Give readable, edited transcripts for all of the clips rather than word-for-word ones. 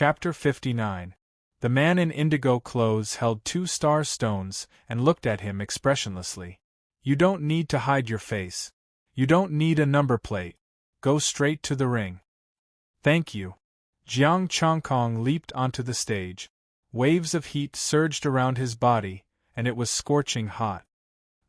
Chapter 59. The man in indigo clothes held 2 star stones and looked at him expressionlessly. You don't need to hide your face. You don't need a number plate. Go straight to the ring. Thank you. Jiang Chongkong leaped onto the stage. Waves of heat surged around his body, and it was scorching hot.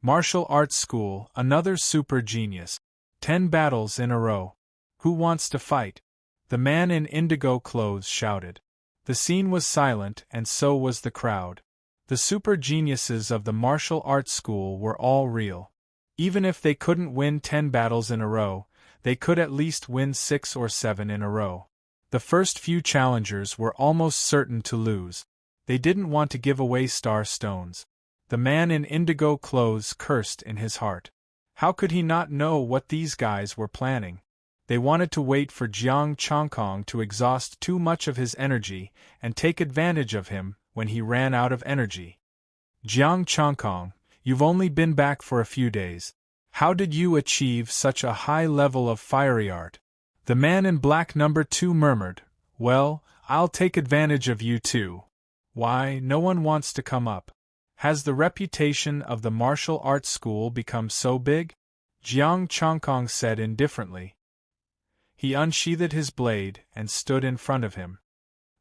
Martial arts school, another super genius. 10 battles in a row. Who wants to fight? The man in indigo clothes shouted. The scene was silent, and so was the crowd. The super geniuses of the martial arts school were all real. Even if they couldn't win 10 battles in a row, they could at least win 6 or 7 in a row. The first few challengers were almost certain to lose. They didn't want to give away star stones. The man in indigo clothes cursed in his heart. How could he not know what these guys were planning? They wanted to wait for Jiang Chongkong to exhaust too much of his energy and take advantage of him when he ran out of energy. Jiang Chongkong, you've only been back for a few days. How did you achieve such a high level of fiery art? The man in black number 2 murmured, Well, I'll take advantage of you too. Why, no one wants to come up. Has the reputation of the martial arts school become so big? Jiang Chongkong said indifferently. He unsheathed his blade and stood in front of him.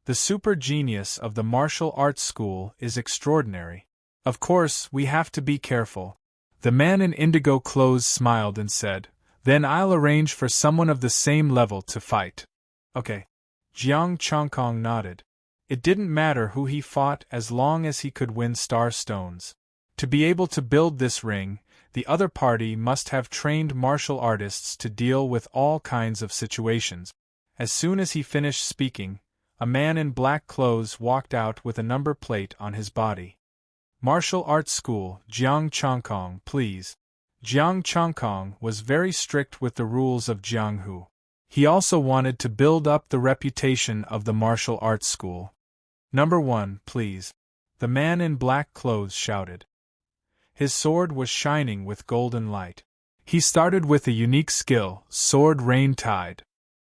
The super genius of the martial arts school is extraordinary. Of course, we have to be careful. The man in indigo clothes smiled and said, Then I'll arrange for someone of the same level to fight. Okay. Jiang Chongkong nodded. It didn't matter who he fought as long as he could win star stones. To be able to build this ring, the other party must have trained martial artists to deal with all kinds of situations. As soon as he finished speaking, a man in black clothes walked out with a number plate on his body. Martial arts school, Jiang Chongkong, please. Jiang Chongkong was very strict with the rules of Jianghu. He also wanted to build up the reputation of the martial arts school. Number 1, please. The man in black clothes shouted. His sword was shining with golden light. He started with a unique skill, Sword Rain Tide.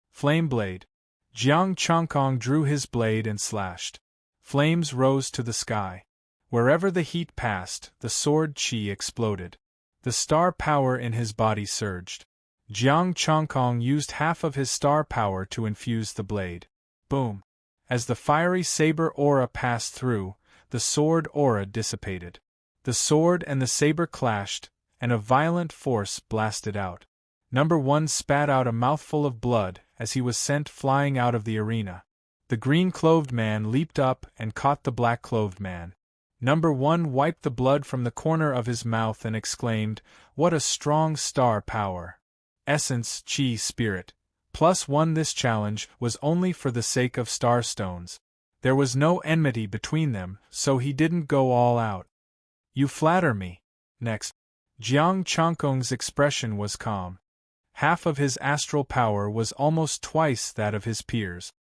Flame Blade. Jiang Chongkong drew his blade and slashed. Flames rose to the sky. Wherever the heat passed, the sword chi exploded. The star power in his body surged. Jiang Chongkong used half of his star power to infuse the blade. Boom! As the fiery saber aura passed through, the sword aura dissipated. The sword and the saber clashed, and a violent force blasted out. Number 1 spat out a mouthful of blood as he was sent flying out of the arena. The green-clothed man leaped up and caught the black-clothed man. Number 1 wiped the blood from the corner of his mouth and exclaimed, What a strong star power! Essence, Chi, Spirit. +1 This challenge was only for the sake of star stones. There was no enmity between them, so he didn't go all out. You flatter me. Next. Jiang Chongkong's expression was calm. Half of his astral power was almost twice that of his peers.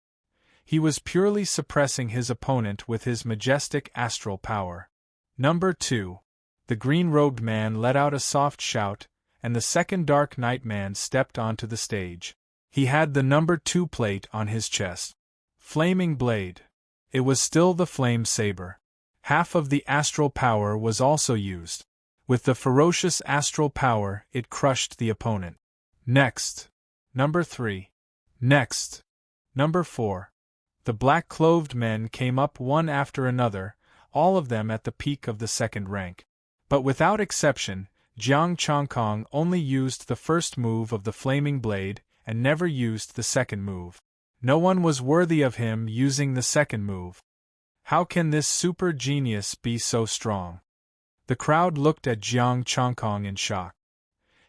He was purely suppressing his opponent with his majestic astral power. Number 2. The green-robed man let out a soft shout, and the second Dark Knight man stepped onto the stage. He had the number 2 plate on his chest. Flaming Blade. It was still the flame saber. Half of the astral power was also used. With the ferocious astral power, it crushed the opponent. Next. Number 3. Next. Number 4. The black-clothed men came up one after another, all of them at the peak of the second rank. But without exception, Jiang Chongkong only used the first move of the flaming blade and never used the second move. No one was worthy of him using the second move. How can this super genius be so strong? The crowd looked at Jiang Chongkong in shock.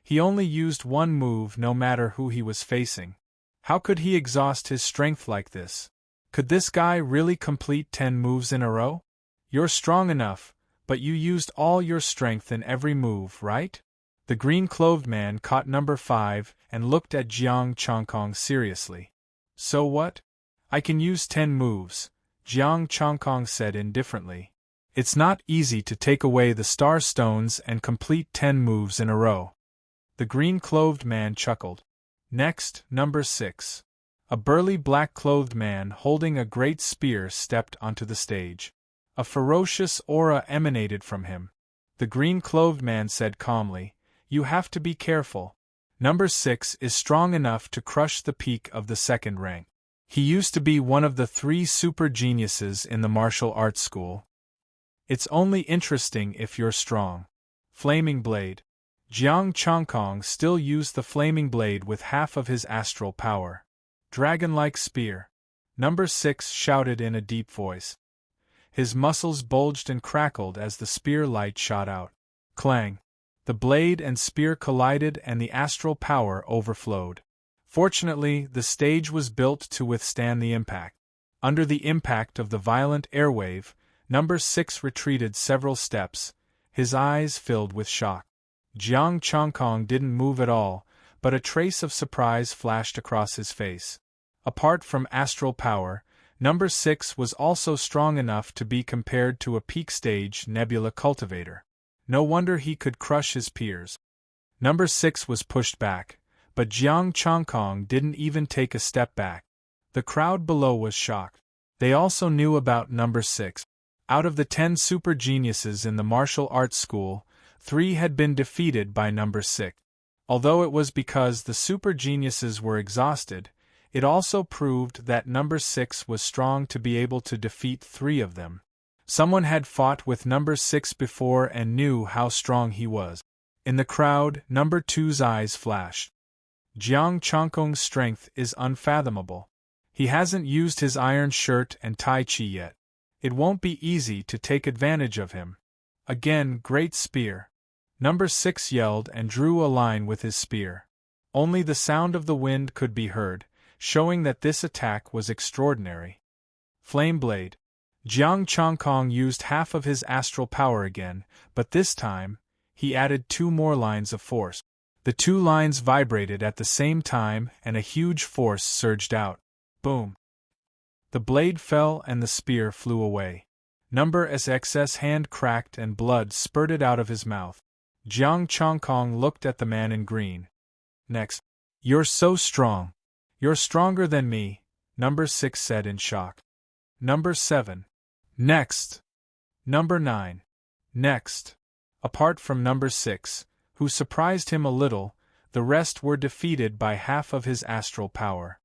He only used one move no matter who he was facing. How could he exhaust his strength like this? Could this guy really complete 10 moves in a row? You're strong enough, but you used all your strength in every move, right? The green-clothed man caught number 5 and looked at Jiang Chongkong seriously. So what? I can use 10 moves, Jiang Chongkong said indifferently. It's not easy to take away the star stones and complete 10 moves in a row. The green-clothed man chuckled. Next, number 6. A burly black-clothed man holding a great spear stepped onto the stage. A ferocious aura emanated from him. The green-clothed man said calmly, "You have to be careful. Number 6 is strong enough to crush the peak of the second rank. He used to be one of the 3 super geniuses in the martial arts school. It's only interesting if you're strong." Flaming blade. Jiang Chongkong still used the flaming blade with half of his astral power. Dragon-like spear. Number 6 shouted in a deep voice. His muscles bulged and crackled as the spear light shot out. Clang! The blade and spear collided and the astral power overflowed. Fortunately, the stage was built to withstand the impact. Under the impact of the violent airwave, Number 6 retreated several steps, his eyes filled with shock. Jiang Chongkong didn't move at all, but a trace of surprise flashed across his face. Apart from astral power, Number 6 was also strong enough to be compared to a peak-stage nebula cultivator. No wonder he could crush his peers. Number 6 was pushed back, but Jiang Chongkong didn't even take a step back. The crowd below was shocked. They also knew about Number 6. Out of the 10 super geniuses in the martial arts school, 3 had been defeated by Number 6. Although it was because the super geniuses were exhausted, it also proved that Number 6 was strong to be able to defeat 3 of them. Someone had fought with Number 6 before and knew how strong he was. In the crowd, Number 2's eyes flashed. Jiang Chongkong's strength is unfathomable. He hasn't used his iron shirt and tai chi yet. It won't be easy to take advantage of him. Again, great spear. Number 6 yelled and drew a line with his spear. Only the sound of the wind could be heard, showing that this attack was extraordinary. Flame blade. Jiang Chongkong used half of his astral power again, but this time, he added 2 more lines of force. The 2 lines vibrated at the same time and a huge force surged out. Boom! The blade fell and the spear flew away. Number 6's hand cracked and blood spurted out of his mouth. Jiang Chongkong looked at the man in green. "Next. You're so strong. You're stronger than me," Number 6 said in shock. Number 7. Next. Number 9. Next. Apart from Number 6, who surprised him a little, the rest were defeated by half of his astral power.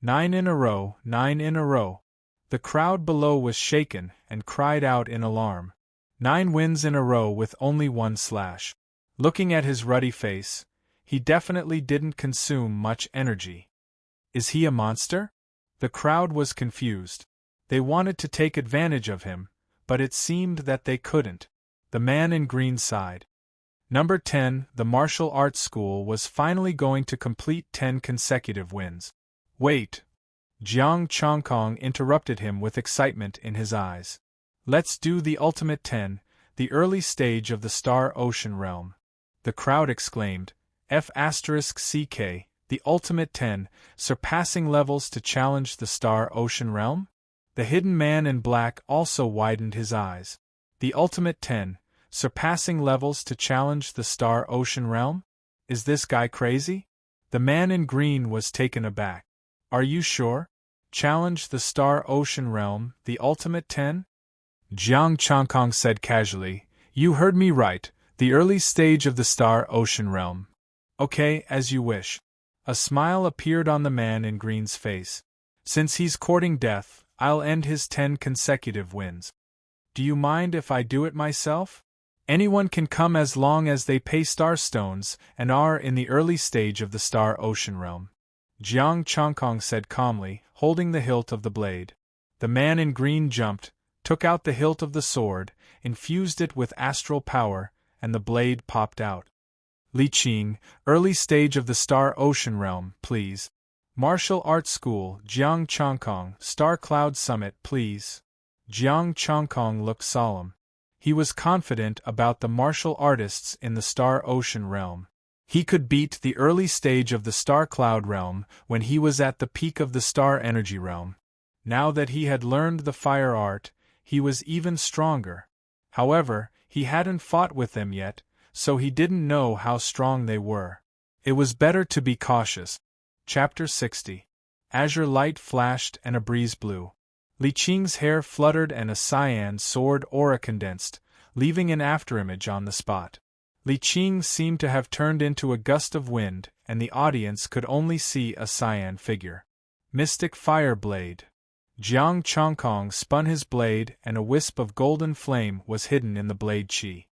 9 in a row, 9 in a row. The crowd below was shaken and cried out in alarm. 9 wins in a row with only 1 slash. Looking at his ruddy face, he definitely didn't consume much energy. Is he a monster? The crowd was confused. They wanted to take advantage of him, but it seemed that they couldn't. The man in green sighed. Number 10, the martial arts school was finally going to complete 10 consecutive wins. Wait! Jiang Chongkong interrupted him with excitement in his eyes. Let's do the ultimate 10, the early stage of the Star Ocean realm. The crowd exclaimed, F***CK, the ultimate 10, surpassing levels to challenge the Star Ocean realm? The hidden man in black also widened his eyes. The ultimate 10, surpassing levels to challenge the Star Ocean realm? Is this guy crazy? The man in green was taken aback. Are you sure? Challenge the Star Ocean realm, the ultimate 10? Jiang Chongkong said casually, You heard me right, the early stage of the Star Ocean realm. Okay, as you wish. A smile appeared on the man in green's face. Since he's courting death, I'll end his 10 consecutive wins. Do you mind if I do it myself? Anyone can come as long as they pay star stones and are in the early stage of the Star Ocean realm. Jiang Chongkong said calmly, holding the hilt of the blade. The man in green jumped, took out the hilt of the sword, infused it with astral power, and the blade popped out. Li Qing, early stage of the Star Ocean realm, please. Martial Arts School, Jiang Chongkong, Star Cloud Summit, please. Jiang Chongkong looked solemn. He was confident about the martial artists in the Star Ocean realm. He could beat the early stage of the Star Cloud realm when he was at the peak of the Star Energy realm. Now that he had learned the fire art, he was even stronger. However, he hadn't fought with them yet, so he didn't know how strong they were. It was better to be cautious. Chapter 60. Azure light flashed and a breeze blew. Li Qing's hair fluttered and a cyan sword aura condensed, leaving an afterimage on the spot. Li Qing seemed to have turned into a gust of wind, and the audience could only see a cyan figure. Mystic Fire Blade. Jiang Chongkong spun his blade and a wisp of golden flame was hidden in the blade chi.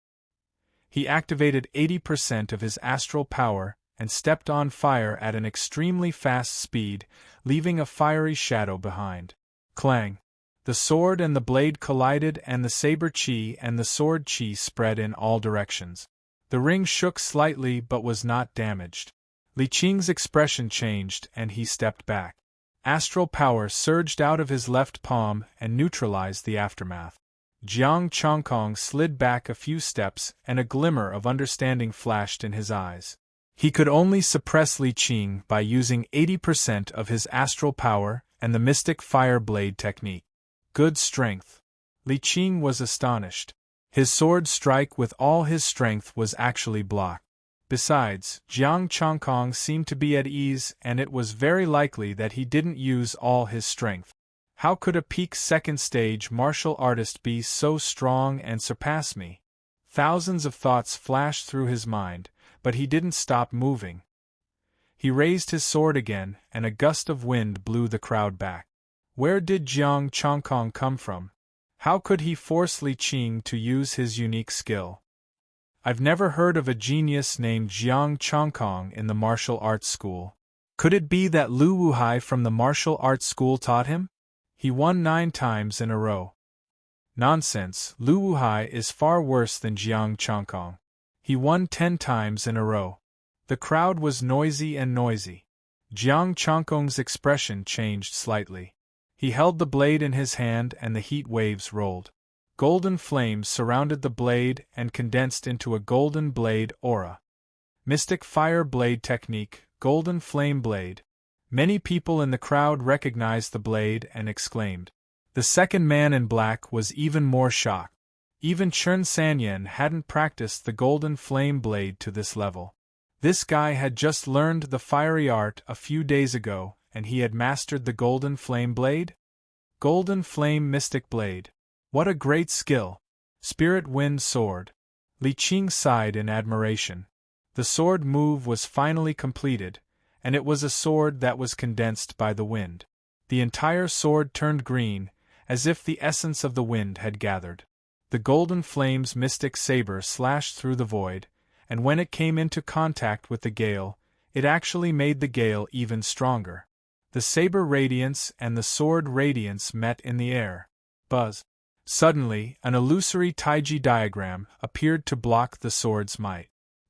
He activated 80% of his astral power and stepped on fire at an extremely fast speed, leaving a fiery shadow behind. Clang! The sword and the blade collided and the saber chi and the sword chi spread in all directions. The ring shook slightly but was not damaged. Li Qing's expression changed and he stepped back. Astral power surged out of his left palm and neutralized the aftermath. Jiang Chongkong slid back a few steps and a glimmer of understanding flashed in his eyes. He could only suppress Li Qing by using 80% of his astral power and the Mystic Fire Blade technique. Good strength. Li Qing was astonished. His sword strike with all his strength was actually blocked. Besides, Jiang Chongkong seemed to be at ease and it was very likely that he didn't use all his strength. How could a peak second stage martial artist be so strong and surpass me? Thousands of thoughts flashed through his mind, but he didn't stop moving. He raised his sword again and a gust of wind blew the crowd back. Where did Jiang Chongkong come from? How could he force Li Qing to use his unique skill? I've never heard of a genius named Jiang Chongkong in the martial arts school. Could it be that Lu Wuhai from the martial arts school taught him? He won 9 times in a row. Nonsense, Lu Wuhai is far worse than Jiang Chongkong. He won 10 times in a row. The crowd was noisy and noisy. Jiang Chongkong's expression changed slightly. He held the blade in his hand and the heat waves rolled. Golden flames surrounded the blade and condensed into a golden blade aura. Mystic Fire Blade technique, Golden Flame Blade. Many people in the crowd recognized the blade and exclaimed. The second man in black was even more shocked. Even Chen Sanyan hadn't practiced the Golden Flame Blade to this level. This guy had just learned the fiery art a few days ago, and he had mastered the Golden Flame Blade? Golden Flame Mystic Blade. What a great skill! Spirit Wind Sword. Li Qing sighed in admiration. The sword move was finally completed, and it was a sword that was condensed by the wind. The entire sword turned green, as if the essence of the wind had gathered. The Golden Flame's mystic saber slashed through the void, and when it came into contact with the gale, it actually made the gale even stronger. The saber radiance and the sword radiance met in the air. Buzz! Suddenly, an illusory Taiji diagram appeared to block the sword's might.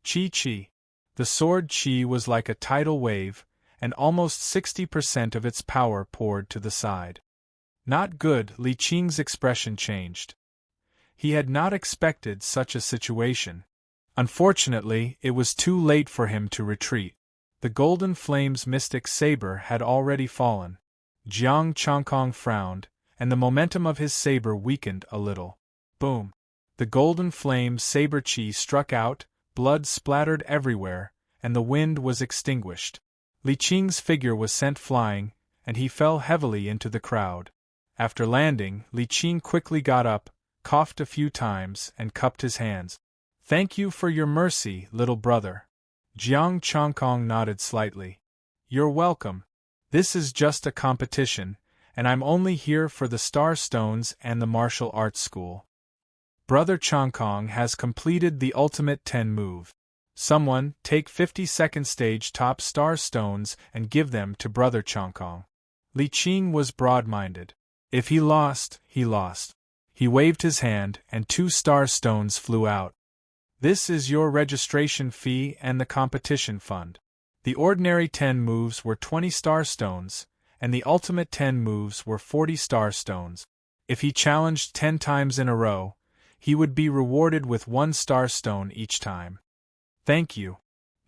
Chi. The sword chi was like a tidal wave, and almost 60% of its power poured to the side. Not good, Li Qing's expression changed. He had not expected such a situation. Unfortunately, it was too late for him to retreat. The Golden Flame's mystic saber had already fallen. Jiang Chongkong frowned, and the momentum of his saber weakened a little. Boom! The Golden Flame's saber chi struck out, blood splattered everywhere, and the wind was extinguished. Li Qing's figure was sent flying, and he fell heavily into the crowd. After landing, Li Qing quickly got up, coughed a few times, and cupped his hands. "Thank you for your mercy, little brother." Jiang Chongkong nodded slightly. "You're welcome. This is just a competition, and I'm only here for the Star Stones and the martial arts school. Brother Chongkong has completed the ultimate 10 move. Someone, take 50-second stage top Star Stones and give them to Brother Chongkong." Li Qing was broad-minded. If he lost, he lost. He waved his hand, and 2 Star Stones flew out. "This is your registration fee and the competition fund." The ordinary 10 moves were 20 Star Stones, and the ultimate 10 moves were 40 Star Stones. If he challenged 10 times in a row, he would be rewarded with 1 Star Stone each time. "Thank you."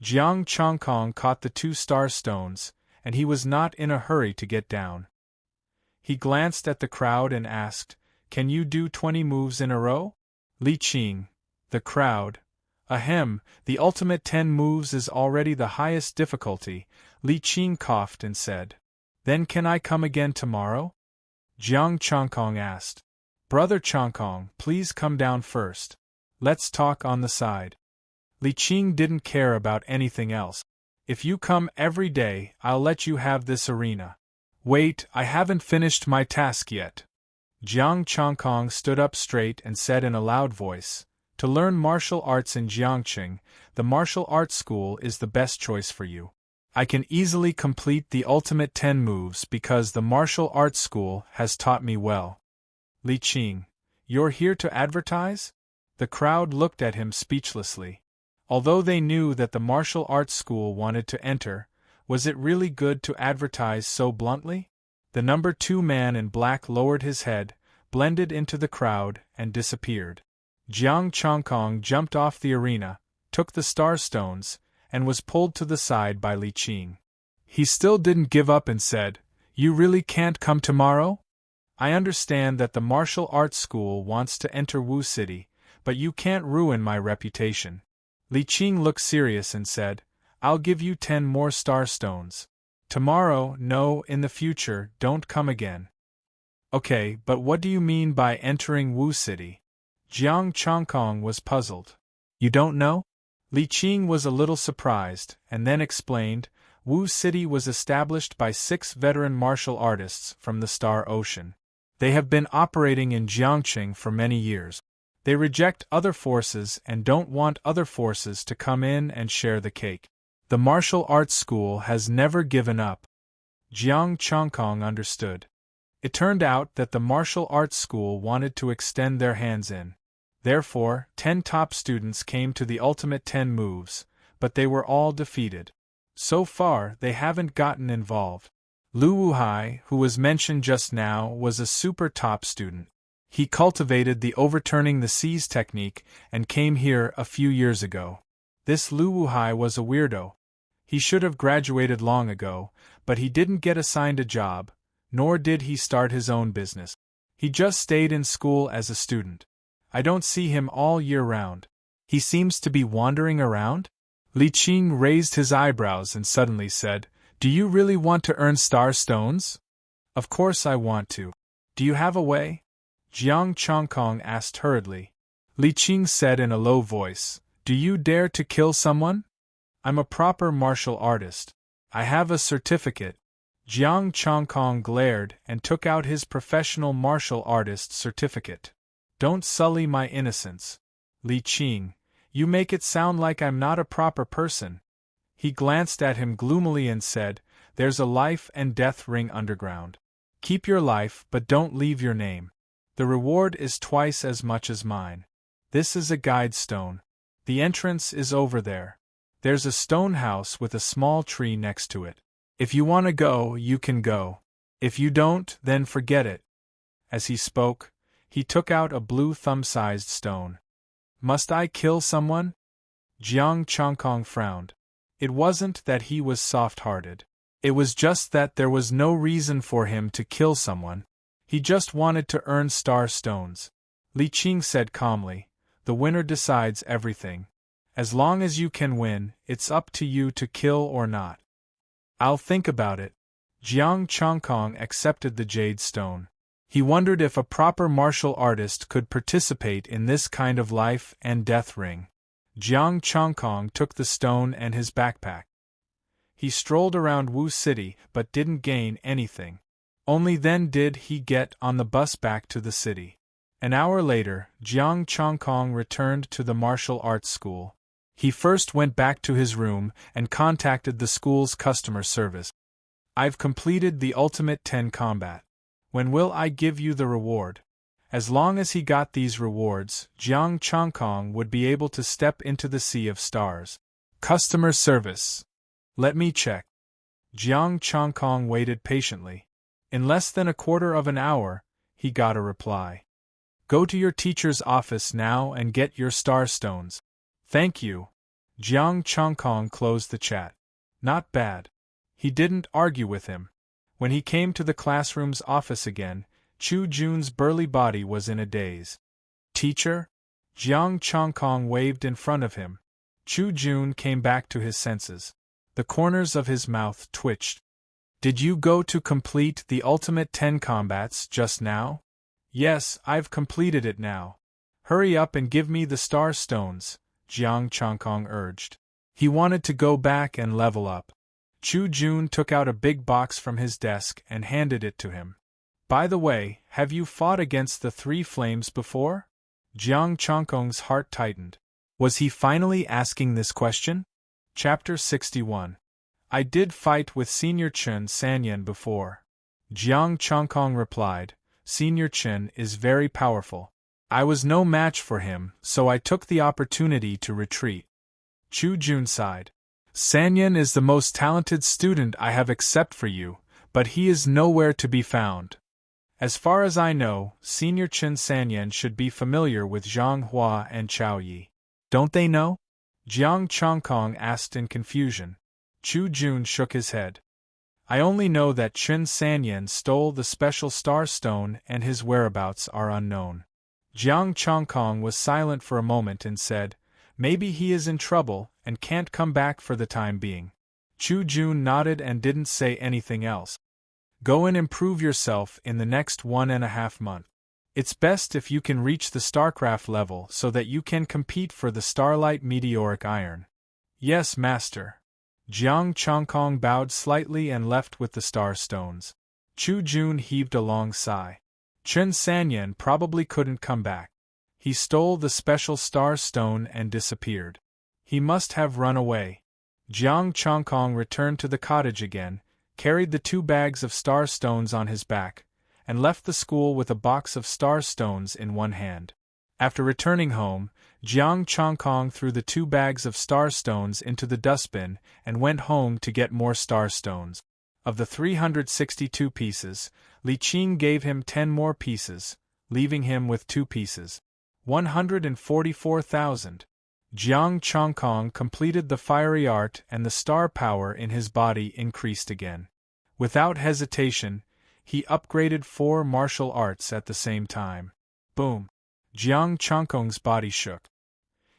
Jiang Chongkong caught the 2 Star Stones, and he was not in a hurry to get down. He glanced at the crowd and asked, "Can you do 20 moves in a row?" Li Qing. The crowd. "Ahem, the ultimate 10 moves is already the highest difficulty," Li Qing coughed and said. Then can I come again tomorrow? Jiang Chongkong asked. Brother Chongkong, please come down first. Let's talk on the side. Li Qing didn't care about anything else. If you come every day, I'll let you have this arena. Wait, I haven't finished my task yet. Jiang Chongkong stood up straight and said in a loud voice, to learn martial arts in Jiangqing, the martial arts school is the best choice for you. I can easily complete the ultimate 10 moves because the martial arts school has taught me well. Li Qing, you're here to advertise? The crowd looked at him speechlessly. Although they knew that the martial arts school wanted to enter, was it really good to advertise so bluntly? The number 2 man in black lowered his head, blended into the crowd, and disappeared. Jiang Chongkong jumped off the arena, took the star stones, and was pulled to the side by Li Qing. He still didn't give up and said, You really can't come tomorrow? I understand that the martial arts school wants to enter Wu City, but you can't ruin my reputation. Li Qing looked serious and said, I'll give you 10 more star stones. Tomorrow, no, in the future, don't come again. Okay, but what do you mean by entering Wu City? Jiang Chongkong was puzzled. You don't know? Li Qing was a little surprised, and then explained, Wu City was established by 6 veteran martial artists from the Star Ocean. They have been operating in Jiangqing for many years. They reject other forces and don't want other forces to come in and share the cake. The martial arts school has never given up. Jiang Chongkong understood. It turned out that the martial arts school wanted to extend their hands in. Therefore, 10 top students came to the ultimate 10 moves, but they were all defeated. So far, they haven't gotten involved. Lu Wuhai, who was mentioned just now, was a super top student. He cultivated the overturning the seas technique and came here a few years ago. This Lu Wuhai was a weirdo. He should have graduated long ago, but he didn't get assigned a job, nor did he start his own business. He just stayed in school as a student. I don't see him all year round. He seems to be wandering around? Li Qing raised his eyebrows and suddenly said, Do you really want to earn star stones? Of course I want to. Do you have a way? Jiang Chongkong asked hurriedly. Li Qing said in a low voice, Do you dare to kill someone? I'm a proper martial artist. I have a certificate. Jiang Chongkong glared and took out his professional martial artist certificate. Don't sully my innocence. Li Qing, you make it sound like I'm not a proper person. He glanced at him gloomily and said, There's a life and death ring underground. Keep your life but don't leave your name. The reward is twice as much as mine. This is a guide stone. The entrance is over there. There's a stone house with a small tree next to it. If you want to go, you can go. If you don't, then forget it. As he spoke, he took out a blue thumb-sized stone. Must I kill someone? Jiang Chongkong frowned. It wasn't that he was soft-hearted. It was just that there was no reason for him to kill someone. He just wanted to earn star stones. Li Qing said calmly, The winner decides everything. As long as you can win, it's up to you to kill or not. I'll think about it. Jiang Chongkong accepted the jade stone. He wondered if a proper martial artist could participate in this kind of life and death ring. Jiang Chongkong took the stone and his backpack. He strolled around Wu City but didn't gain anything. Only then did he get on the bus back to the city. An hour later, Jiang Chongkong returned to the martial arts school. He first went back to his room and contacted the school's customer service. I've completed the ultimate 10 combat. When will I give you the reward? As long as he got these rewards, Jiang Chongkong would be able to step into the sea of stars. Customer service. Let me check. Jiang Chongkong waited patiently. In less than a quarter of an hour, he got a reply. Go to your teacher's office now and get your star stones. Thank you. Jiang Chongkong closed the chat. Not bad. He didn't argue with him. When he came to the classroom's office again, Chu Jun's burly body was in a daze. Teacher? Jiang Chongkong waved in front of him. Chu Jun came back to his senses. The corners of his mouth twitched. Did you go to complete the ultimate 10 combats just now? Yes, I've completed it now. Hurry up and give me the star stones, Jiang Changkong urged. He wanted to go back and level up. Chu Jun took out a big box from his desk and handed it to him. By the way, have you fought against the three flames before? Jiang Changkong's heart tightened. Was he finally asking this question? Chapter 61. I did fight with Senior Chen Sanyan before. Jiang Changkong replied, Senior Chen is very powerful. I was no match for him, so I took the opportunity to retreat. Chu Jun sighed. Sanyan is the most talented student I have except for you, but he is nowhere to be found. As far as I know, Senior Chen Sanyan should be familiar with Zhang Hua and Chao Yi. Don't they know? Jiang Changkong asked in confusion. Chu Jun shook his head. I only know that Chen Sanyan stole the special star stone and his whereabouts are unknown. Jiang Changkong was silent for a moment and said, Maybe he is in trouble and can't come back for the time being. Chu Jun nodded and didn't say anything else. Go and improve yourself in the next 1.5 months. It's best if you can reach the StarCraft level so that you can compete for the Starlight Meteoric Iron. Yes, Master. Jiang Changkong bowed slightly and left with the star stones. Chu Jun heaved a long sigh. Chen Sanyan probably couldn't come back. He stole the special star stone and disappeared. He must have run away. Jiang Changkong returned to the cottage again, carried the 2 bags of star stones on his back, and left the school with a box of star stones in one hand. After returning home, Jiang Changkong threw the 2 bags of star stones into the dustbin and went home to get more star stones. Of the 362 pieces, Li Qing gave him 10 more pieces, leaving him with 2 pieces. 144,000. Jiang Changkong completed the fiery art and the star power in his body increased again. Without hesitation, he upgraded 4 martial arts at the same time. Boom! Jiang Changkong's body shook.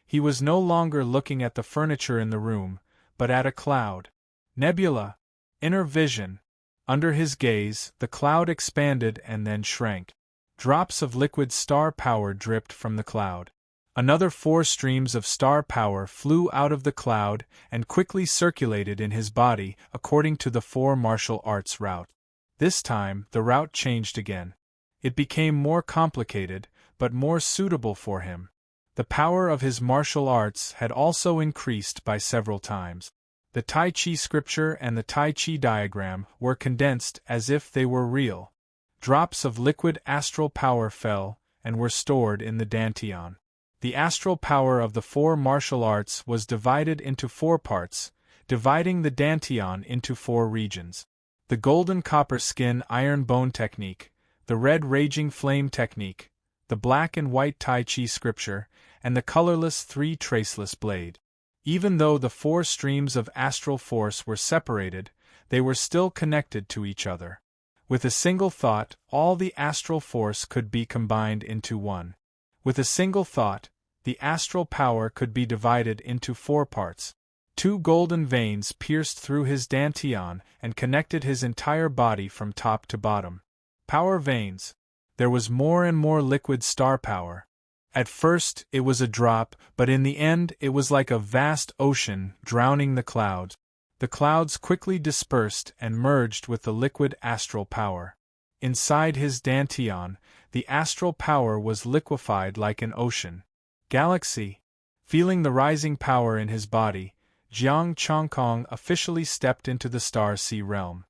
He was no longer looking at the furniture in the room, but at a cloud. Nebula! Inner vision! Under his gaze, the cloud expanded and then shrank. Drops of liquid star power dripped from the cloud. Another 4 streams of star power flew out of the cloud and quickly circulated in his body according to the 4 martial arts route. This time, the route changed again. It became more complicated, but more suitable for him. The power of his martial arts had also increased by several times. The Tai Chi scripture and the Tai Chi diagram were condensed as if they were real. Drops of liquid astral power fell and were stored in the dantian. The astral power of the 4 martial arts was divided into 4 parts, dividing the dantian into 4 regions. The golden copper skin iron bone technique, the red raging flame technique, the black and white Tai Chi scripture, and the colorless 3 traceless blade. Even though the 4 streams of astral force were separated, they were still connected to each other. With a single thought, all the astral force could be combined into one. With a single thought, the astral power could be divided into 4 parts. 2 golden veins pierced through his dantian and connected his entire body from top to bottom. Power veins. There was more and more liquid star power. At first, it was a drop, but in the end it was like a vast ocean drowning the clouds. The clouds quickly dispersed and merged with the liquid astral power. Inside his dantian, the astral power was liquefied like an ocean. Galaxy. Feeling the rising power in his body, Jiang Changkong officially stepped into the Star Sea realm.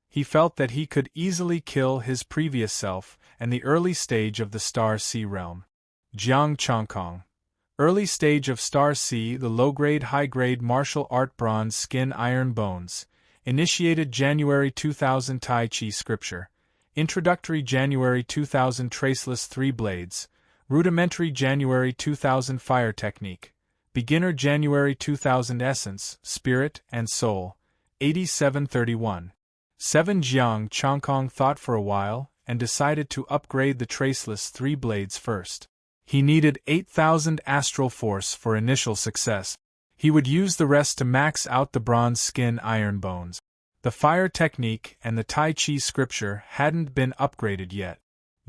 He felt that he could easily kill his previous self and the early stage of the Star Sea realm. Jiang Changkong. Early stage of Star Sea, the low-grade high-grade martial art bronze skin iron bones. Initiated January 2000 Tai Chi scripture. Introductory January 2000 traceless 3 blades. Rudimentary January 2000 fire technique. Beginner January 2000 essence, spirit, and soul. 8731. 7 Jiang Changkong thought for a while and decided to upgrade the traceless 3 blades first. He needed 8,000 astral force for initial success. He would use the rest to max out the bronze skin iron bones. The fire technique and the Tai Chi scripture hadn't been upgraded yet.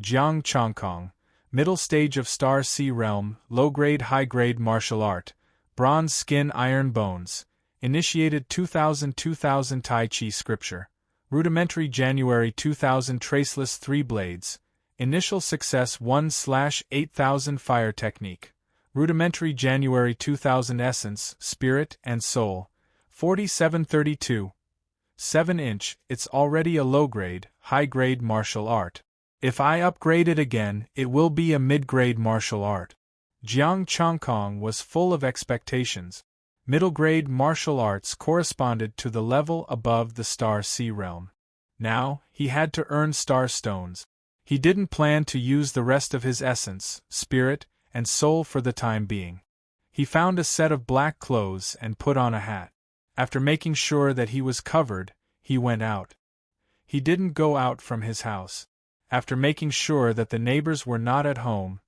Jiang Chongkong, middle stage of Star Sea Realm, low-grade high-grade martial art, bronze skin iron bones, initiated 2000 Tai Chi scripture, rudimentary January 2000 traceless 3 blades, initial success 1/8000 fire technique, rudimentary January 2000 essence, spirit and soul, 4732, 7-inch, it's already a low-grade, high-grade martial art. If I upgrade it again, it will be a mid-grade martial art. Jiang Chongkong was full of expectations. Middle-grade martial arts corresponded to the level above the Star Sea Realm. Now, he had to earn star stones. He didn't plan to use the rest of his essence, spirit, and soul for the time being. He found a set of black clothes and put on a hat. After making sure that he was covered, he went out. He didn't go out from his house. After making sure that the neighbors were not at home,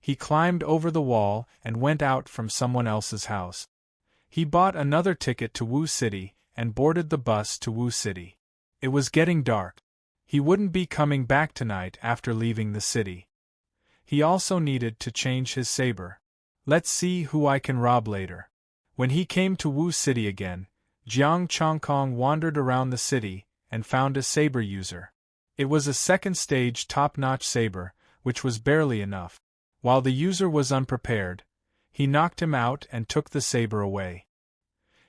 he climbed over the wall and went out from someone else's house. He bought another ticket to Wu City and boarded the bus to Wu City. It was getting dark. He wouldn't be coming back tonight after leaving the city. He also needed to change his saber. Let's see who I can rob later. When he came to Wu City again, Jiang Chongkong wandered around the city and found a saber user. It was a second-stage top-notch saber, which was barely enough. While the user was unprepared, he knocked him out and took the saber away.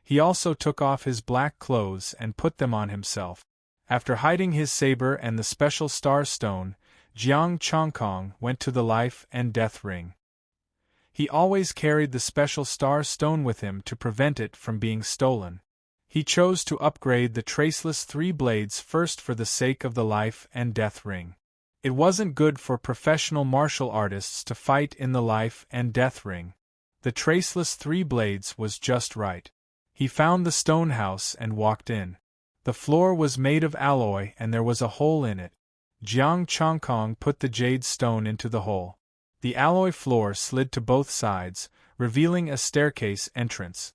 He also took off his black clothes and put them on himself. After hiding his saber and the special star stone, Jiang Chongkong went to the life and death ring. He always carried the special star stone with him to prevent it from being stolen. He chose to upgrade the traceless 3 blades first for the sake of the life and death ring. It wasn't good for professional martial artists to fight in the life and death ring. The traceless 3 blades was just right. He found the stone house and walked in. The floor was made of alloy and there was a hole in it. Jiang Chongkong put the jade stone into the hole. The alloy floor slid to both sides, revealing a staircase entrance.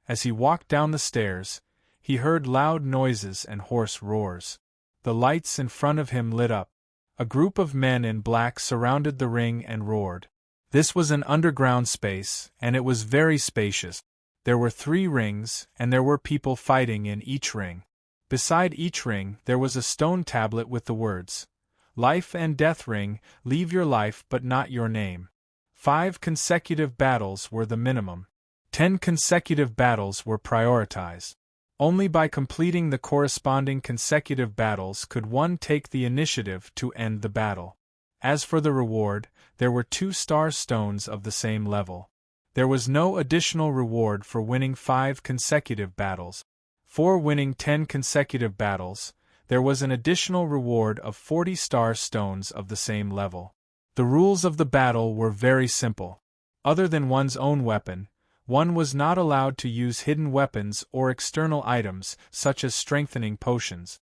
As he walked down the stairs, he heard loud noises and hoarse roars. The lights in front of him lit up. A group of men in black surrounded the ring and roared. This was an underground space, and it was very spacious. There were 3 rings, and there were people fighting in each ring. Beside each ring, there was a stone tablet with the words, "Life and Death Ring, leave your life but not your name." 5 consecutive battles were the minimum. 10 consecutive battles were prioritized. Only by completing the corresponding consecutive battles could one take the initiative to end the battle. As for the reward, there were 2 star stones of the same level. There was no additional reward for winning 5 consecutive battles. For winning 10 consecutive battles, there was an additional reward of 40 star stones of the same level. The rules of the battle were very simple. Other than one's own weapon, one was not allowed to use hidden weapons or external items, such as strengthening potions.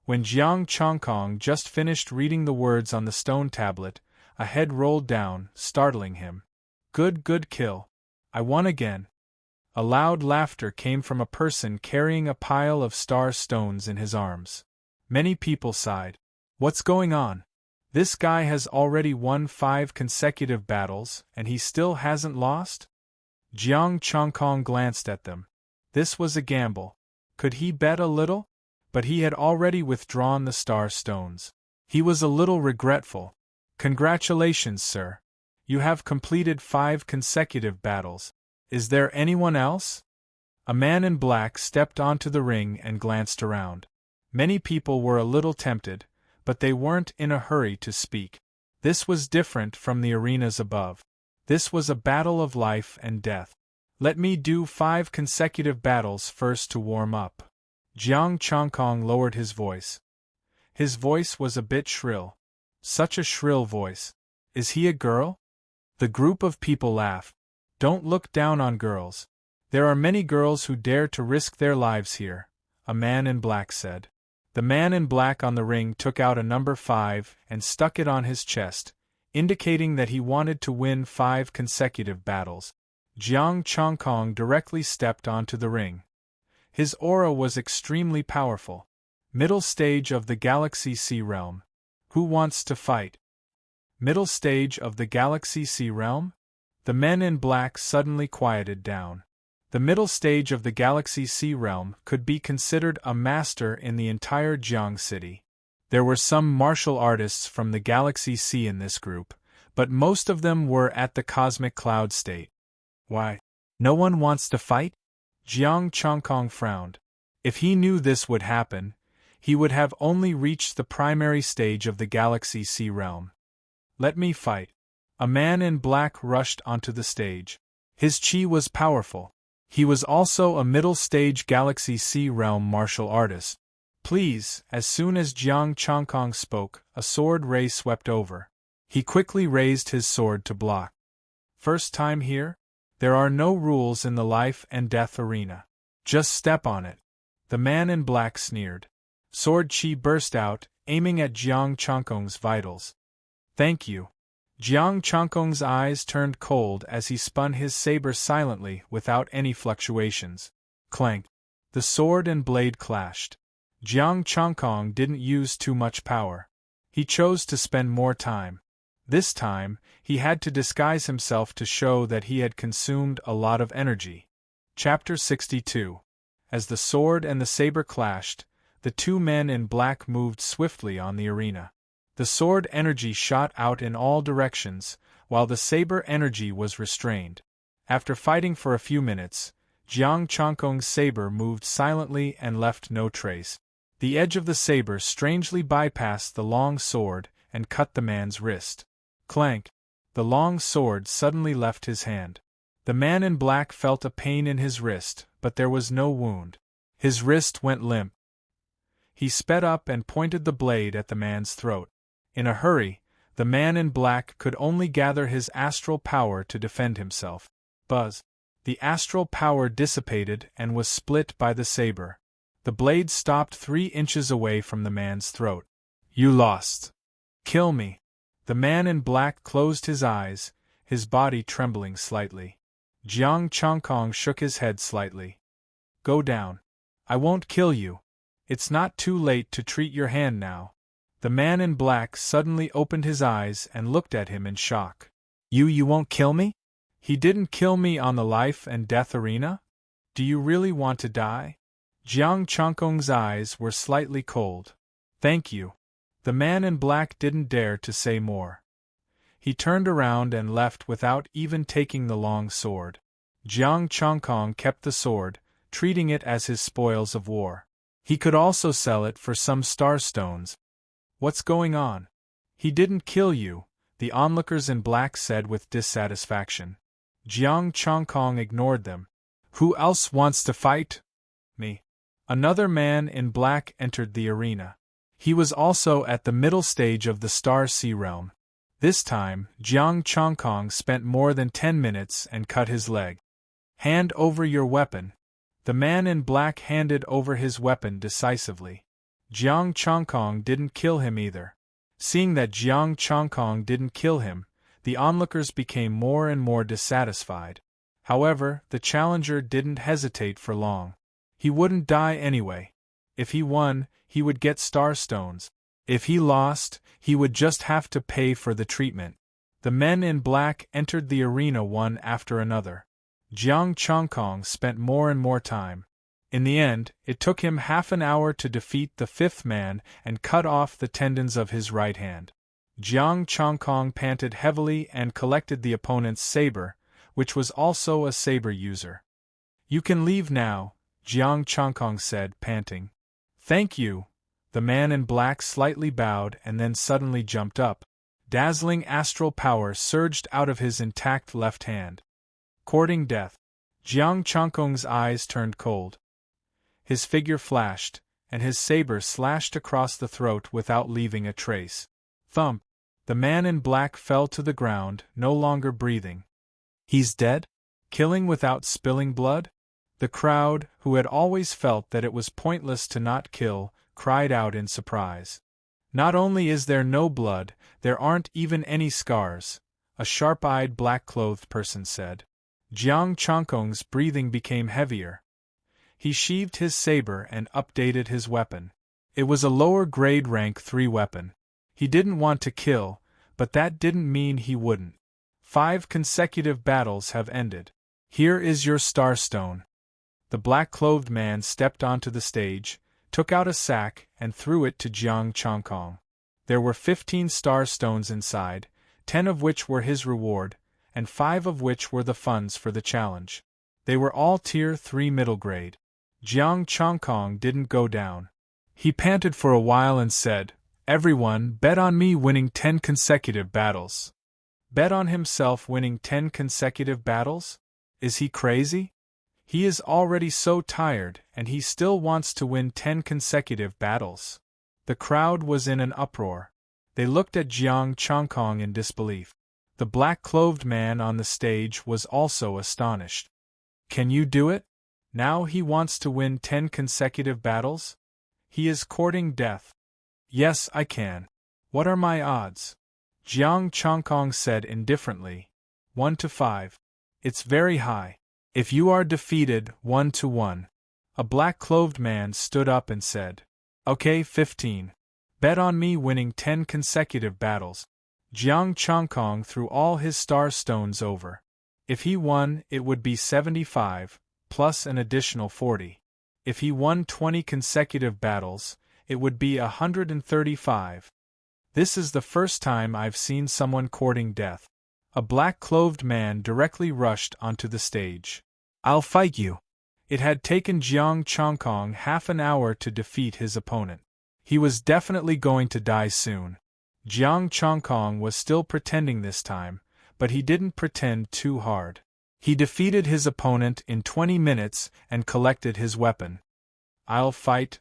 When Jiang Chongkong just finished reading the words on the stone tablet, a head rolled down, startling him. Good kill. I won again. A loud laughter came from a person carrying a pile of star stones in his arms. Many people sighed. What's going on? This guy has already won 5 consecutive battles, and he still hasn't lost? Jiang Chongkong glanced at them. This was a gamble. Could he bet a little? But he had already withdrawn the star stones. He was a little regretful. Congratulations, sir. You have completed 5 consecutive battles. Is there anyone else? A man in black stepped onto the ring and glanced around. Many people were a little tempted, but they weren't in a hurry to speak. This was different from the arenas above. This was a battle of life and death. Let me do 5 consecutive battles first to warm up. Jiang Chongkong lowered his voice. His voice was a bit shrill. Such a shrill voice. Is he a girl? The group of people laughed. Don't look down on girls. There are many girls who dare to risk their lives here, a man in black said. The man in black on the ring took out a number 5 and stuck it on his chest, indicating that he wanted to win 5 consecutive battles. Jiang Chongkong directly stepped onto the ring. His aura was extremely powerful. Middle stage of the Galaxy C realm. Who wants to fight? Middle stage of the Galaxy C realm? The men in black suddenly quieted down. The middle stage of the Galaxy C realm could be considered a master in the entire Jiang city. There were some martial artists from the Galaxy C in this group, but most of them were at the cosmic cloud state. Why? No one wants to fight? Jiang Chongkong frowned. If he knew this would happen, he would have only reached the primary stage of the Galaxy C realm. Let me fight. A man in black rushed onto the stage. His chi was powerful. He was also a middle-stage Galaxy C realm martial artist. Please, as soon as Jiang Chongkong spoke, a sword ray swept over. He quickly raised his sword to block. First time here? There are no rules in the life and death arena. Just step on it. The man in black sneered. Sword chi burst out, aiming at Jiang Chongkong's vitals. Thank you. Jiang Chongkong's eyes turned cold as he spun his saber silently without any fluctuations. Clank. The sword and blade clashed. Jiang Chongkong didn't use too much power. He chose to spend more time. This time, he had to disguise himself to show that he had consumed a lot of energy. Chapter 62. As the sword and the saber clashed, the two men in black moved swiftly on the arena. The sword energy shot out in all directions, while the saber energy was restrained. After fighting for a few minutes, Jiang Chongkong's saber moved silently and left no trace. The edge of the saber strangely bypassed the long sword and cut the man's wrist. Clank! The long sword suddenly left his hand. The man in black felt a pain in his wrist, but there was no wound. His wrist went limp. He sped up and pointed the blade at the man's throat. In a hurry, the man in black could only gather his astral power to defend himself. Buzz! The astral power dissipated and was split by the saber. The blade stopped 3 inches away from the man's throat. You lost. Kill me. The man in black closed his eyes, his body trembling slightly. Jiang Chongkong shook his head slightly. Go down. I won't kill you. It's not too late to treat your hand now. The man in black suddenly opened his eyes and looked at him in shock. You won't kill me? He didn't kill me on the life and death arena? Do you really want to die? Jiang Chongkong's eyes were slightly cold. Thank you. The man in black didn't dare to say more. He turned around and left without even taking the long sword. Jiang Chongkong kept the sword, treating it as his spoils of war. He could also sell it for some star stones. What's going on? He didn't kill you, the onlookers in black said with dissatisfaction. Jiang Chongkong ignored them. Who else wants to fight? Me. Another man in black entered the arena. He was also at the middle stage of the Star Sea realm. This time, Jiang Chongkong spent more than 10 minutes and cut his leg. Hand over your weapon. The man in black handed over his weapon decisively. Jiang Chongkong didn't kill him either. Seeing that Jiang Chongkong didn't kill him, the onlookers became more and more dissatisfied. However, the challenger didn't hesitate for long. He wouldn't die anyway. If he won, he would get star stones. If he lost, he would just have to pay for the treatment. The men in black entered the arena one after another. Jiang Chongkong spent more and more time. In the end, it took him half an hour to defeat the 5th man and cut off the tendons of his right hand. Jiang Chongkong panted heavily and collected the opponent's saber, which was also a saber user. You can leave now, Jiang Chongkong said, panting. Thank you. The man in black slightly bowed and then suddenly jumped up. Dazzling astral power surged out of his intact left hand. Courting death. Jiang Chongkong's eyes turned cold. His figure flashed, and his saber slashed across the throat without leaving a trace. Thump! The man in black fell to the ground, no longer breathing. He's dead? Killing without spilling blood? The crowd, who had always felt that it was pointless to not kill, cried out in surprise. Not only is there no blood, there aren't even any scars, a sharp-eyed black-clothed person said. Jiang Chongkong's breathing became heavier. He sheathed his saber and updated his weapon. It was a lower grade rank 3 weapon. He didn't want to kill, but that didn't mean he wouldn't. 5 consecutive battles have ended. Here is your star stone. The black-clothed man stepped onto the stage, took out a sack, and threw it to Jiang Chongkong. There were 15 star stones inside, 10 of which were his reward, and 5 of which were the funds for the challenge. They were all Tier 3 middle grade. Jiang Chongkong didn't go down. He panted for a while and said, "Everyone, bet on me winning 10 consecutive battles." Bet on himself winning 10 consecutive battles? Is he crazy? He is already so tired, and he still wants to win 10 consecutive battles. The crowd was in an uproar. They looked at Jiang Chongkong in disbelief. The black-clothed man on the stage was also astonished. Can you do it? Now he wants to win 10 consecutive battles? He is courting death. Yes, I can. What are my odds? Jiang Chongkong said indifferently. 1 to 5. It's very high. If you are defeated, 1 to 1. A black-clothed man stood up and said, "Okay, 15. Bet on me winning 10 consecutive battles." Jiang Chongkong threw all his star stones over. If he won, it would be 75, plus an additional 40. If he won 20 consecutive battles, it would be 135. This is the first time I've seen someone courting death. A black-clothed man directly rushed onto the stage. "I'll fight you." It had taken Jiang Chongkong half an hour to defeat his opponent. He was definitely going to die soon. Jiang Chongkong was still pretending this time, but he didn't pretend too hard. He defeated his opponent in 20 minutes and collected his weapon. I'll fight,"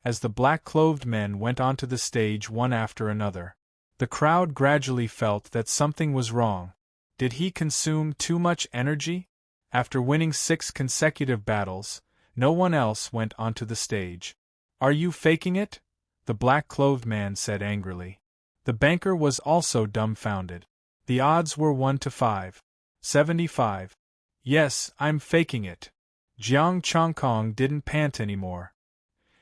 as the black-clothed men went onto the stage one after another. The crowd gradually felt that something was wrong. Did he consume too much energy? After winning 6 consecutive battles, no one else went onto the stage. "Are you faking it?" the black-clothed man said angrily. The banker was also dumbfounded. The odds were 1 to 5. 75. "Yes, I'm faking it." Jiang Chongkong didn't pant anymore.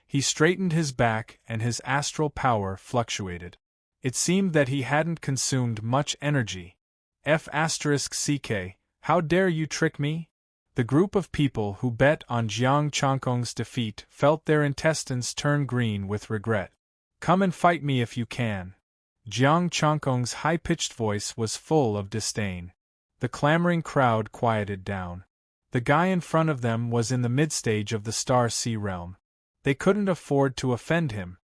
He straightened his back and his astral power fluctuated. It seemed that he hadn't consumed much energy. F***ck, how dare you trick me? The group of people who bet on Jiang Chongkong's defeat felt their intestines turn green with regret. "Come and fight me if you can." Jiang Chongkong's high-pitched voice was full of disdain. The clamoring crowd quieted down. The guy in front of them was in the midstage of the Star Sea realm. They couldn't afford to offend him.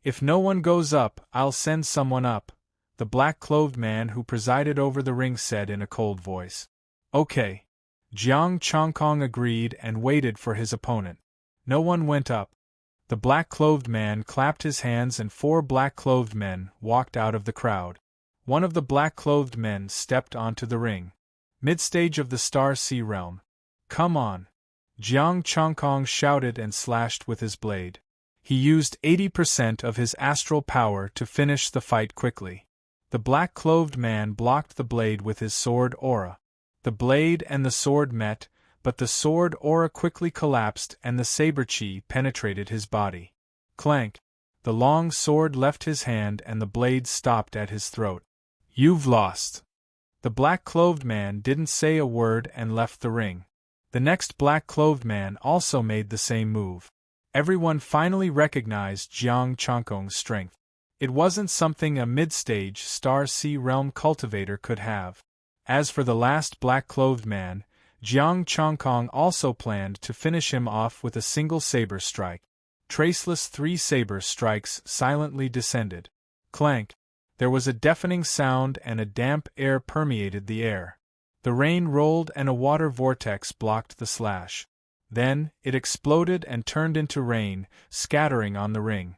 "If no one goes up, I'll send someone up," the black-clothed man who presided over the ring said in a cold voice. "Okay." Jiang Chongkong agreed and waited for his opponent. No one went up. The black-clothed man clapped his hands and 4 black-clothed men walked out of the crowd. One of the black-clothed men stepped onto the ring. Midstage of the Star Sea realm. "Come on." Jiang Chongkong shouted and slashed with his blade. He used 80% of his astral power to finish the fight quickly. The black-clothed man blocked the blade with his sword aura. The blade and the sword met, but the sword aura quickly collapsed and the saber chi penetrated his body. Clank! The long sword left his hand and the blade stopped at his throat. "You've lost." The black-clothed man didn't say a word and left the ring. The next black-clothed man also made the same move. Everyone finally recognized Jiang Chongkong's strength. It wasn't something a mid-stage Star Sea realm cultivator could have. As for the last black-clothed man, Jiang Chongkong also planned to finish him off with a single saber strike. Traceless 3 saber strikes silently descended. Clank! There was a deafening sound and a damp air permeated the air. The rain rolled and a water vortex blocked the slash. Then, it exploded and turned into rain, scattering on the ring.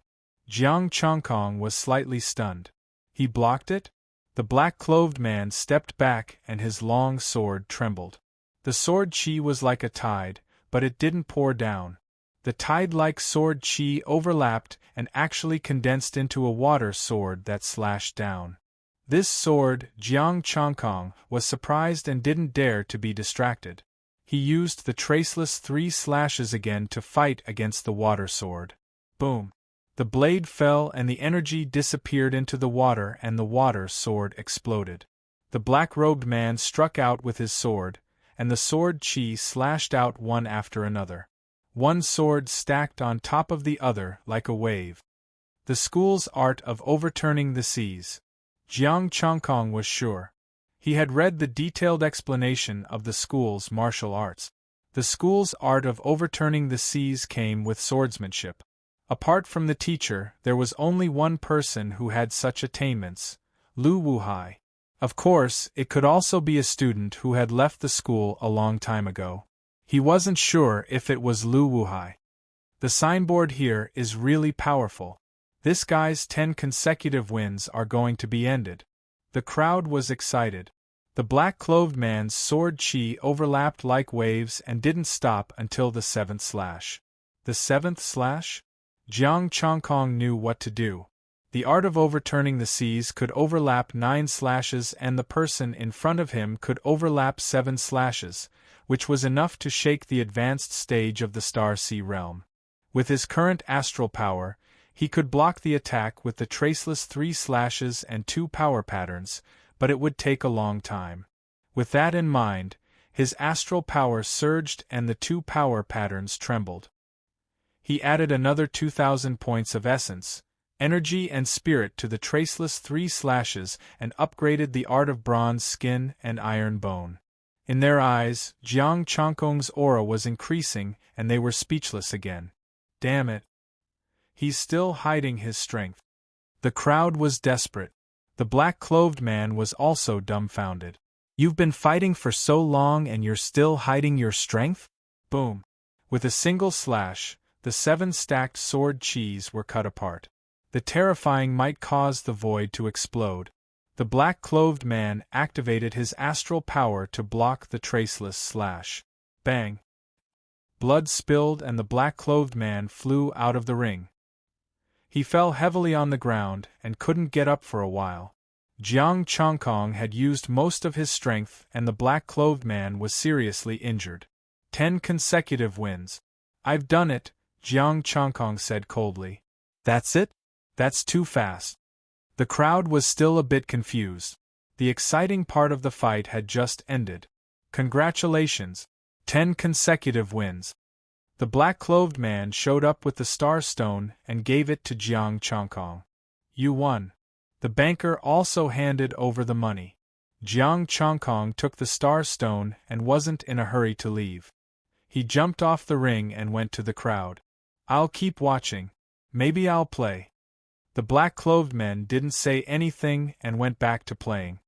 Jiang Chongkong was slightly stunned. He blocked it? The black-clothed man stepped back and his long sword trembled. The sword chi was like a tide, but it didn't pour down. The tide-like sword chi overlapped and actually condensed into a water sword that slashed down. This sword, Jiang Chongkong was surprised and didn't dare to be distracted. He used the traceless 3 slashes again to fight against the water sword. Boom! The blade fell and the energy disappeared into the water and the water sword exploded. The black-robed man struck out with his sword, and the sword chi slashed out one after another. One sword stacked on top of the other like a wave. The school's art of overturning the seas. Jiang Chongkong was sure. He had read the detailed explanation of the school's martial arts. The school's art of overturning the seas came with swordsmanship. Apart from the teacher, there was only one person who had such attainments, Lu Wuhai. Of course, it could also be a student who had left the school a long time ago. He wasn't sure if it was Lu Wuhai. The signboard here is really powerful. This guy's 10 consecutive wins are going to be ended. The crowd was excited. The black-clothed man's sword chi overlapped like waves and didn't stop until the 7th slash. The 7th slash? Jiang Chongkong knew what to do. The art of overturning the seas could overlap 9 slashes and the person in front of him could overlap 7 slashes, which was enough to shake the advanced stage of the Star Sea realm. With his current astral power, he could block the attack with the traceless 3 slashes and 2 power patterns, but it would take a long time. With that in mind, his astral power surged and the 2 power patterns trembled. He added another 2,000 points of essence, energy and spirit to the traceless 3 slashes and upgraded the art of bronze skin and iron bone. In their eyes, Jiang Chongkong's aura was increasing and they were speechless again. Damn it. He's still hiding his strength. The crowd was desperate. The black-clothed man was also dumbfounded. You've been fighting for so long and you're still hiding your strength? Boom. With a single slash, the 7 stacked sword chis were cut apart. The terrifying might caused the void to explode. The black-clothed man activated his astral power to block the traceless slash. Bang! Blood spilled and the black-clothed man flew out of the ring. He fell heavily on the ground and couldn't get up for a while. Jiang Chongkong had used most of his strength and the black-clothed man was seriously injured. 10 consecutive wins. I've done it, Jiang Chongkong said coldly. That's it? That's too fast. The crowd was still a bit confused. The exciting part of the fight had just ended. Congratulations. 10 consecutive wins. The black-clothed man showed up with the star stone and gave it to Jiang Chongkong. You won. The banker also handed over the money. Jiang Chongkong took the star stone and wasn't in a hurry to leave. He jumped off the ring and went to the crowd. I'll keep watching. Maybe I'll play. The black-clothed men didn't say anything and went back to playing.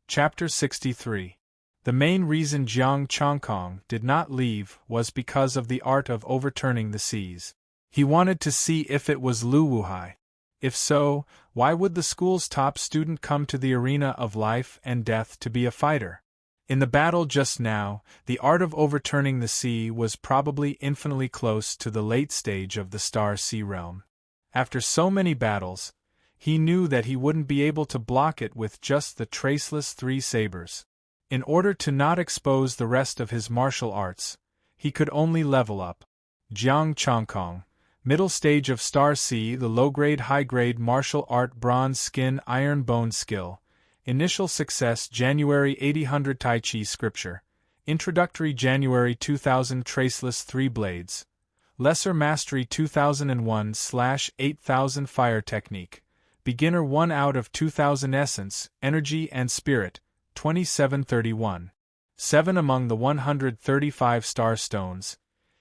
Chapter 63. The main reason Jiang Chongkong did not leave was because of the art of overturning the seas. He wanted to see if it was Lu Wuhai. If so, why would the school's top student come to the arena of life and death to be a fighter? In the battle just now, the art of overturning the sea was probably infinitely close to the late stage of the Star Sea realm. After so many battles, he knew that he wouldn't be able to block it with just the traceless 3 sabers. In order to not expose the rest of his martial arts, he could only level up. Jiang Chongkong, middle stage of Star Sea, the low-grade high-grade martial art bronze skin iron bone skill. Initial success January 8000 Tai Chi scripture. Introductory January 2000 traceless 3 blades. Lesser mastery 2001/8000 fire technique. Beginner 1 out of 2000 essence, energy and spirit. 2731. 7 among the 135 star stones.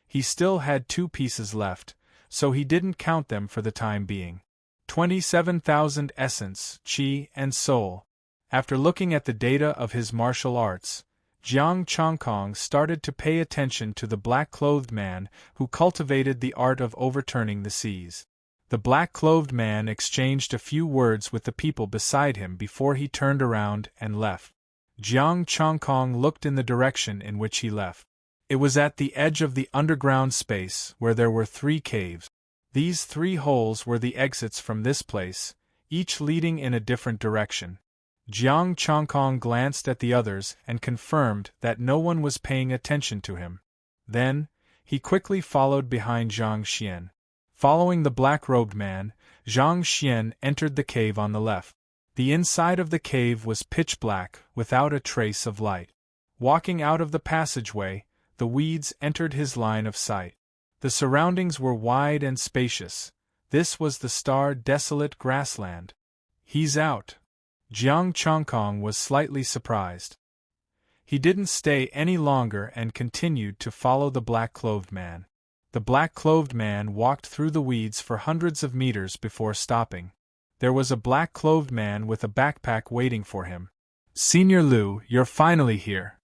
He still had 2 pieces left, so he didn't count them for the time being. 27,000 essence, chi, and soul. After looking at the data of his martial arts, Jiang Chongkong started to pay attention to the black-clothed man who cultivated the art of overturning the seas. The black-clothed man exchanged a few words with the people beside him before he turned around and left. Jiang Chongkong looked in the direction in which he left. It was at the edge of the underground space where there were 3 caves. These 3 holes were the exits from this place, each leading in a different direction. Jiang Chongkong glanced at the others and confirmed that no one was paying attention to him. Then, he quickly followed behind Zhang Xian. Following the black-robed man, Zhang Xian entered the cave on the left. The inside of the cave was pitch black, without a trace of light. Walking out of the passageway, the weeds entered his line of sight. The surroundings were wide and spacious. This was the star-desolate grassland. "He's out." Jiang Chongkong was slightly surprised. He didn't stay any longer and continued to follow the black-clothed man. The black-clothed man walked through the weeds for hundreds of meters before stopping. There was a black-clothed man with a backpack waiting for him. "Senior Lu, you're finally here."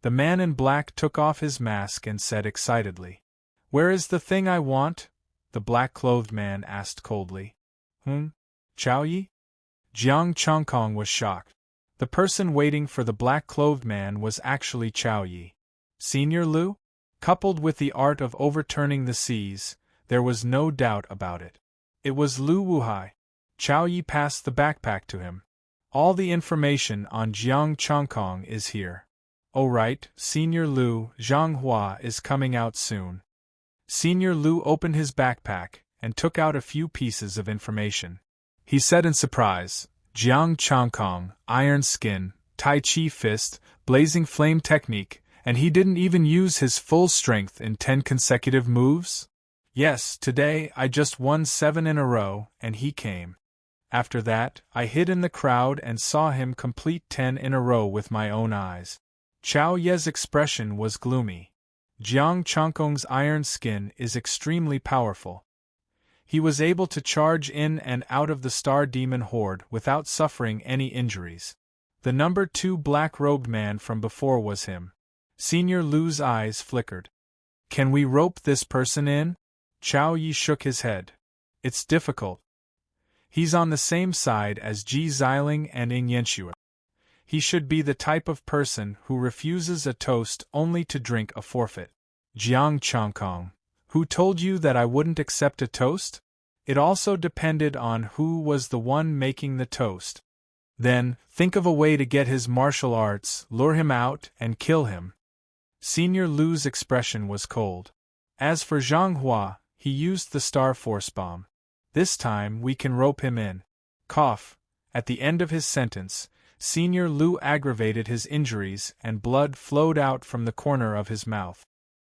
The man in black took off his mask and said excitedly. "Where is the thing I want?" the black-clothed man asked coldly. Chao Yi?" Jiang Chongkong was shocked. The person waiting for the black-clothed man was actually Chao Yi. Senior Lu? Coupled with the art of overturning the seas, there was no doubt about it. It was Lu Wuhai. Chao Yi passed the backpack to him. "All the information on Jiang Chongkong is here." "Oh right, Senior Lu, Zhang Hua is coming out soon." Senior Lu opened his backpack and took out a few pieces of information. He said in surprise, "Jiang Chongkong, iron skin, Tai Chi fist, blazing flame technique, and he didn't even use his full strength in 10 consecutive moves?" "Yes, today I just won 7 in a row, and he came. After that, I hid in the crowd and saw him complete 10 in a row with my own eyes." Chao Ye's expression was gloomy. Jiang Chongkong's iron skin is extremely powerful. He was able to charge in and out of the Star Demon Horde without suffering any injuries. The number 2 black-robed man from before was him. Senior Lu's eyes flickered. "Can we rope this person in?" Chao Yi shook his head. "It's difficult. He's on the same side as Ji Xiling and Ing Yanxue. He should be the type of person who refuses a toast only to drink a forfeit." "Jiang Chongkong, who told you that I wouldn't accept a toast?" "It also depended on who was the one making the toast." "Then, think of a way to get his martial arts, lure him out, and kill him." Senior Lu's expression was cold. As for Zhang Hua, he used the Star Force Bomb. "This time we can rope him in." Cough. At the end of his sentence, Senior Lu aggravated his injuries and blood flowed out from the corner of his mouth.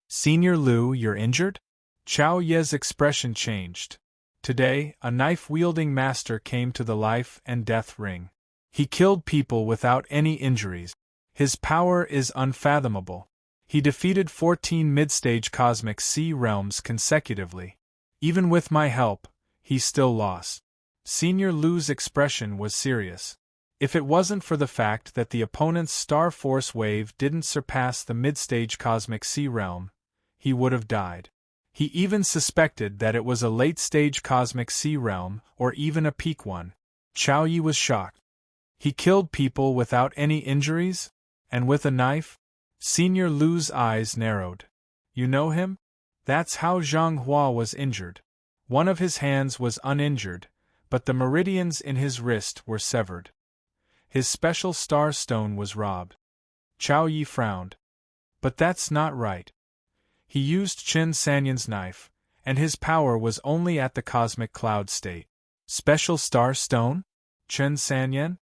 "Senior Lu, you're injured?" Chao Ye's expression changed. Today, a knife-wielding master came to the life and death ring. He killed people without any injuries. His power is unfathomable. He defeated 14 mid-stage cosmic sea realms consecutively. Even with my help, he still lost. Senior Lu's expression was serious. If it wasn't for the fact that the opponent's Star Force wave didn't surpass the mid-stage cosmic sea realm, he would have died. He even suspected that it was a late-stage cosmic sea realm, or even a peak one. Chao Yi was shocked. He killed people without any injuries? And with a knife? Senior Lu's eyes narrowed. "You know him?" "That's how Zhang Hua was injured. One of his hands was uninjured, but the meridians in his wrist were severed. His special star stone was robbed." Chao Yi frowned. "But that's not right. He used Chen Sanyan's knife, and his power was only at the cosmic cloud state." "Special star stone? Chen Sanyan?"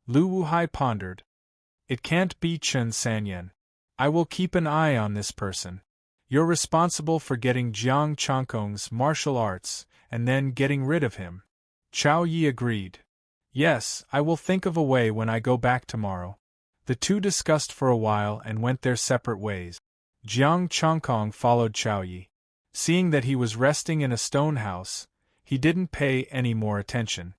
Lu Wuhai pondered. "It can't be Chen Sanyan. I will keep an eye on this person. You're responsible for getting Jiang Chongkong's martial arts, and then getting rid of him." Chao Yi agreed. "Yes, I will think of a way when I go back tomorrow." The two discussed for a while and went their separate ways. Jiang Chongkong followed Chao Yi. Seeing that he was resting in a stone house, he didn't pay any more attention.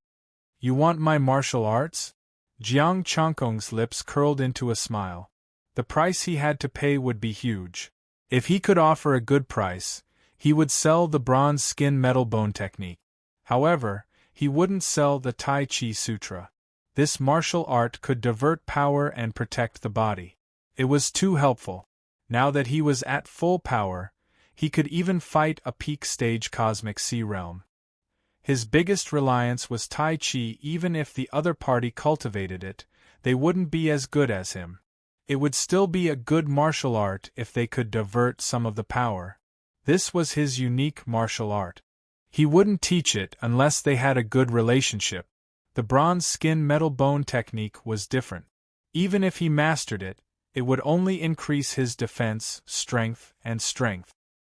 "You want my martial arts?" Jiang Chongkong's lips curled into a smile. The price he had to pay would be huge. If he could offer a good price, he would sell the bronze skin metal bone technique. However, he wouldn't sell the Tai Chi Sutra. This martial art could divert power and protect the body. It was too helpful. Now that he was at full power, he could even fight a peak stage cosmic sea realm. His biggest reliance was Tai Chi, even if the other party cultivated it, they wouldn't be as good as him. It would still be a good martial art if they could divert some of the power. This was his unique martial art. He wouldn't teach it unless they had a good relationship. The bronze skin metal bone technique was different. Even if he mastered it, it would only increase his defense, strength.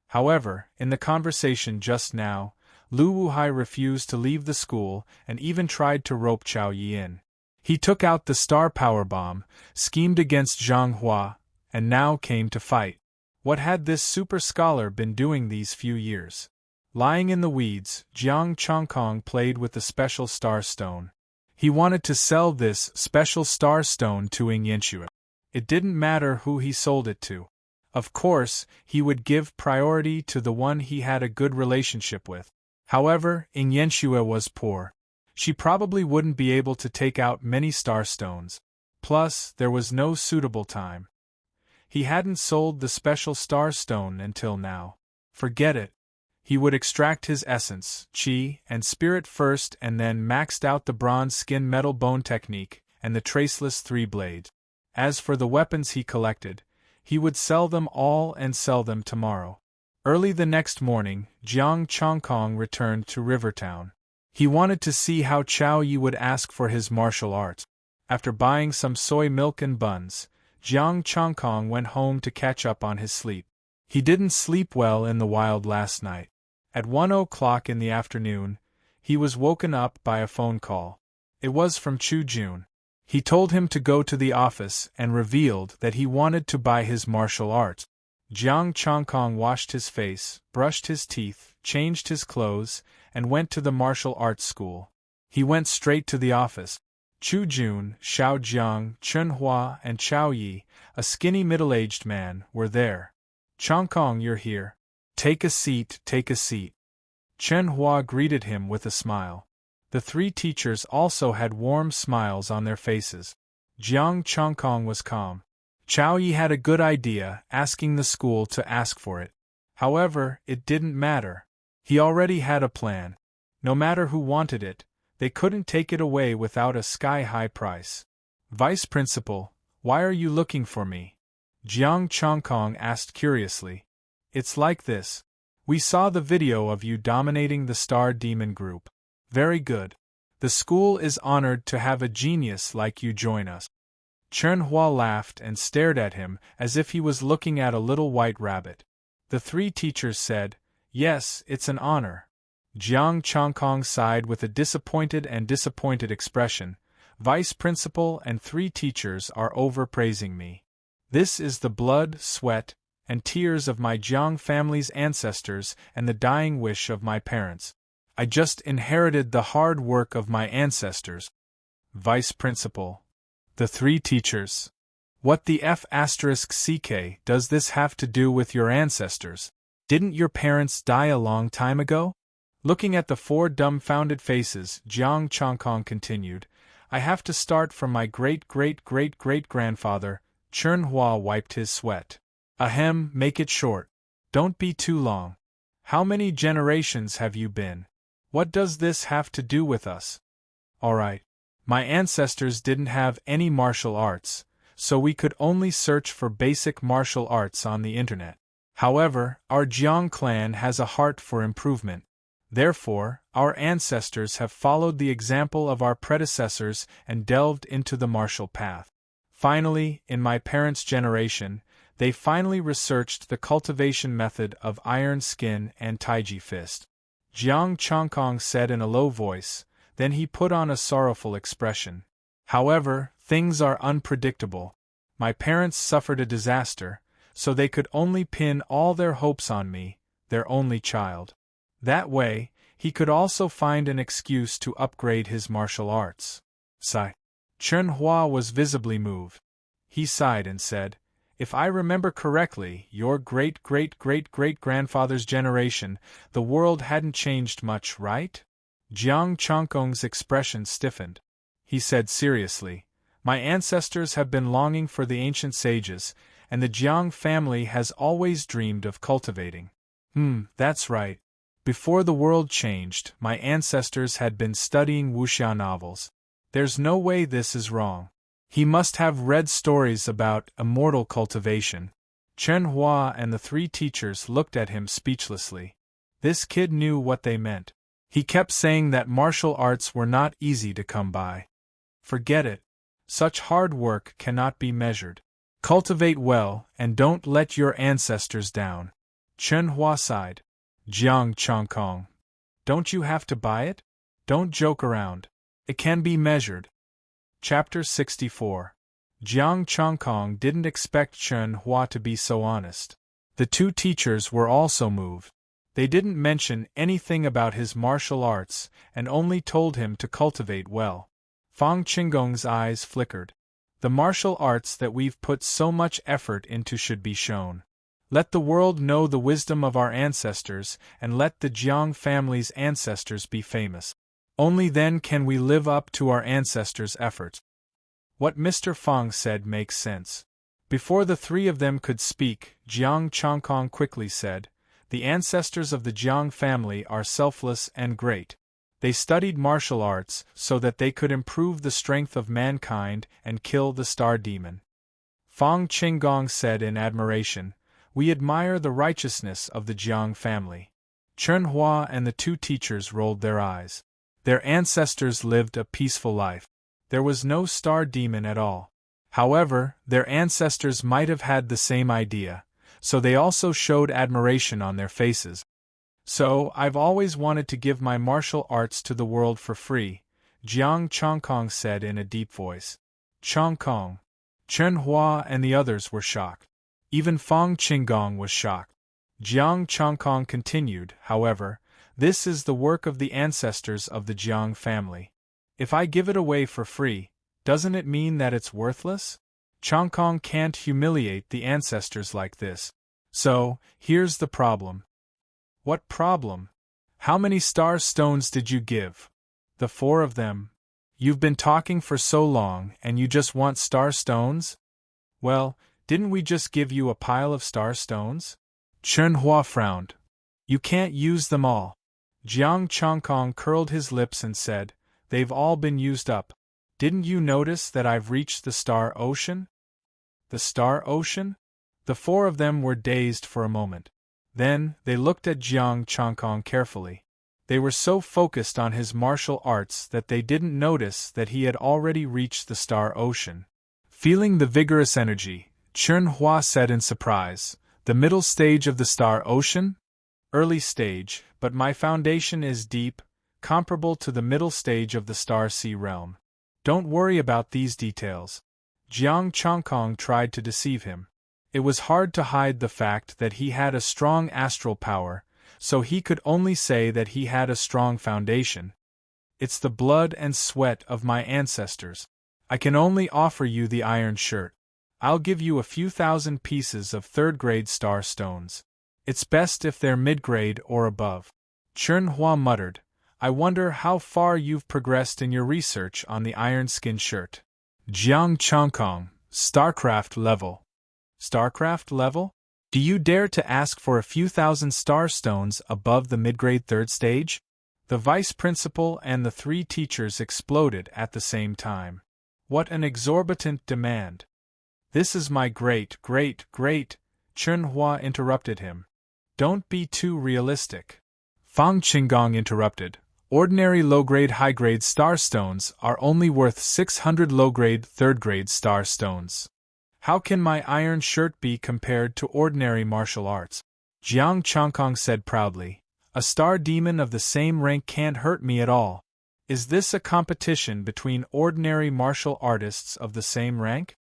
However, in the conversation just now, Lu Wuhai refused to leave the school and even tried to rope Chao Yi in. He took out the star power bomb, schemed against Zhang Hua, and now came to fight. What had this super scholar been doing these few years? Lying in the weeds, Jiang Chongkong played with the special star stone. He wanted to sell this special star stone to Ing Yanxue. It didn't matter who he sold it to. Of course, he would give priority to the one he had a good relationship with. However, Ing Yanxue was poor. She probably wouldn't be able to take out many star stones. Plus, there was no suitable time. He hadn't sold the special star stone until now. Forget it. He would extract his essence, chi, and spirit first and then maxed out the bronze skin metal bone technique and the traceless 3 blades. As for the weapons he collected, he would sell them all and sell them tomorrow. Early the next morning, Jiang Chongkong returned to Rivertown. He wanted to see how Chao Yi would ask for his martial arts. After buying some soy milk and buns, Jiang Chongkong went home to catch up on his sleep. He didn't sleep well in the wild last night. At 1:00 in the afternoon, he was woken up by a phone call. It was from Chu Jun. He told him to go to the office and revealed that he wanted to buy his martial arts. Jiang Chongkong washed his face, brushed his teeth, changed his clothes, and went to the martial arts school. He went straight to the office. Chu Jun, Xiao Jiang, Chen Hua, and Chao Yi, a skinny middle-aged man, were there. "Chongkong, you're here. Take a seat, take a seat." Chen Hua greeted him with a smile. The 3 teachers also had warm smiles on their faces. Jiang Chongkong was calm. Chao Yi had a good idea, asking the school to ask for it. However, it didn't matter. He already had a plan. No matter who wanted it, they couldn't take it away without a sky-high price. "Vice Principal, why are you looking for me?" Jiang Chongkong asked curiously. "It's like this. We saw the video of you dominating the Star Demon group. Very good. The school is honored to have a genius like you join us." Chen Hua laughed and stared at him as if he was looking at a little white rabbit. The 3 teachers said, "Yes, it's an honor." Jiang Chongkong sighed with a disappointed expression. "Vice Principal and 3 teachers are overpraising me. This is the blood, sweat, and tears of my Jiang family's ancestors and the dying wish of my parents. I just inherited the hard work of my ancestors." "Vice Principal." The 3 teachers. "What the F***ck does this have to do with your ancestors? Didn't your parents die a long time ago?" Looking at the 4 dumbfounded faces, Jiang Chongkong continued, "I have to start from my great-great-great-great-grandfather." Chen Hua wiped his sweat. "Ahem, make it short. Don't be too long. How many generations have you been? What does this have to do with us?" "Alright. My ancestors didn't have any martial arts, so we could only search for basic martial arts on the internet. However, our Jiang clan has a heart for improvement. Therefore, our ancestors have followed the example of our predecessors and delved into the martial path. Finally, in my parents' generation, they finally researched the cultivation method of iron skin and Taiji fist." Jiang Chongkong said in a low voice, then he put on a sorrowful expression. "However, things are unpredictable. My parents suffered a disaster, so they could only pin all their hopes on me, their only child. That way, he could also find an excuse to upgrade his martial arts." Sigh. Chen Hua was visibly moved. He sighed and said, "If I remember correctly, your great-great-great-great-grandfather's generation, the world hadn't changed much, right?" Jiang Chongkong's expression stiffened. He said seriously, "My ancestors have been longing for the ancient sages, and the Jiang family has always dreamed of cultivating." That's right. Before the world changed, my ancestors had been studying wuxia novels. There's no way this is wrong." He must have read stories about immortal cultivation. Chen Hua and the three teachers looked at him speechlessly. This kid knew what they meant. He kept saying that martial arts were not easy to come by. Forget it. Such hard work cannot be measured. Cultivate well, and don't let your ancestors down. Chen Hua sighed. Jiang Chongkong. Don't you have to buy it? Don't joke around. It can be measured. Chapter 64. Jiang Chongkong didn't expect Chen Hua to be so honest. The two teachers were also moved. They didn't mention anything about his martial arts, and only told him to cultivate well. Fang Qinggong's eyes flickered. The martial arts that we've put so much effort into should be shown. Let the world know the wisdom of our ancestors, and let the Jiang family's ancestors be famous. Only then can we live up to our ancestors' efforts. What Mr. Fang said makes sense. Before the three of them could speak, Jiang Chongkong quickly said, "The ancestors of the Jiang family are selfless and great. They studied martial arts so that they could improve the strength of mankind and kill the star demon." Fang Qinggong said in admiration, "We admire the righteousness of the Jiang family." Chen Hua and the two teachers rolled their eyes. Their ancestors lived a peaceful life. There was no star demon at all. However, their ancestors might have had the same idea, so they also showed admiration on their faces. "So, I've always wanted to give my martial arts to the world for free," Jiang Chongkong said in a deep voice. Chongkong. Chen Hua and the others were shocked. Even Fang Qinggong was shocked. Jiang Chongkong continued, "However, this is the work of the ancestors of the Jiang family. If I give it away for free, doesn't it mean that it's worthless? Chongkong can't humiliate the ancestors like this. So, here's the problem." "What problem? How many star stones did you give?" "The 4 of them." "You've been talking for so long and you just want star stones?" "Well, didn't we just give you a pile of star stones?" Chen Hua frowned. "You can't use them all." Jiang Chongkong curled his lips and said, "They've all been used up. Didn't you notice that I've reached the star ocean?" "The star ocean?" The 4 of them were dazed for a moment. Then, they looked at Jiang Chongkong carefully. They were so focused on his martial arts that they didn't notice that he had already reached the star ocean. Feeling the vigorous energy, Chen Hua said in surprise, "The middle stage of the star ocean?" "Early stage, but my foundation is deep, comparable to the middle stage of the star sea realm. Don't worry about these details." Jiang Chongkong tried to deceive him. It was hard to hide the fact that he had a strong astral power, so he could only say that he had a strong foundation. "It's the blood and sweat of my ancestors. I can only offer you the iron shirt. I'll give you a few thousand pieces of third-grade star stones. It's best if they're mid-grade or above." Chen Hua muttered, "I wonder how far you've progressed in your research on the iron skin shirt." Jiang Chongkong, StarCraft level. "StarCraft level? Do you dare to ask for a few thousand star stones above the mid-grade 3rd stage?" The vice principal and the 3 teachers exploded at the same time. What an exorbitant demand! "This is my great, Chen Hua interrupted him. "Don't be too realistic." Fang Qinggong interrupted. "Ordinary low-grade high-grade star stones are only worth 600 low-grade third-grade star stones. How can my iron shirt be compared to ordinary martial arts?" Jiang Chongkong said proudly. "A star demon of the same rank can't hurt me at all. Is this a competition between ordinary martial artists of the same rank?"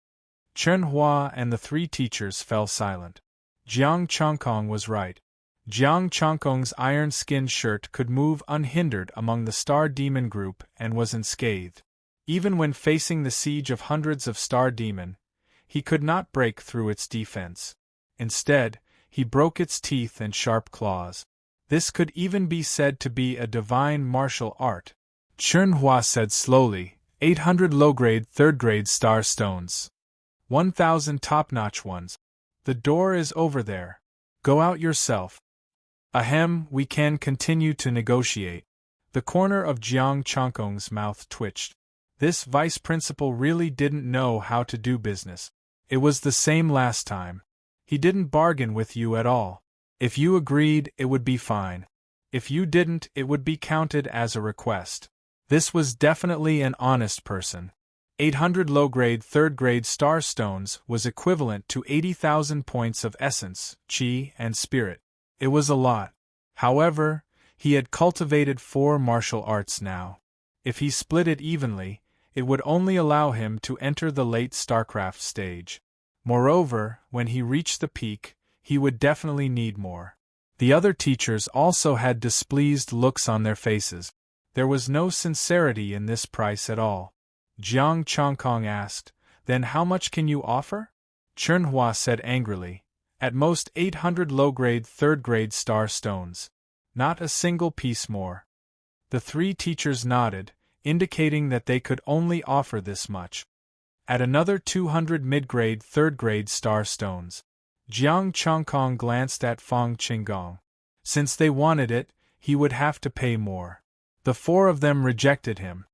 Chen Hua and the 3 teachers fell silent. Jiang Chongkong was right. Jiang Chongkong's iron skin shirt could move unhindered among the star demon group and was unscathed. Even when facing the siege of hundreds of star demon, he could not break through its defense. Instead, he broke its teeth and sharp claws. This could even be said to be a divine martial art. Chen Hua said slowly, 800 low-grade third-grade star stones. 1,000 top-notch ones. The door is over there. Go out yourself. Ahem, we can continue to negotiate. The corner of Jiang Chongkong's mouth twitched. This vice principal really didn't know how to do business. It was the same last time. He didn't bargain with you at all. If you agreed, it would be fine. If you didn't, it would be counted as a request. This was definitely an honest person. 800 low-grade third-grade star stones was equivalent to 80,000 points of essence, chi, and spirit. It was a lot. However, he had cultivated 4 martial arts now. If he split it evenly, it would only allow him to enter the late StarCraft stage. Moreover, when he reached the peak, he would definitely need more. The other teachers also had displeased looks on their faces. There was no sincerity in this price at all. Jiang Chongkong asked, "Then how much can you offer?" Chernhua said angrily, "At most 800 low-grade third-grade star stones. Not a single piece more." The 3 teachers nodded, indicating that they could only offer this much. At another 200 mid-grade third-grade star stones. Jiang Chongkong glanced at Fang Qinggong. Since they wanted it, he would have to pay more. The 4 of them rejected him.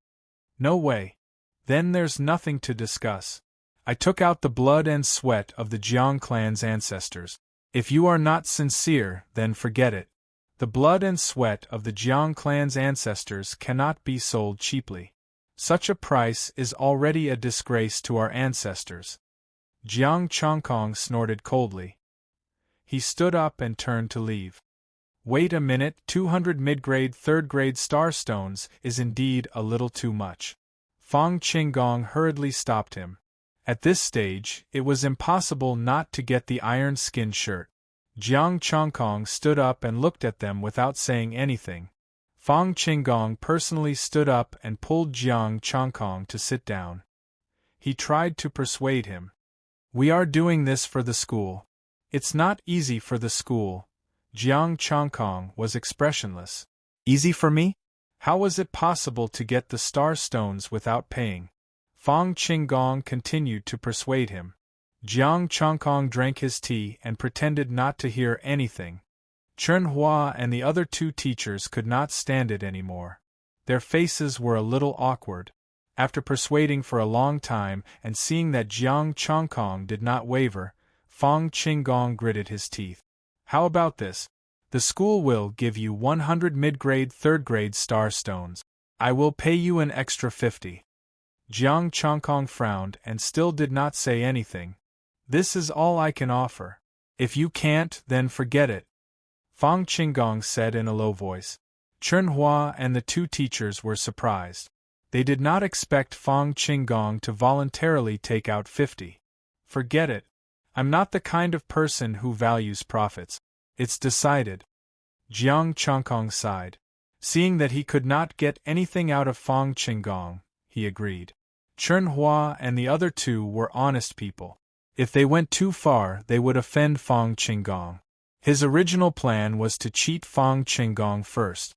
"No way. Then there's nothing to discuss. I took out the blood and sweat of the Jiang clan's ancestors. If you are not sincere, then forget it. The blood and sweat of the Jiang clan's ancestors cannot be sold cheaply. Such a price is already a disgrace to our ancestors." Jiang Chongkong snorted coldly. He stood up and turned to leave. "Wait a minute, 200 mid-grade third-grade star stones is indeed a little too much." Fang Qinggong hurriedly stopped him. At this stage, it was impossible not to get the iron skin shirt. Jiang Chongkong stood up and looked at them without saying anything. Fang Qinggong personally stood up and pulled Jiang Chongkong to sit down. He tried to persuade him. "We are doing this for the school. It's not easy for the school." Jiang Chongkong was expressionless. "Easy for me? How was it possible to get the star stones without paying?" Fang Qinggong continued to persuade him. Jiang Chongkong drank his tea and pretended not to hear anything. Chernhua and the other 2 teachers could not stand it anymore. Their faces were a little awkward. After persuading for a long time and seeing that Jiang Chongkong did not waver, Fang Qinggong gritted his teeth. "How about this? The school will give you 100 mid-grade third-grade star stones. I will pay you an extra 50. Jiang Chongkong frowned and still did not say anything. "This is all I can offer. If you can't, then forget it," Fang Qinggong said in a low voice. Chernhua and the 2 teachers were surprised. They did not expect Fang Qinggong to voluntarily take out 50. "Forget it. I'm not the kind of person who values profits. It's decided." Jiang Chongkong sighed. Seeing that he could not get anything out of Fang Qinggong, he agreed. Chernhua and the other 2 were honest people. If they went too far, they would offend Fang Qinggong. His original plan was to cheat Fang Qinggong first.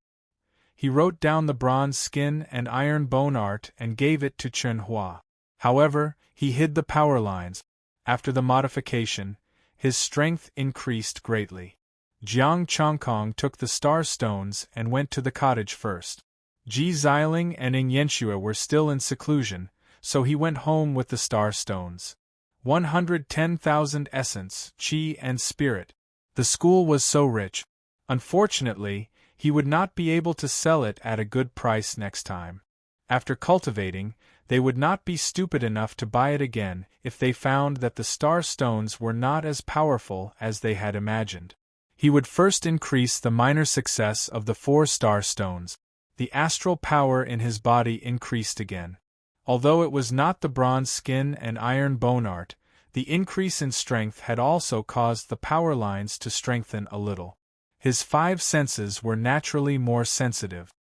He wrote down the bronze skin and iron bone art and gave it to Chernhua. However, he hid the power lines. After the modification, his strength increased greatly. Jiang Chongkong took the star stones and went to the cottage first. Ji Xiling and Ing Yanxue were still in seclusion, so he went home with the star stones. 110,000 essence, chi and spirit. The school was so rich. Unfortunately, he would not be able to sell it at a good price next time. After cultivating, they would not be stupid enough to buy it again if they found that the star stones were not as powerful as they had imagined. He would first increase the minor success of the 4 star stones. The astral power in his body increased again. Although it was not the bronze skin and iron bone art, the increase in strength had also caused the power lines to strengthen a little. His 5 senses were naturally more sensitive.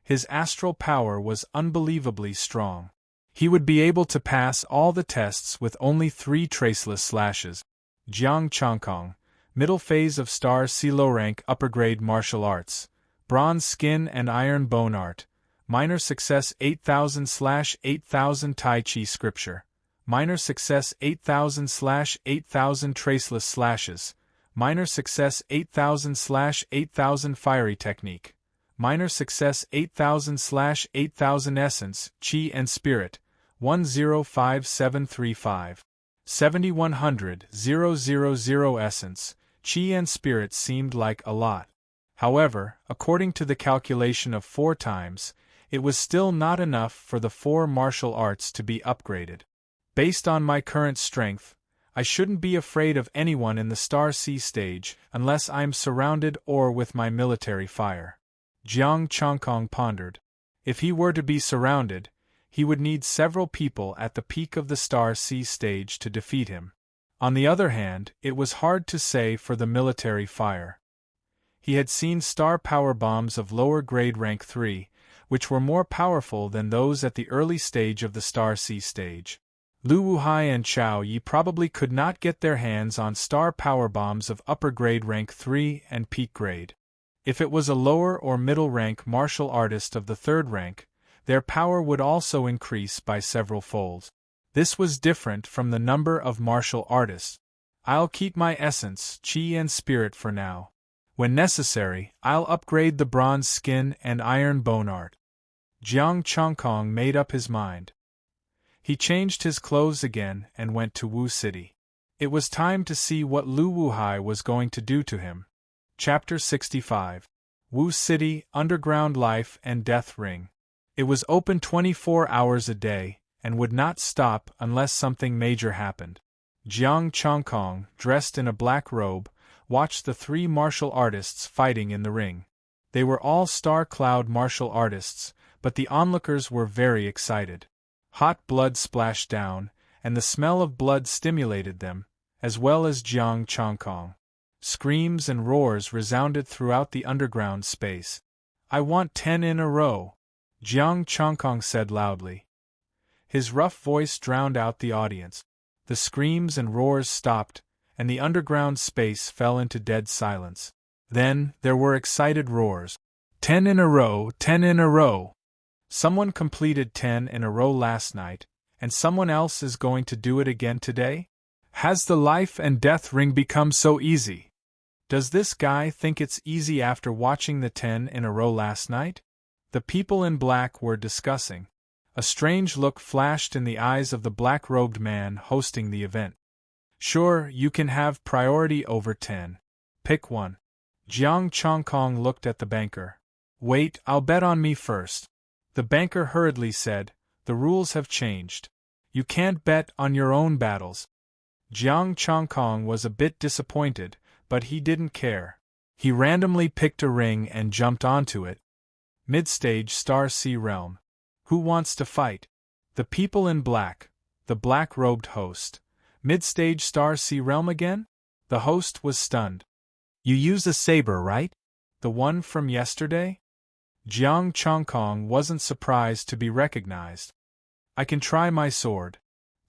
His astral power was unbelievably strong. He would be able to pass all the tests with only 3 traceless slashes. Jiang Chongkong, middle phase of star C low rank upper grade martial arts, bronze skin and iron bone art, minor success 8000/8000 Tai Chi scripture, minor success 8000/8000 traceless slashes, minor success 8000/8000 fiery technique, minor success 8000/8000 essence, chi and spirit, 105735. 7100 000 essence, chi and spirit seemed like a lot. However, according to the calculation of 4 times, it was still not enough for the 4 martial arts to be upgraded. Based on my current strength, I shouldn't be afraid of anyone in the Star Sea stage unless I'm surrounded or with my military fire. Jiang Chongkong pondered. If he were to be surrounded, he would need several people at the peak of the Star Sea stage to defeat him. On the other hand, it was hard to say for the military fire. He had seen star power bombs of lower grade rank 3, which were more powerful than those at the early stage of the Star Sea stage. Lu Wuhai and Chao Yi probably could not get their hands on star power bombs of upper grade rank 3 and peak grade. If it was a lower or middle rank martial artist of the 3rd rank, their power would also increase by several folds. This was different from the number of martial artists. I'll keep my essence, chi and spirit for now. When necessary, I'll upgrade the bronze skin and iron bone art. Jiang Chongkong made up his mind. He changed his clothes again and went to Wu City. It was time to see what Lu Wuhai was going to do to him. Chapter 65. Wu City, Underground Life and Death Ring. It was open 24 hours a day, and would not stop unless something major happened. Jiang Chongkong, dressed in a black robe, watched the 3 martial artists fighting in the ring. They were all Star Cloud martial artists, but the onlookers were very excited. Hot blood splashed down, and the smell of blood stimulated them, as well as Jiang Chongkong. Screams and roars resounded throughout the underground space. I want 10 in a row, Jiang Chongkong said loudly. His rough voice drowned out the audience. The screams and roars stopped, and the underground space fell into dead silence. Then, there were excited roars. 10 in a row, 10 in a row! Someone completed 10 in a row last night, and someone else is going to do it again today? Has the life and death ring become so easy? Does this guy think it's easy after watching the 10 in a row last night? The people in black were discussing. A strange look flashed in the eyes of the black-robed man hosting the event. Sure, you can have priority over 10. Pick one. Jiang Chongkong looked at the banker. Wait, I'll bet on me first. The banker hurriedly said, the rules have changed. You can't bet on your own battles. Jiang Chongkong was a bit disappointed, but he didn't care. He randomly picked a ring and jumped onto it. Midstage Star Sea Realm. Who wants to fight? The people in black, the black-robed host. Midstage Star Sea Realm again? The host was stunned. You use a saber, right? The one from yesterday? Jiang Chongkong wasn't surprised to be recognized. I can try my sword.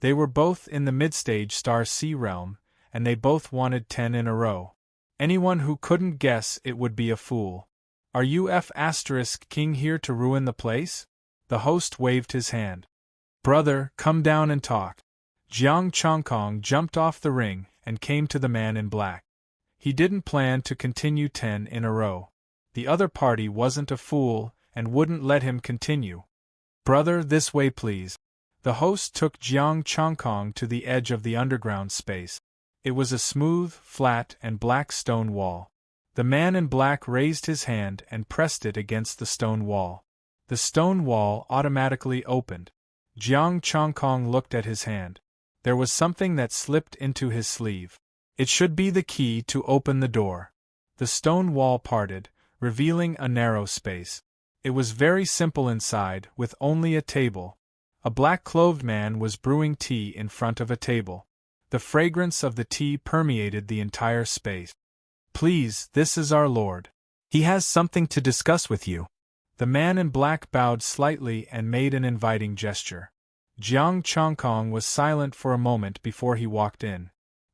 They were both in the midstage Star Sea Realm, and they both wanted 10 in a row. Anyone who couldn't guess it would be a fool. Are you King here to ruin the place? The host waved his hand. Brother, come down and talk. Jiang Chongkong jumped off the ring and came to the man in black. He didn't plan to continue 10 in a row. The other party wasn't a fool and wouldn't let him continue. Brother, this way please. The host took Jiang Chongkong to the edge of the underground space. It was a smooth, flat, and black stone wall. The man in black raised his hand and pressed it against the stone wall. The stone wall automatically opened. Jiang Chongkong looked at his hand. There was something that slipped into his sleeve. It should be the key to open the door. The stone wall parted, revealing a narrow space. It was very simple inside, with only a table. A black-clothed man was brewing tea in front of a table. The fragrance of the tea permeated the entire space. Please, this is our lord. He has something to discuss with you. The man in black bowed slightly and made an inviting gesture. Jiang Chongkong was silent for a moment before he walked in.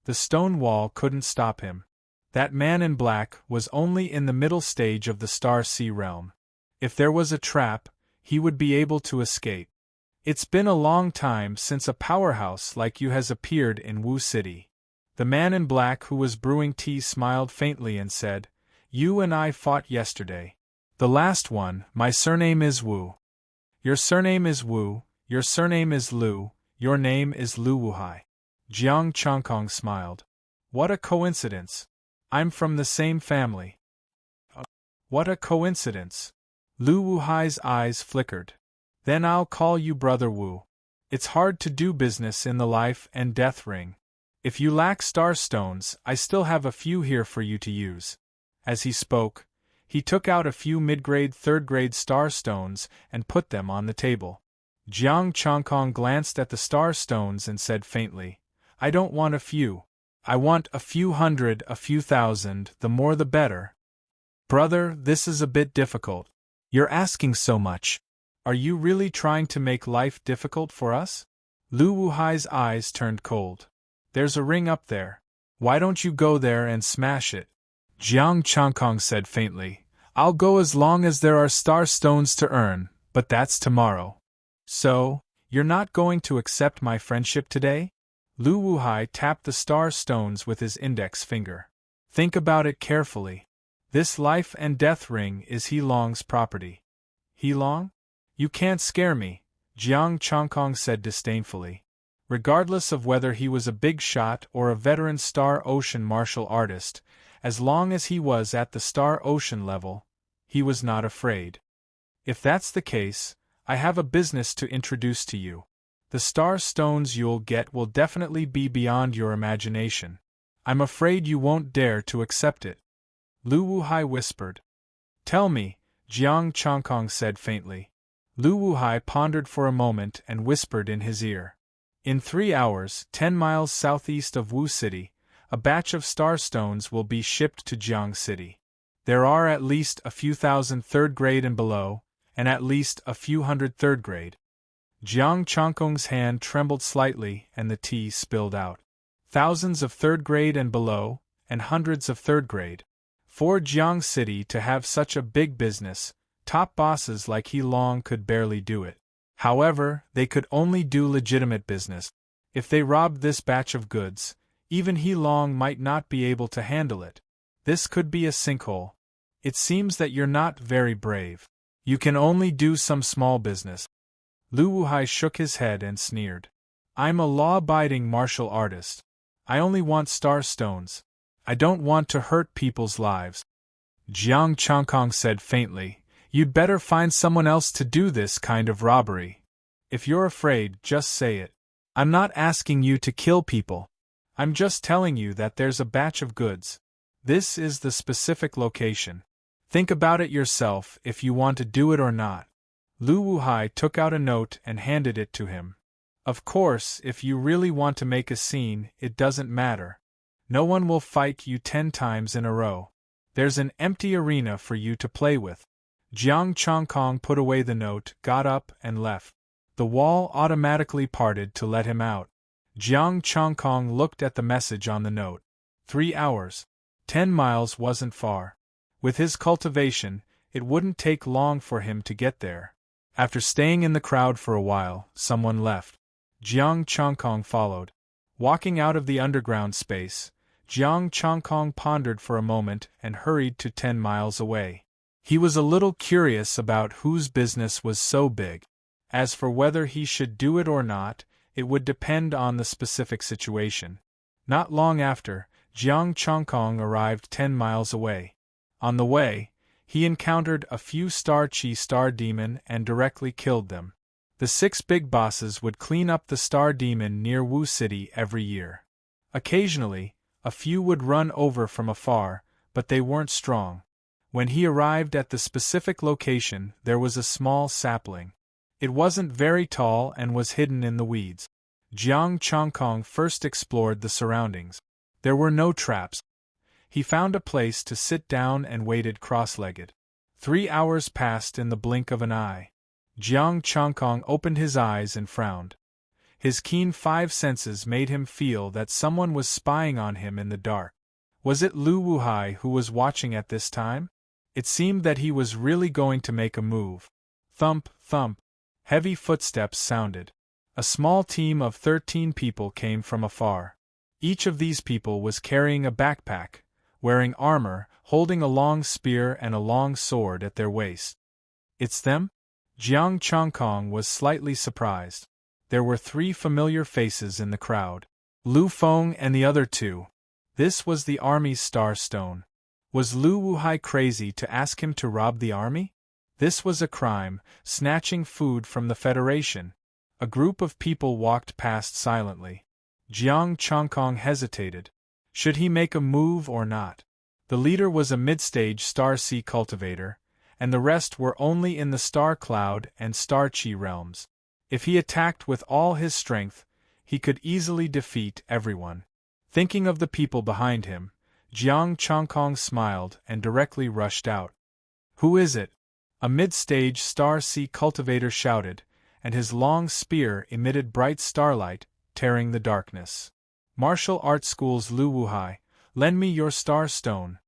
The stone wall couldn't stop him. That man in black was only in the middle stage of the Star Sea Realm. If there was a trap, he would be able to escape. It's been a long time since a powerhouse like you has appeared in Wu City. The man in black who was brewing tea smiled faintly and said, You and I fought yesterday. The last one, my surname is Wu. Your surname is Wu, your surname is Liu, your name is Lu Wuhai. Jiang Changkong smiled. What a coincidence. I'm from the same family. What a coincidence. Lu Wuhai's eyes flickered. Then I'll call you Brother Wu. It's hard to do business in the life and death ring. If you lack star stones, I still have a few here for you to use. As he spoke, he took out a few mid-grade, third-grade star stones and put them on the table. Jiang Changkong glanced at the star stones and said faintly, I don't want a few. I want a few hundred, a few thousand, the more the better. Brother, this is a bit difficult. You're asking so much. Are you really trying to make life difficult for us? Lu Wuhai's eyes turned cold. There's a ring up there. Why don't you go there and smash it? Jiang Changkong said faintly, I'll go as long as there are star stones to earn, but that's tomorrow. So, you're not going to accept my friendship today? Lu Wuhai tapped the star stones with his index finger. Think about it carefully. This life and death ring is He Long's property. He Long? You can't scare me, Jiang Changkong said disdainfully. Regardless of whether he was a big shot or a veteran Star Ocean martial artist, as long as he was at the Star Ocean level, he was not afraid. If that's the case, I have a business to introduce to you. The star stones you'll get will definitely be beyond your imagination. I'm afraid you won't dare to accept it. Lu Wuhai whispered. Tell me, Jiang Changkong said faintly. Lu Wuhai pondered for a moment and whispered in his ear. In 3 hours, 10 miles southeast of Wu City, a batch of star stones will be shipped to Jiang City. There are at least a few thousand third grade and below, and at least a few hundred third grade. Jiang Changkong's hand trembled slightly and the tea spilled out. Thousands of third grade and below, and hundreds of third grade. For Jiang City to have such a big business, top bosses like He Long could barely do it. However, they could only do legitimate business. If they robbed this batch of goods, even He Long might not be able to handle it. This could be a sinkhole. It seems that you're not very brave. You can only do some small business. Lu Wuhai shook his head and sneered. I'm a law-abiding martial artist. I only want star stones. I don't want to hurt people's lives. Jiang Changkong said faintly, You'd better find someone else to do this kind of robbery. If you're afraid, just say it. I'm not asking you to kill people. I'm just telling you that there's a batch of goods. This is the specific location. Think about it yourself if you want to do it or not. Lu Wuhai took out a note and handed it to him. Of course, if you really want to make a scene, it doesn't matter. No one will fight you 10 times in a row. There's an empty arena for you to play with. Jiang Changkong put away the note, got up, and left. The wall automatically parted to let him out. Jiang Changkong looked at the message on the note. 3 hours. 10 miles wasn't far. With his cultivation, it wouldn't take long for him to get there. After staying in the crowd for a while, someone left. Jiang Changkong followed. Walking out of the underground space, Jiang Changkong pondered for a moment and hurried to 10 miles away. He was a little curious about whose business was so big. As for whether he should do it or not, it would depend on the specific situation. Not long after, Jiang Changkong arrived 10 miles away. On the way, he encountered a few Star Chi Star Demon and directly killed them. The 6 big bosses would clean up the Star Demon near Wu City every year. Occasionally, a few would run over from afar, but they weren't strong. When he arrived at the specific location, there was a small sapling. It wasn't very tall and was hidden in the weeds. Jiang Changkong first explored the surroundings. There were no traps. He found a place to sit down and waited cross-legged. 3 hours passed in the blink of an eye. Jiang Changkong opened his eyes and frowned. His keen 5 senses made him feel that someone was spying on him in the dark. Was it Lu Wuhai who was watching at this time? It seemed that he was really going to make a move. Thump, thump. Heavy footsteps sounded. A small team of 13 people came from afar. Each of these people was carrying a backpack, wearing armor, holding a long spear and a long sword at their waist. It's them? Jiang Chongkong was slightly surprised. There were 3 familiar faces in the crowd. Lu Feng and the other 2. This was the army's star stone. Was Lu Wuhai crazy to ask him to rob the army? This was a crime, snatching food from the Federation. A group of people walked past silently. Jiang Chongkong hesitated. Should he make a move or not? The leader was a mid-stage Star Sea cultivator, and the rest were only in the Star Cloud and Star Chi realms. If he attacked with all his strength, he could easily defeat everyone. Thinking of the people behind him, Jiang Chongkong smiled and directly rushed out. Who is it? A mid-stage Star Sea cultivator shouted, and his long spear emitted bright starlight, tearing the darkness. Martial Arts School's Lu Wuhai, lend me your star stone.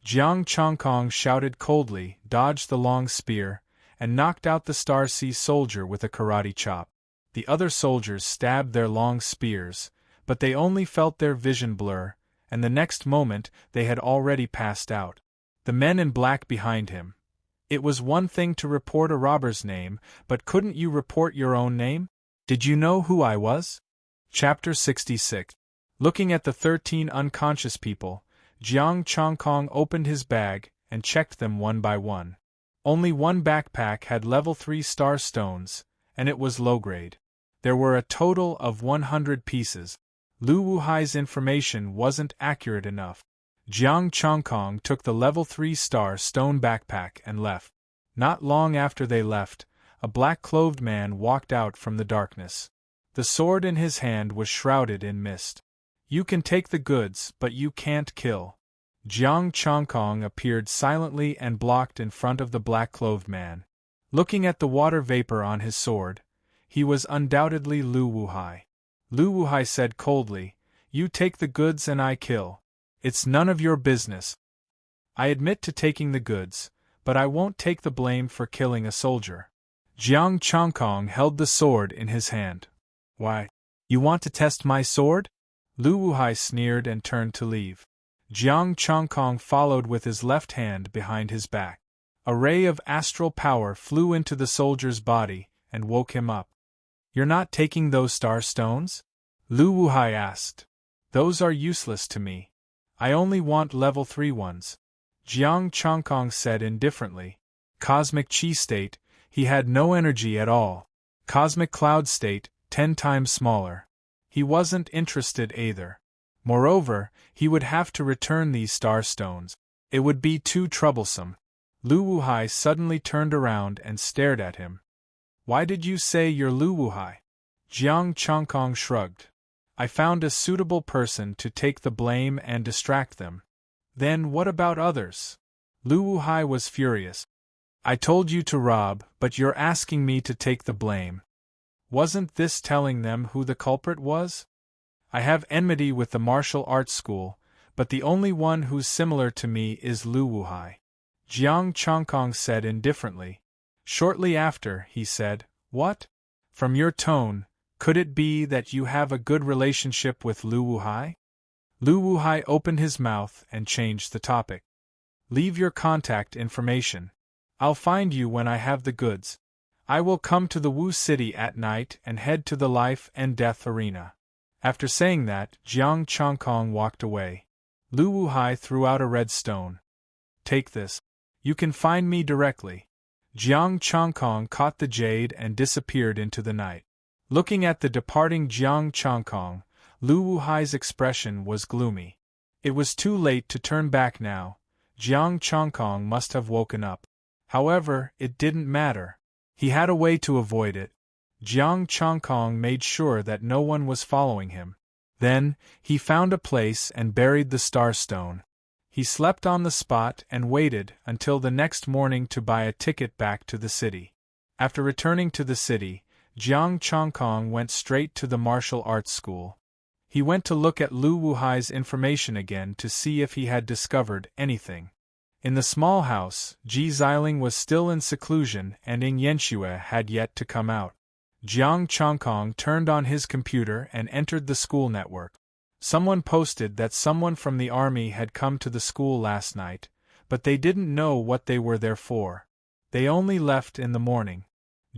Jiang Chongkong shouted coldly, dodged the long spear, and knocked out the Star Sea soldier with a karate chop. The other soldiers stabbed their long spears, but they only felt their vision blur, and the next moment they had already passed out. The men in black behind him. It was one thing to report a robber's name, but couldn't you report your own name? Did you know who I was? Chapter 66. Looking at the 13 unconscious people, Jiang Chongkong opened his bag and checked them one by one. Only one backpack had level 3 star stones, and it was low grade. There were a total of 100 pieces. Lu Wuhai's information wasn't accurate enough. Jiang Chongkong took the level 3 star stone backpack and left. Not long after they left, a black-clothed man walked out from the darkness. The sword in his hand was shrouded in mist. You can take the goods, but you can't kill. Jiang Chongkong appeared silently and blocked in front of the black-clothed man. Looking at the water vapor on his sword, he was undoubtedly Lu Wuhai. Lu Wuhai said coldly, "You take the goods and I kill. It's none of your business. I admit to taking the goods, but I won't take the blame for killing a soldier." Jiang Chongkong held the sword in his hand. "Why? You want to test my sword?" Lu Wuhai sneered and turned to leave. Jiang Chongkong followed with his left hand behind his back. A ray of astral power flew into the soldier's body and woke him up. "You're not taking those star stones?" Lu Wuhai asked. "Those are useless to me. I only want level 3 ones." Jiang Chongkong said indifferently. Cosmic Chi state, he had no energy at all. Cosmic Cloud state, 10 times smaller. He wasn't interested either. Moreover, he would have to return these star stones. It would be too troublesome. Lu Wuhai suddenly turned around and stared at him. "Why did you say you're Lu Wuhai?" Jiang Chongkong shrugged. "I found a suitable person to take the blame and distract them." "Then what about others?" Lu Wuhai was furious. "I told you to rob, but you're asking me to take the blame. Wasn't this telling them who the culprit was? I have enmity with the martial arts school, but the only one who's similar to me is Lu Wuhai." Jiang Chongkong said indifferently. Shortly after, he said, "What? From your tone, could it be that you have a good relationship with Lu Wuhai?" Lu Wuhai opened his mouth and changed the topic. "Leave your contact information. I'll find you when I have the goods. I will come to the Wu City at night and head to the life and death arena." After saying that, Jiang Chongkong walked away. Lu Wuhai threw out a red stone. "Take this. You can find me directly." Jiang Chongkong caught the jade and disappeared into the night. Looking at the departing Jiang Chongkong, Lu Wuhai's expression was gloomy. It was too late to turn back now. Jiang Chongkong must have woken up. However, it didn't matter. He had a way to avoid it. Jiang Chongkong made sure that no one was following him. Then, he found a place and buried the star stone. He slept on the spot and waited until the next morning to buy a ticket back to the city. After returning to the city, Jiang Chongkong went straight to the martial arts school. He went to look at Lu Wuhai's information again to see if he had discovered anything. In the small house, Ji Xiling was still in seclusion and Ing Yanxue had yet to come out. Jiang Chongkong turned on his computer and entered the school network. Someone posted that someone from the army had come to the school last night, but they didn't know what they were there for. They only left in the morning.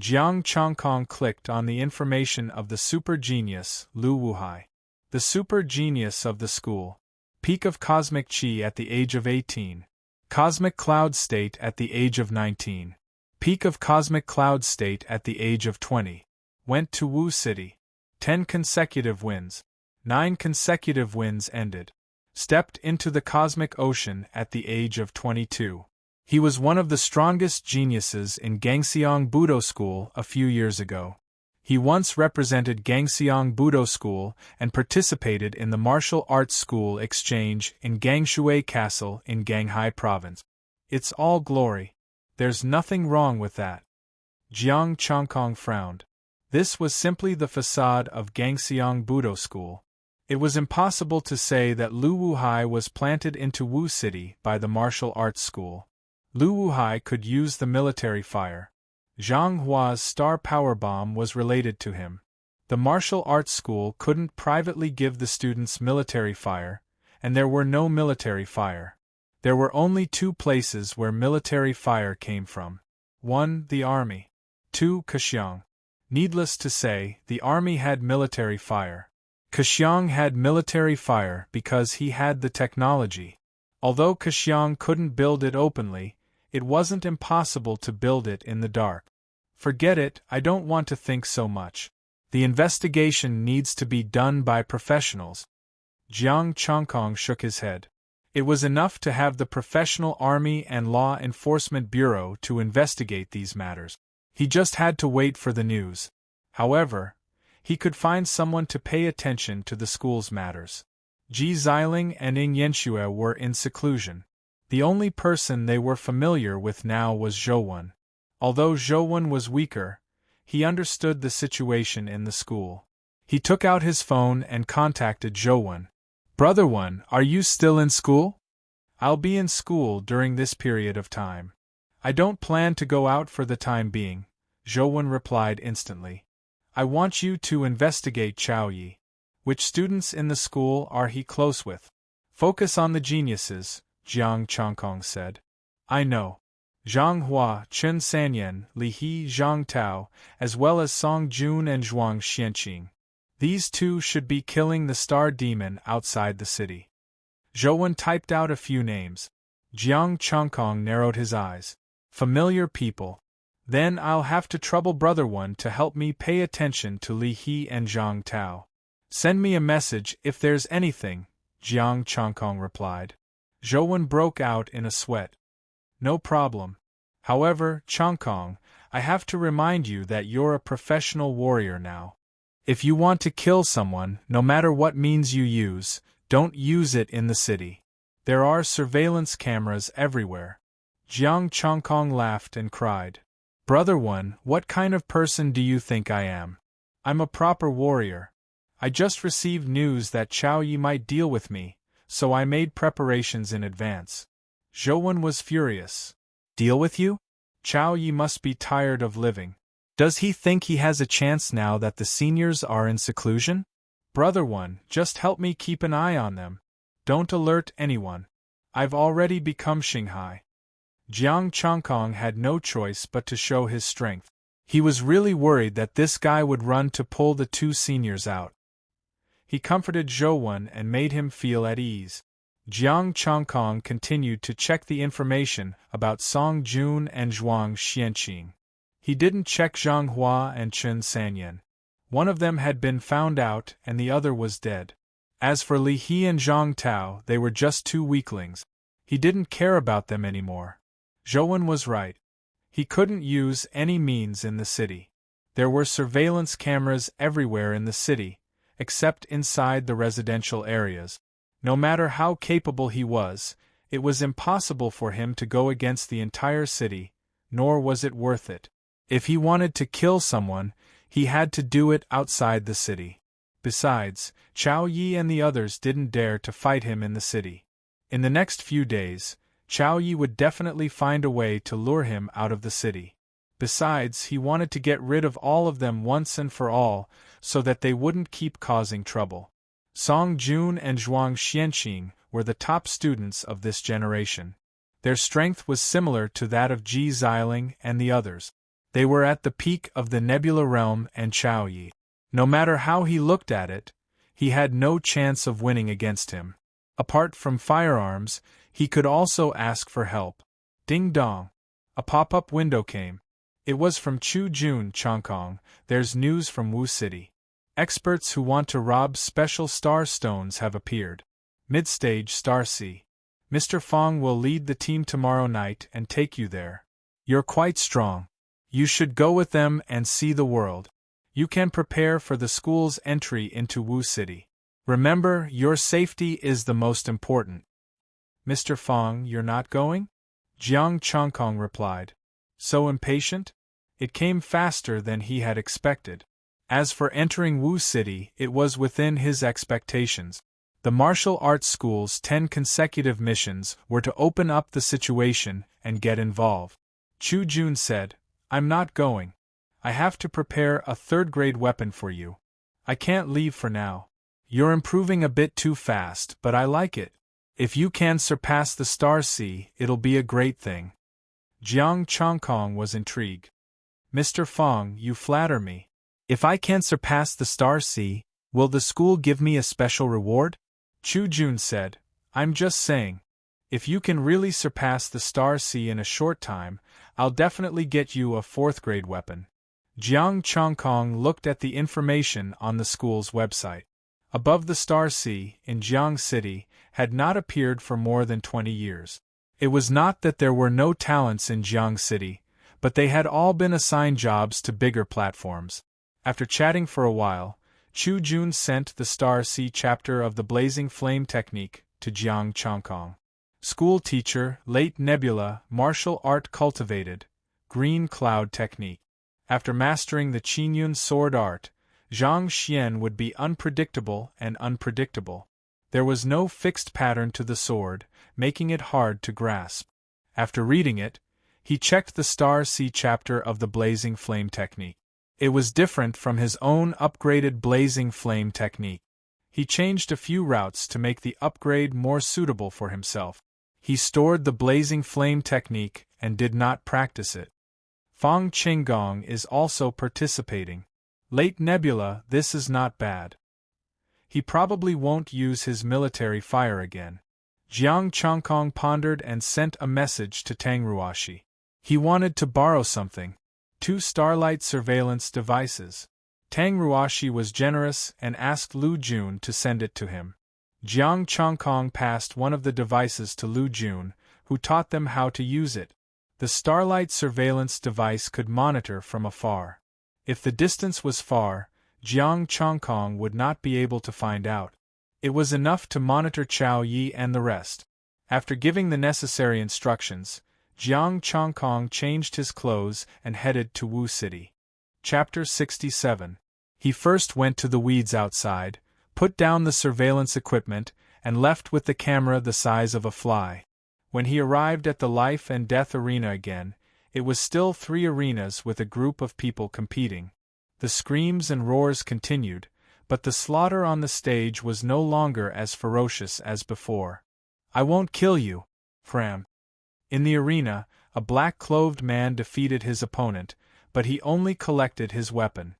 Jiang Chongkong clicked on the information of the super genius, Lu Wuhai. The super genius of the school. Peak of cosmic chi at the age of 18. Cosmic cloud state at the age of 19. Peak of cosmic cloud state at the age of 20. Went to Wu City. 10 consecutive wins. 9 consecutive wins ended. Stepped into the cosmic ocean at the age of 22. He was one of the strongest geniuses in Gangxiang Budo School a few years ago. He once represented Gangxiang Budo School and participated in the martial arts school exchange in Gangshui Castle in Ganghai Province. It's all glory. There's nothing wrong with that. Jiang Chongkong frowned. This was simply the facade of Gangxiang Budo School. It was impossible to say that Lu Wuhai was planted into Wu City by the martial arts school. Lu Wuhai could use the military fire. Zhang Hua's star power bomb was related to him. The martial arts school couldn't privately give the students military fire, and there were no military fire. There were only 2 places where military fire came from. 1. The army. 2. Kaxiang. Needless to say, the army had military fire. Kaxiang had military fire because he had the technology. Although Kaxiang couldn't build it openly, it wasn't impossible to build it in the dark. Forget it, I don't want to think so much. The investigation needs to be done by professionals. Jiang Chongkong shook his head. It was enough to have the professional army and law enforcement bureau to investigate these matters. He just had to wait for the news. However, he could find someone to pay attention to the school's matters. Ji Xiling and Ing Yanxue were in seclusion. The only person they were familiar with now was Zhouwen. Although Zhouwen was weaker, he understood the situation in the school. He took out his phone and contacted Zhouwen. "Brother One, are you still in school?" "I'll be in school during this period of time. I don't plan to go out for the time being," Zhouwen replied instantly. "I want you to investigate Chao Yi. Which students in the school are he close with?" "Focus on the geniuses," Jiang Chongkong said. "I know. Zhang Hua, Chen Sanyan, Li He, Zhang Tao, as well as Song Jun and Zhuang Xianqing. These 2 should be killing the star demon outside the city." Zhouwen typed out a few names. Jiang Chongkong narrowed his eyes. Familiar people. Then I'll have to trouble Brother One to help me pay attention to Li He and Zhang Tao. "Send me a message if there's anything," Jiang Chongkong replied. Zhouwen broke out in a sweat. "No problem. However, Chongkong, I have to remind you that you're a professional warrior now. If you want to kill someone, no matter what means you use, don't use it in the city. There are surveillance cameras everywhere." Jiang Chongkong laughed and cried. "Brother One, what kind of person do you think I am? I'm a proper warrior. I just received news that Chao Yi might deal with me, so I made preparations in advance." Zhouwen was furious. "Deal with you? Chao Yi must be tired of living. Does he think he has a chance now that the seniors are in seclusion? Brother One, just help me keep an eye on them. Don't alert anyone. I've already become Xinghai." Jiang Chongkong had no choice but to show his strength. He was really worried that this guy would run to pull the 2 seniors out. He comforted Zhouwen and made him feel at ease. Jiang Chongkong continued to check the information about Song Jun and Zhuang Xianqing. He didn't check Zhang Hua and Chen Sanyan. One of them had been found out and the other was dead. As for Li He and Zhang Tao, they were just 2 weaklings. He didn't care about them anymore. Zhouwen was right. He couldn't use any means in the city. There were surveillance cameras everywhere in the city, except inside the residential areas. No matter how capable he was, it was impossible for him to go against the entire city, nor was it worth it. If he wanted to kill someone, he had to do it outside the city. Besides, Chao Yi and the others didn't dare to fight him in the city. In the next few days, Chao Yi would definitely find a way to lure him out of the city. Besides, he wanted to get rid of all of them once and for all, so that they wouldn't keep causing trouble. Song Jun and Zhuang Xianxing were the top students of this generation. Their strength was similar to that of Ji Xiling and the others. They were at the peak of the Nebula Realm, and Chao Yi, no matter how he looked at it, he had no chance of winning against him. Apart from firearms, he could also ask for help. Ding dong! A pop-up window came. It was from Chu Jun Chongkong. There's news from Wu City. Experts who want to rob special star stones have appeared. Mid-stage Star C. Mr. Fong will lead the team tomorrow night and take you there. You're quite strong. You should go with them and see the world. You can prepare for the school's entry into Wu City. Remember, your safety is the most important. Mr. Fong, you're not going? Jiang Chongkong replied. So impatient? It came faster than he had expected. As for entering Wu City, it was within his expectations. The martial arts school's 10 consecutive missions were to open up the situation and get involved. Chu Jun said, I'm not going. I have to prepare a third-grade weapon for you. I can't leave for now. You're improving a bit too fast, but I like it. If you can surpass the Star C, it'll be a great thing. Jiang Chongkong was intrigued. Mr. Fong, you flatter me. If I can surpass the Star C, will the school give me a special reward? Chu Jun said, I'm just saying. If you can really surpass the Star C in a short time, I'll definitely get you a fourth-grade weapon. Jiang Chongkong looked at the information on the school's website. Above the Star C, in Jiang City, had not appeared for more than 20 years. It was not that there were no talents in Jiang City, but they had all been assigned jobs to bigger platforms. After chatting for a while, Chu Jun sent the Star C chapter of the Blazing Flame Technique to Jiang Chongkong. School teacher, late Nebula, martial art cultivated, green cloud technique. After mastering the Qinyun sword art, Zhang Xian would be unpredictable and unpredictable. There was no fixed pattern to the sword, making it hard to grasp. After reading it, he checked the Star C chapter of the Blazing Flame Technique. It was different from his own upgraded Blazing Flame Technique. He changed a few routes to make the upgrade more suitable for himself. He stored the Blazing Flame Technique and did not practice it. Fong Qinggong is also participating. Late Nebula, this is not bad. He probably won't use his military fire again. Jiang Chongkong pondered and sent a message to Tang Ruoshi. He wanted to borrow something. 2 Starlight surveillance devices. Tang Ruoshi was generous and asked Lu Jun to send it to him. Jiang Chongkong passed one of the devices to Lu Jun, who taught them how to use it. The Starlight surveillance device could monitor from afar. If the distance was far, Jiang Chongkong would not be able to find out. It was enough to monitor Chao Yi and the rest. After giving the necessary instructions, Jiang Chongkong changed his clothes and headed to Wu City. Chapter 67. He first went to the weeds outside, put down the surveillance equipment, and left with the camera the size of a fly. When he arrived at the life and death arena again, it was still 3 arenas with a group of people competing. The screams and roars continued, but the slaughter on the stage was no longer as ferocious as before. I won't kill you, Fram. In the arena, a black-clothed man defeated his opponent, but he only collected his weapon.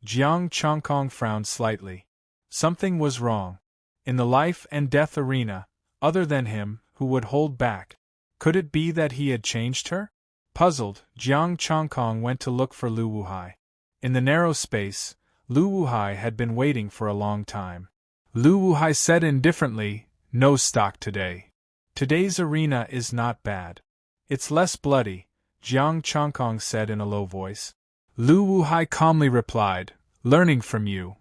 Jiang Chongkong frowned slightly. Something was wrong. In the life and death arena, other than him, who would hold back? Could it be that he had changed her? Puzzled, Jiang Chongkong went to look for Lu Wuhai. In the narrow space, Lu Wuhai had been waiting for a long time. Lu Wuhai said indifferently, no stock today. Today's arena is not bad. It's less bloody, Jiang Chongkong said in a low voice. Lu Wuhai calmly replied, learning from you.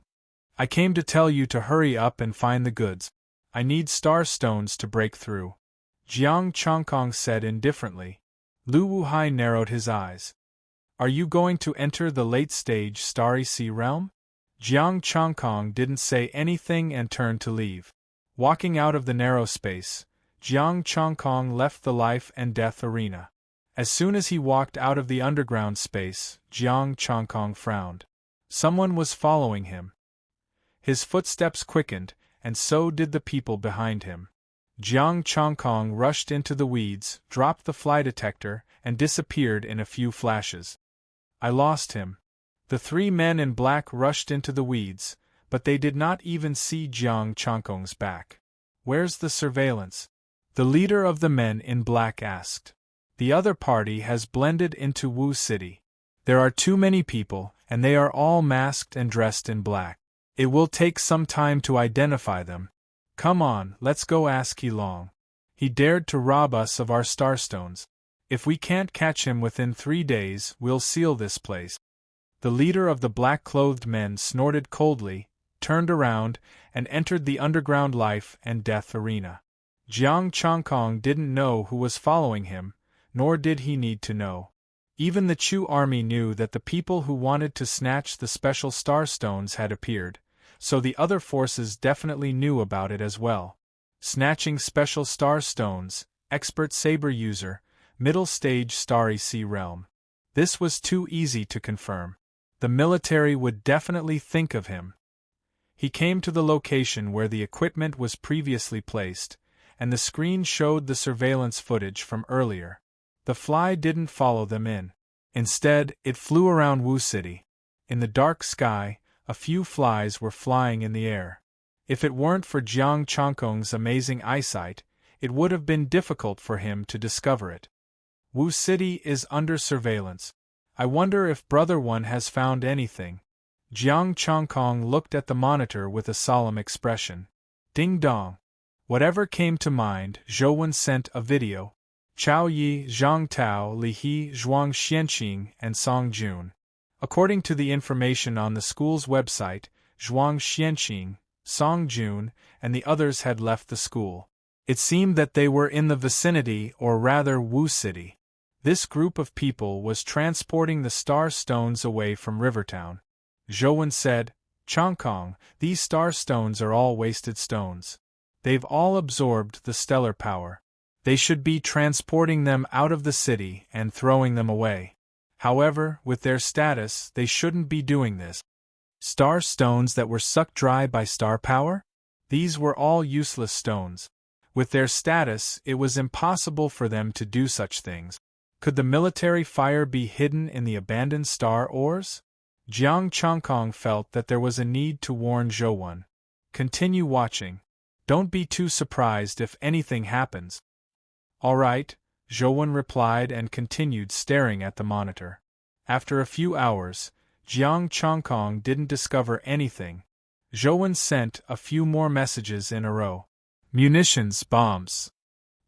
I came to tell you to hurry up and find the goods. I need star stones to break through. Jiang Chongkong said indifferently. Lu Wuhai narrowed his eyes. Are you going to enter the late-stage Starry Sea realm? Jiang Chongkong didn't say anything and turned to leave. Walking out of the narrow space, Jiang Chongkong left the life and death arena. As soon as he walked out of the underground space, Jiang Chongkong frowned. Someone was following him. His footsteps quickened, and so did the people behind him. Jiang Chongkong rushed into the weeds, dropped the fly detector, and disappeared in a few flashes. I lost him. The three men in black rushed into the weeds, but they did not even see Jiang Chongkong's back. Where's the surveillance? The leader of the men in black asked. The other party has blended into Wu City. There are too many people, and they are all masked and dressed in black. It will take some time to identify them. Come on, let's go ask Long. He dared to rob us of our starstones. If we can't catch him within 3 days, we'll seal this place. The leader of the black-clothed men snorted coldly, turned around, and entered the underground life and death arena. Jiang Chongkong didn't know who was following him, nor did he need to know. Even the Chu army knew that the people who wanted to snatch the special starstones had appeared, so the other forces definitely knew about it as well. Snatching special starstones, expert saber user, middle stage Starry Sea realm. This was too easy to confirm. The military would definitely think of him. He came to the location where the equipment was previously placed, and the screen showed the surveillance footage from earlier. The fly didn't follow them in. Instead, it flew around Wu City. In the dark sky, a few flies were flying in the air. If it weren't for Jiang Chongkong's amazing eyesight, it would have been difficult for him to discover it. Wu City is under surveillance. I wonder if Brother One has found anything. Jiang Chongkong looked at the monitor with a solemn expression. Ding dong. Whatever came to mind, Zhouwen sent a video. Chao Yi, Zhang Tao, Li He, Zhuang Xianqing, and Song Jun. According to the information on the school's website, Zhuang Xianqing, Song Jun, and the others had left the school. It seemed that they were in the vicinity, or rather Wu City. This group of people was transporting the star stones away from Rivertown. Zhouwen said, Chongkong, these star stones are all wasted stones. They've all absorbed the stellar power. They should be transporting them out of the city and throwing them away. However, with their status, they shouldn't be doing this. Star stones that were sucked dry by star power? These were all useless stones. With their status, it was impossible for them to do such things. Could the military fire be hidden in the abandoned star ores? Jiang Chongkong felt that there was a need to warn Zhouwen. Continue watching. Don't be too surprised if anything happens. All right, Zhouwen replied and continued staring at the monitor. After a few hours, Jiang Chongkong didn't discover anything. Zhouwen sent a few more messages in a row. Munitions, bombs.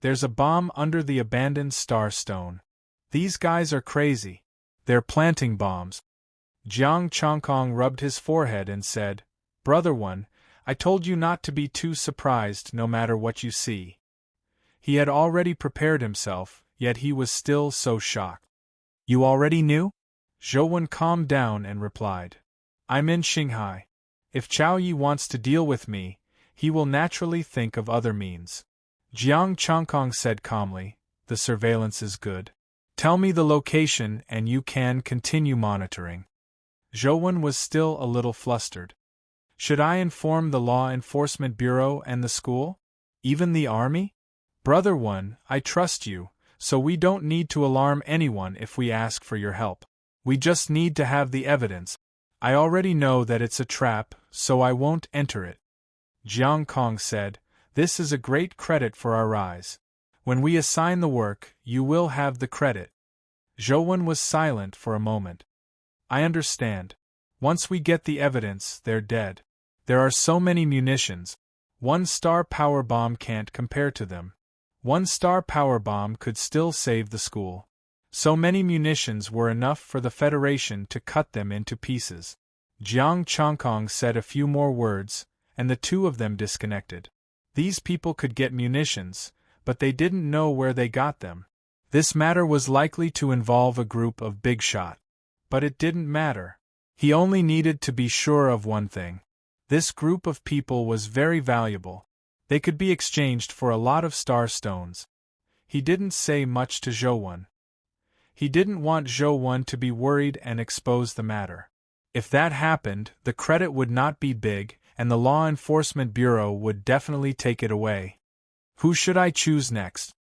There's a bomb under the abandoned star stone. These guys are crazy. They're planting bombs. Jiang Chongkong rubbed his forehead and said, Brother One, I told you not to be too surprised no matter what you see. He had already prepared himself, yet he was still so shocked. You already knew? Zhouwen calmed down and replied. I'm in Shanghai. If Chao Yi wants to deal with me, he will naturally think of other means. Jiang Chongkong said calmly, the surveillance is good. Tell me the location and you can continue monitoring. Zhouwen was still a little flustered. Should I inform the Law Enforcement Bureau and the school? Even the army? Brother One, I trust you, so we don't need to alarm anyone if we ask for your help. We just need to have the evidence. I already know that it's a trap, so I won't enter it. Jiang Kong said, This is a great credit for our rise. When we assign the work, you will have the credit. Zhouwen was silent for a moment. I understand. Once we get the evidence, they're dead. There are so many munitions. One star power bomb can't compare to them. One star power bomb could still save the school. So many munitions were enough for the Federation to cut them into pieces. Jiang Chongkong said a few more words, and the two of them disconnected. These people could get munitions, but they didn't know where they got them. This matter was likely to involve a group of big shot. But it didn't matter. He only needed to be sure of one thing. This group of people was very valuable. They could be exchanged for a lot of star stones. He didn't say much to Zhouwen. He didn't want Zhouwen to be worried and expose the matter. If that happened, the credit would not be big, and the Law Enforcement Bureau would definitely take it away. Who should I choose next?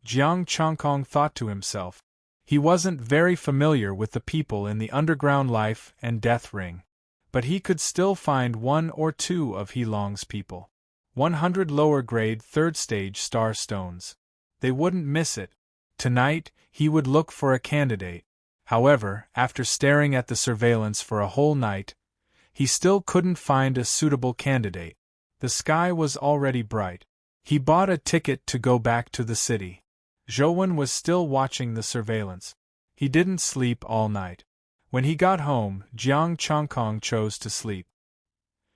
Jiang Changkong thought to himself. He wasn't very familiar with the people in the underground life and death ring. But he could still find one or two of He Long's people. 100 lower grade third stage star stones. They wouldn't miss it. Tonight, he would look for a candidate. However, after staring at the surveillance for a whole night, he still couldn't find a suitable candidate. The sky was already bright. He bought a ticket to go back to the city. Zhouwen was still watching the surveillance. He didn't sleep all night. When he got home, Jiang Changkong chose to sleep.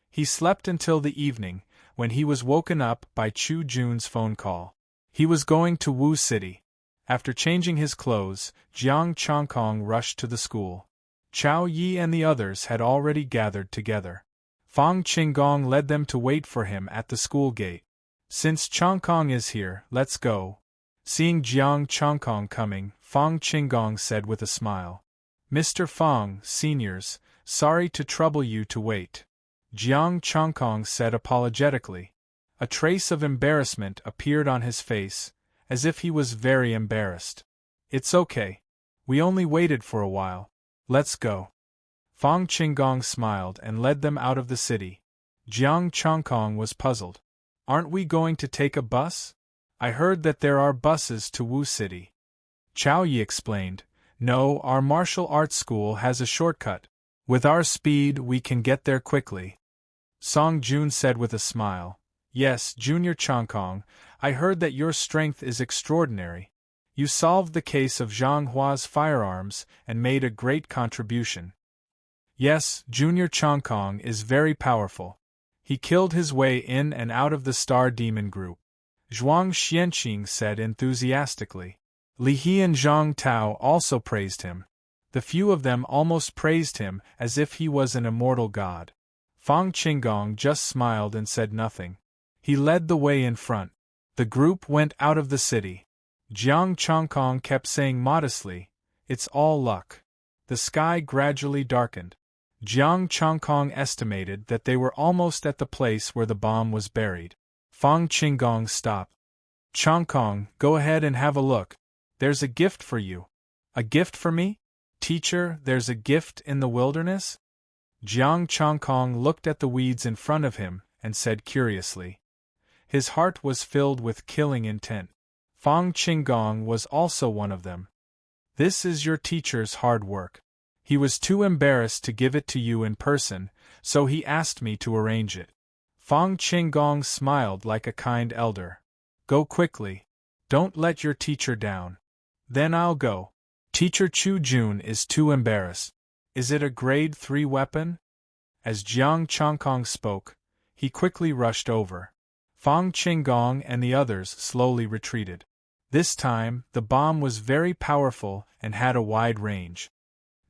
He slept until the evening, when he was woken up by Chu Jun's phone call. He was going to Wu City. After changing his clothes, Jiang Changkong rushed to the school. Chao Yi and the others had already gathered together. Fang Qinggong led them to wait for him at the school gate. Since Changkong is here, let's go. Seeing Jiang Changkong coming, Fang Qinggong said with a smile. Mr. Fang, seniors, sorry to trouble you to wait. Jiang Changkong said apologetically. A trace of embarrassment appeared on his face, as if he was very embarrassed. It's okay. We only waited for a while. Let's go. Fang Qinggong smiled and led them out of the city. Jiang Changkong was puzzled. Aren't we going to take a bus? I heard that there are buses to Wu City. Chao Yi explained. No, our martial arts school has a shortcut. With our speed, we can get there quickly. Song Jun said with a smile. Yes, Junior Changkong, I heard that your strength is extraordinary. You solved the case of Zhang Hua's firearms and made a great contribution. Yes, Junior Changkong is very powerful. He killed his way in and out of the Star Demon group. Zhuang Xianqing said enthusiastically. Li He and Zhang Tao also praised him. The few of them almost praised him as if he was an immortal god. Fang Qinggong just smiled and said nothing. He led the way in front. The group went out of the city. Jiang Changkong kept saying modestly, "It's all luck." The sky gradually darkened. Jiang Changkong estimated that they were almost at the place where the bomb was buried. Fang Qinggong stopped. Changkong, go ahead and have a look. There's a gift for you. A gift for me? Teacher, there's a gift in the wilderness? Jiang Changkong looked at the weeds in front of him and said curiously. His heart was filled with killing intent. Fang Qinggong was also one of them. This is your teacher's hard work. He was too embarrassed to give it to you in person, so he asked me to arrange it. Fang Qinggong smiled like a kind elder. Go quickly. Don't let your teacher down. Then I'll go. Teacher Chu Jun is too embarrassed. Is it a grade 3 weapon? As Jiang Changkong spoke, he quickly rushed over. Fang Qinggong and the others slowly retreated. This time, the bomb was very powerful and had a wide range.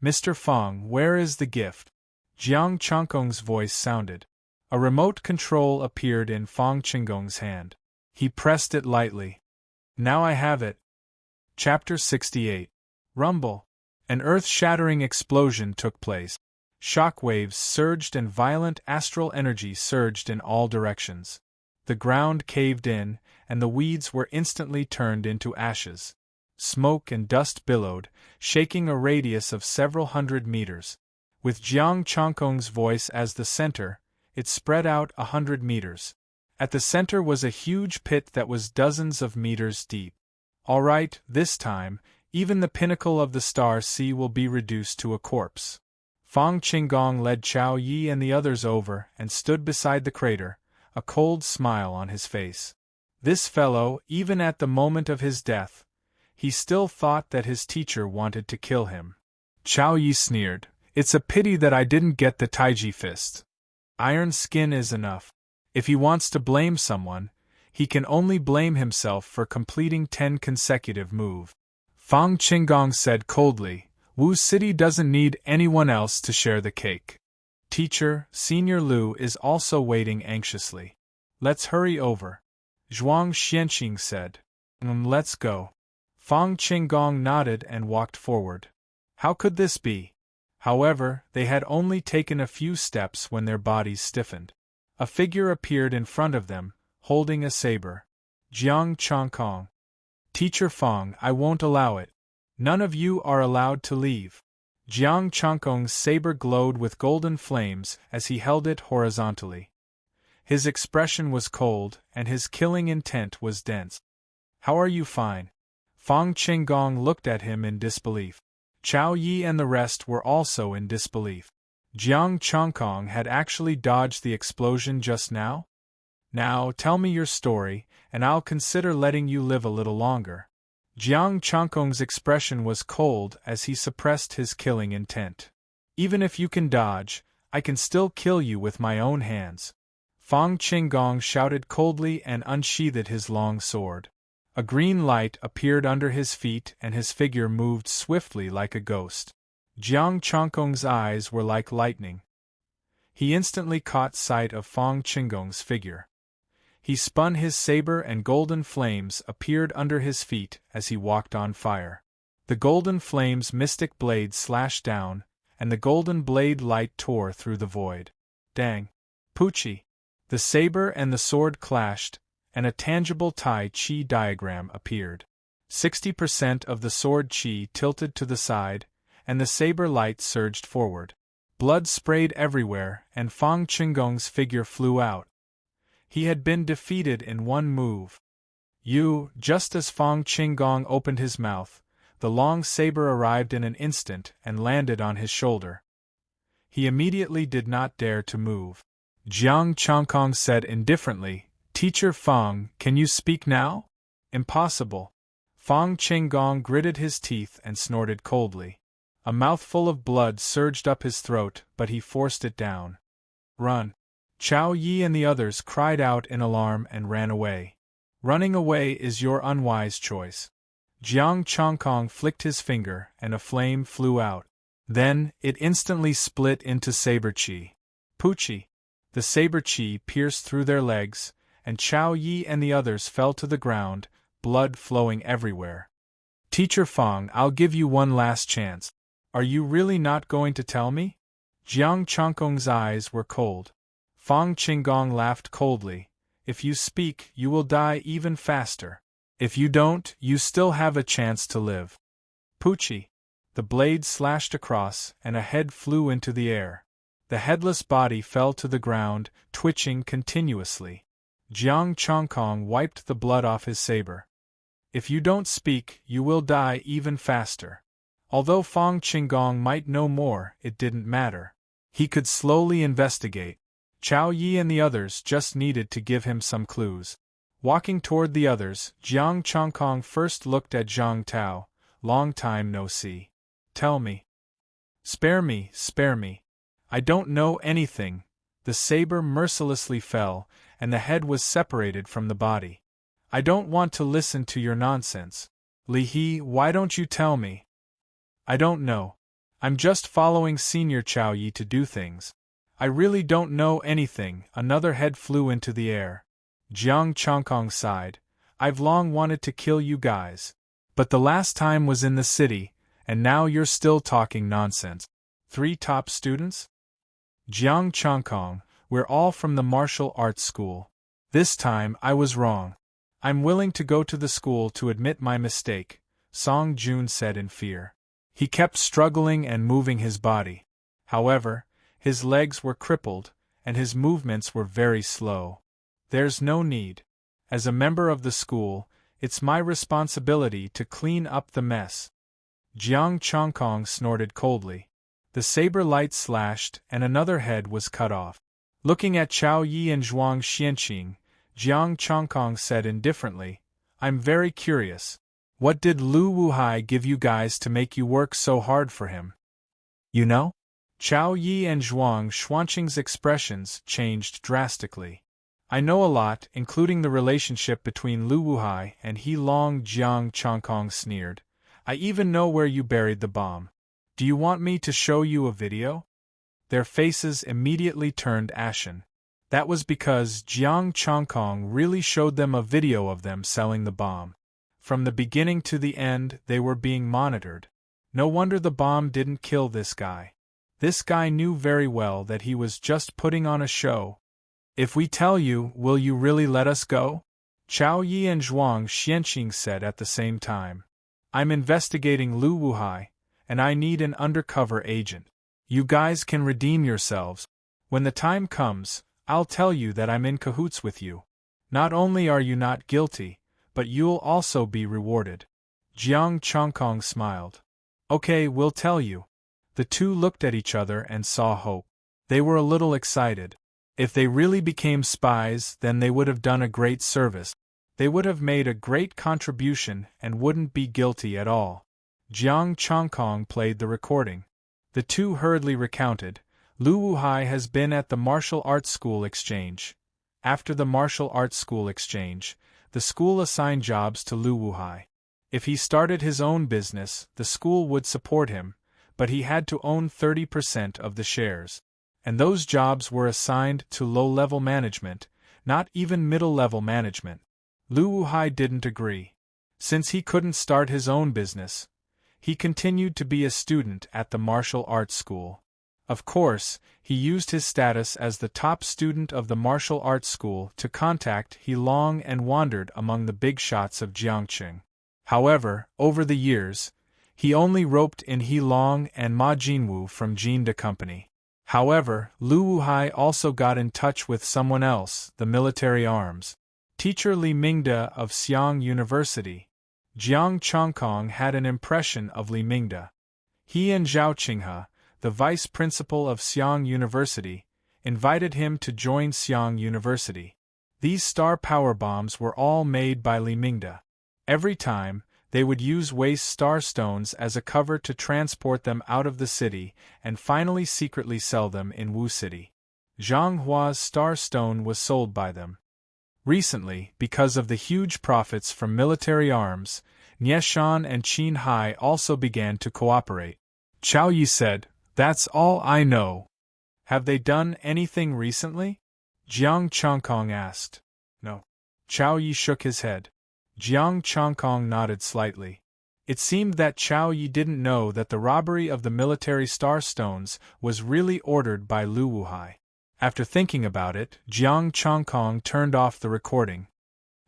Mr. Fang, where is the gift? Jiang Changkong's voice sounded. A remote control appeared in Fang Qinggong's hand. He pressed it lightly. Now I have it. Chapter 68. Rumble. An earth-shattering explosion took place. Shockwaves surged and violent astral energy surged in all directions. The ground caved in, and the weeds were instantly turned into ashes. Smoke and dust billowed, shaking a radius of several hundred meters. With Jiang Changkong's voice as the center, it spread out 100 meters. At the center was a huge pit that was dozens of meters deep. All right, this time, even the pinnacle of the star sea will be reduced to a corpse. Fang Qinggong led Chao Yi and the others over and stood beside the crater, a cold smile on his face. This fellow, even at the moment of his death, he still thought that his teacher wanted to kill him. Chao Yi sneered, "It's a pity that I didn't get the Taiji fist. Iron skin is enough. If he wants to blame someone, he can only blame himself for completing 10 consecutive moves." Fang Qinggong said coldly, "Wu City doesn't need anyone else to share the cake. Teacher, Senior Lu is also waiting anxiously. Let's hurry over." Zhuang Xianqing said. Let's go." Fang Qinggong nodded and walked forward. How could this be? However, they had only taken a few steps when their bodies stiffened. A figure appeared in front of them, holding a saber. Jiang Changkong. Teacher Fong, I won't allow it. None of you are allowed to leave. Jiang Changkong's saber glowed with golden flames as he held it horizontally. His expression was cold, and his killing intent was dense. How are you fine? Fong Qinggong looked at him in disbelief. Chao Yi and the rest were also in disbelief. Jiang Changkong had actually dodged the explosion just now? Now, tell me your story, and I'll consider letting you live a little longer. Jiang Changkong's expression was cold as he suppressed his killing intent. Even if you can dodge, I can still kill you with my own hands. Fong Qinggong shouted coldly and unsheathed his long sword. A green light appeared under his feet and his figure moved swiftly like a ghost. Jiang Changkong's eyes were like lightning. He instantly caught sight of Fong Qinggong's figure. He spun his saber and golden flames appeared under his feet as he walked on fire. The golden flames' mystic blade slashed down, and the golden blade light tore through the void. Dang! Poochie! The saber and the sword clashed, and a tangible Tai Chi diagram appeared. 60% of the sword chi tilted to the side, and the saber light surged forward. Blood sprayed everywhere, and Fong Qinggong's figure flew out. He had been defeated in one move. Just as Fong Qinggong opened his mouth, the long saber arrived in an instant and landed on his shoulder. He immediately did not dare to move. Jiang Changkong said indifferently, Teacher Fong, can you speak now? Impossible. Fong Qinggong gritted his teeth and snorted coldly. A mouthful of blood surged up his throat, but he forced it down. Run! Chao Yi and the others cried out in alarm and ran away. Running away is your unwise choice. Jiang Changkong flicked his finger and a flame flew out. Then, it instantly split into saber chi. Poochie! The saber chi pierced through their legs, and Chao Yi and the others fell to the ground, blood flowing everywhere. Teacher Fong, I'll give you one last chance. Are you really not going to tell me? Jiang Changkong's eyes were cold. Fong Qinggong laughed coldly. If you speak, you will die even faster. If you don't, you still have a chance to live. Poochie! The blade slashed across, and a head flew into the air. The headless body fell to the ground, twitching continuously. Jiang Changkong wiped the blood off his saber. If you don't speak, you will die even faster. Although Fong Qinggong might know more, it didn't matter. He could slowly investigate. Chao Yi and the others just needed to give him some clues. Walking toward the others, Jiang Changkong first looked at Zhang Tao. Long time no see. Tell me. Spare me, spare me. I don't know anything. The saber mercilessly fell, and the head was separated from the body. I don't want to listen to your nonsense. Li He, why don't you tell me? I don't know. I'm just following Senior Chao Yi to do things. I really don't know anything. Another head flew into the air. Jiang Changkong sighed. I've long wanted to kill you guys. But the last time was in the city, and now you're still talking nonsense. 3 top students? Jiang Changkong, we're all from the martial arts school. This time I was wrong. I'm willing to go to the school to admit my mistake, Song Jun said in fear. He kept struggling and moving his body. However, his legs were crippled, and his movements were very slow. There's no need. As a member of the school, it's my responsibility to clean up the mess. Jiang Changkong snorted coldly. The saber light slashed, and another head was cut off. Looking at Chao Yi and Zhuang Xianqing, Jiang Changkong said indifferently, I'm very curious. What did Lu Wuhai give you guys to make you work so hard for him? You know? Chao Yi and Zhuang Xuanqing's expressions changed drastically. I know a lot, including the relationship between Lu Wuhai and He Long. Jiang Changkong sneered. I even know where you buried the bomb. Do you want me to show you a video? Their faces immediately turned ashen. That was because Jiang Changkong really showed them a video of them selling the bomb. From the beginning to the end, they were being monitored. No wonder the bomb didn't kill this guy. This guy knew very well that he was just putting on a show. If we tell you, will you really let us go? Chao Yi and Zhuang Xianqing said at the same time. I'm investigating Lu Wuhai, and I need an undercover agent. You guys can redeem yourselves. When the time comes, I'll tell you that I'm in cahoots with you. Not only are you not guilty, but you'll also be rewarded. Jiang Chongkong smiled. Okay, we'll tell you. The two looked at each other and saw hope. They were a little excited. If they really became spies, then they would have done a great service. They would have made a great contribution and wouldn't be guilty at all. Jiang Chongkong played the recording. The two hurriedly recounted. Lu Wuhai has been at the martial arts school exchange. After the martial arts school exchange, the school assigned jobs to Lu Wuhai. If he started his own business, the school would support him, but he had to own 30% of the shares. And those jobs were assigned to low-level management, not even middle-level management. Lu Wuhai didn't agree. Since he couldn't start his own business, he continued to be a student at the martial arts school. Of course, he used his status as the top student of the martial arts school to contact He Long and wandered among the big shots of Jiangqing. However, over the years, he only roped in He Long and Ma Jinwu from Jinda Company. However, Lu Wuhai also got in touch with someone else, the military arms. Teacher Li Mingda of Xiang University. Jiang Chongkong had an impression of Li Mingda. He and Zhao Qinghe, the vice principal of Xiang University, invited him to join Xiang University. These star power bombs were all made by Li Mingda. Every time, they would use waste star stones as a cover to transport them out of the city and finally secretly sell them in Wu City. Zhang Hua's star stone was sold by them. Recently, because of the huge profits from military arms, Nieshan and Qin Hai also began to cooperate. Chao Yi said, "That's all I know." Have they done anything recently? Jiang Chongkong asked. No. Chao Yi shook his head. Jiang Chongkong nodded slightly. It seemed that Chao Yi didn't know that the robbery of the military star stones was really ordered by Lu Wuhai. After thinking about it, Jiang Chongkong turned off the recording.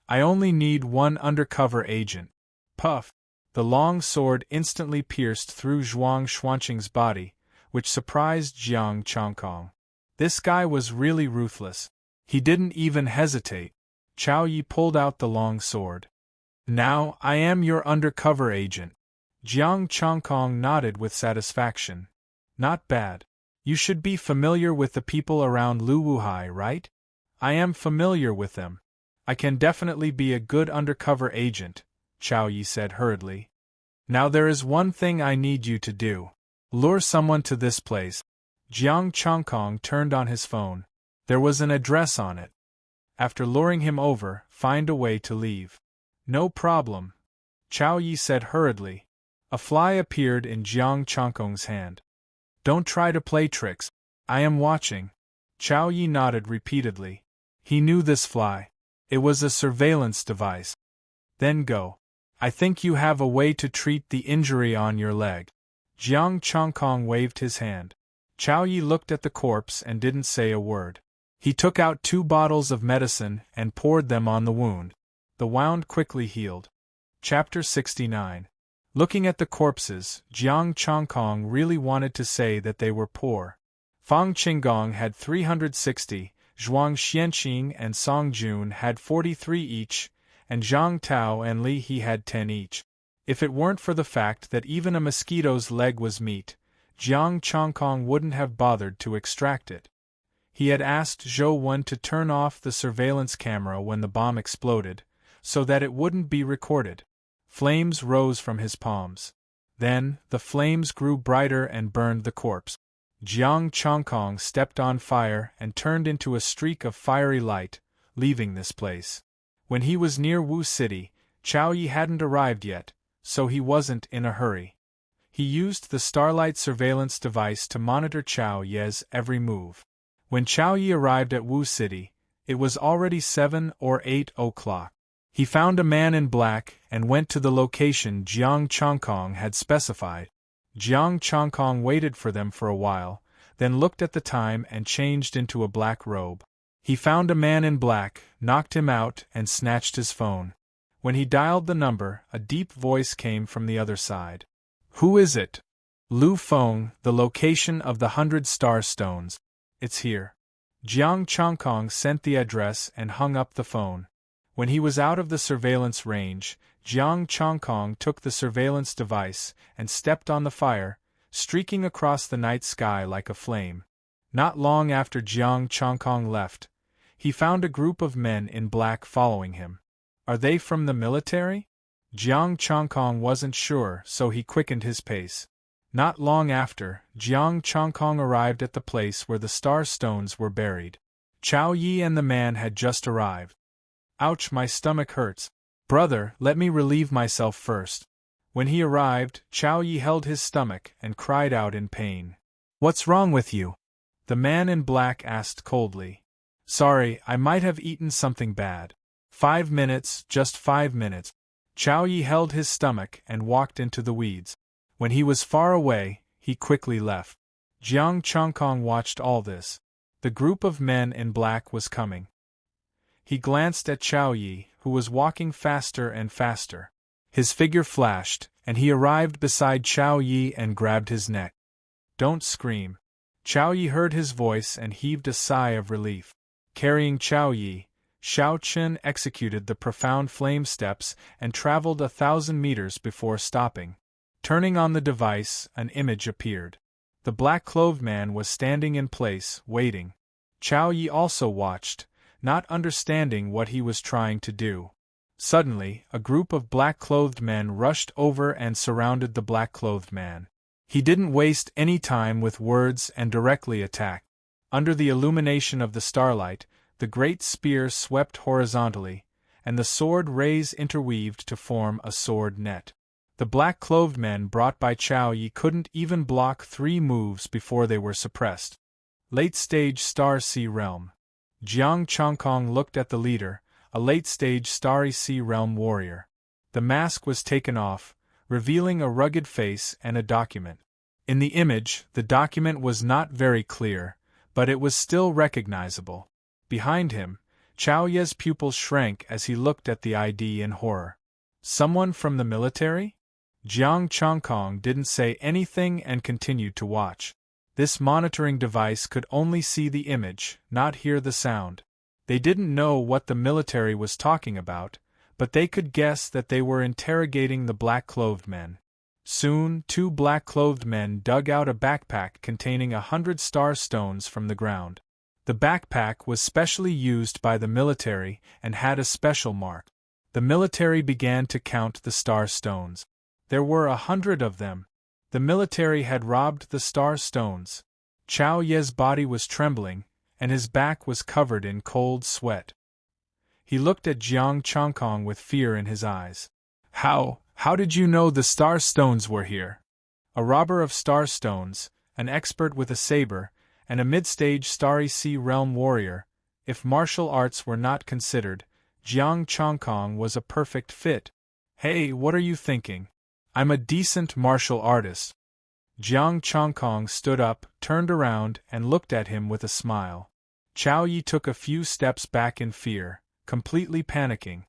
I only need one undercover agent. Puff! The long sword instantly pierced through Zhuang Xuanqing's body, which surprised Jiang Chongkong. This guy was really ruthless. He didn't even hesitate. Chao Yi pulled out the long sword. Now, I am your undercover agent. Jiang Chongkong nodded with satisfaction. Not bad. You should be familiar with the people around Lu Wuhai, right? I am familiar with them. I can definitely be a good undercover agent, Chao Yi said hurriedly. Now there is one thing I need you to do. Lure someone to this place. Jiang Chongkong turned on his phone. There was an address on it. After luring him over, find a way to leave. No problem. Chao Yi said hurriedly. A fly appeared in Jiang Chongkong's hand. Don't try to play tricks. I am watching. Chao Yi nodded repeatedly. He knew this fly. It was a surveillance device. Then go. I think you have a way to treat the injury on your leg. Jiang Chongkong waved his hand. Chao Yi looked at the corpse and didn't say a word. He took out 2 bottles of medicine and poured them on the wound. The wound quickly healed. Chapter 69. Looking at the corpses, Jiang Chongkong really wanted to say that they were poor. Fang Qinggong had 360, Zhuang Xianqing and Song Jun had 43 each, and Zhang Tao and Li He had 10 each. If it weren't for the fact that even a mosquito's leg was meat, Jiang Chongkong wouldn't have bothered to extract it. He had asked Zhou Wen to turn off the surveillance camera when the bomb exploded, so that it wouldn't be recorded. Flames rose from his palms. Then, the flames grew brighter and burned the corpse. Jiang Chongkong stepped on fire and turned into a streak of fiery light, leaving this place. When he was near Wu City, Chao Yi hadn't arrived yet, so he wasn't in a hurry. He used the Starlight surveillance device to monitor Chao Ye's every move. When Chao Yi arrived at Wu City, it was already 7 or 8 o'clock. He found a man in black and went to the location Jiang Chongkong had specified. Jiang Chongkong waited for them for a while, then looked at the time and changed into a black robe. He found a man in black, knocked him out, and snatched his phone. When he dialed the number, a deep voice came from the other side. "Who is it?" "Lu Feng, the location of the 100 star stones. It's here." Jiang Chongkong sent the address and hung up the phone. When he was out of the surveillance range, Jiang Chongkong took the surveillance device and stepped on the fire, streaking across the night sky like a flame. Not long after Jiang Chongkong left, he found a group of men in black following him. Are they from the military? Jiang Chongkong wasn't sure, so he quickened his pace. Not long after, Jiang Chongkong arrived at the place where the star stones were buried. Chao Yi and the man had just arrived. "Ouch, my stomach hurts. Brother, let me relieve myself first." When he arrived, Chao Yi held his stomach and cried out in pain. "What's wrong with you?" The man in black asked coldly. "Sorry, I might have eaten something bad." 5 minutes, just 5 minutes. Chao Yi held his stomach and walked into the weeds. When he was far away, he quickly left. Jiang Chongkong watched all this. The group of men in black was coming. He glanced at Chao Yi, who was walking faster and faster. His figure flashed, and he arrived beside Chao Yi and grabbed his neck. "Don't scream." Chao Yi heard his voice and heaved a sigh of relief. Carrying Chao Yi, Xiao Chen executed the profound flame steps and traveled 1,000 meters before stopping. Turning on the device, an image appeared. The black-clothed man was standing in place, waiting. Chao Yi also watched, not understanding what he was trying to do. Suddenly, a group of black-clothed men rushed over and surrounded the black-clothed man. He didn't waste any time with words and directly attacked. Under the illumination of the starlight, the great spear swept horizontally, and the sword rays interweaved to form a sword net. The black-clothed men brought by Chao Yi couldn't even block 3 moves before they were suppressed. Late-stage Star Sea Realm. Jiang Chongkong looked at the leader, a late-stage Starry Sea Realm warrior. The mask was taken off, revealing a rugged face and a document. In the image, the document was not very clear, but it was still recognizable. Behind him, Chao Ye's pupils shrank as he looked at the ID in horror. Someone from the military? Jiang Chongkong didn't say anything and continued to watch. This monitoring device could only see the image, not hear the sound. They didn't know what the military was talking about, but they could guess that they were interrogating the black-clothed men. Soon, 2 black-clothed men dug out a backpack containing 100 star stones from the ground. The backpack was specially used by the military and had a special mark. The military began to count the star stones. There were 100 of them. The military had robbed the star stones. Chao Ye's body was trembling, and his back was covered in cold sweat. He looked at Jiang Chongkong with fear in his eyes. How did you know the star stones were here?" A robber of star stones, an expert with a saber, and a mid-stage Starry Sea Realm warrior, if martial arts were not considered, Jiang Chongkong was a perfect fit. "Hey, what are you thinking? I'm a decent martial artist." Jiang Chongkong stood up, turned around, and looked at him with a smile. Chao Yi took a few steps back in fear, completely panicking.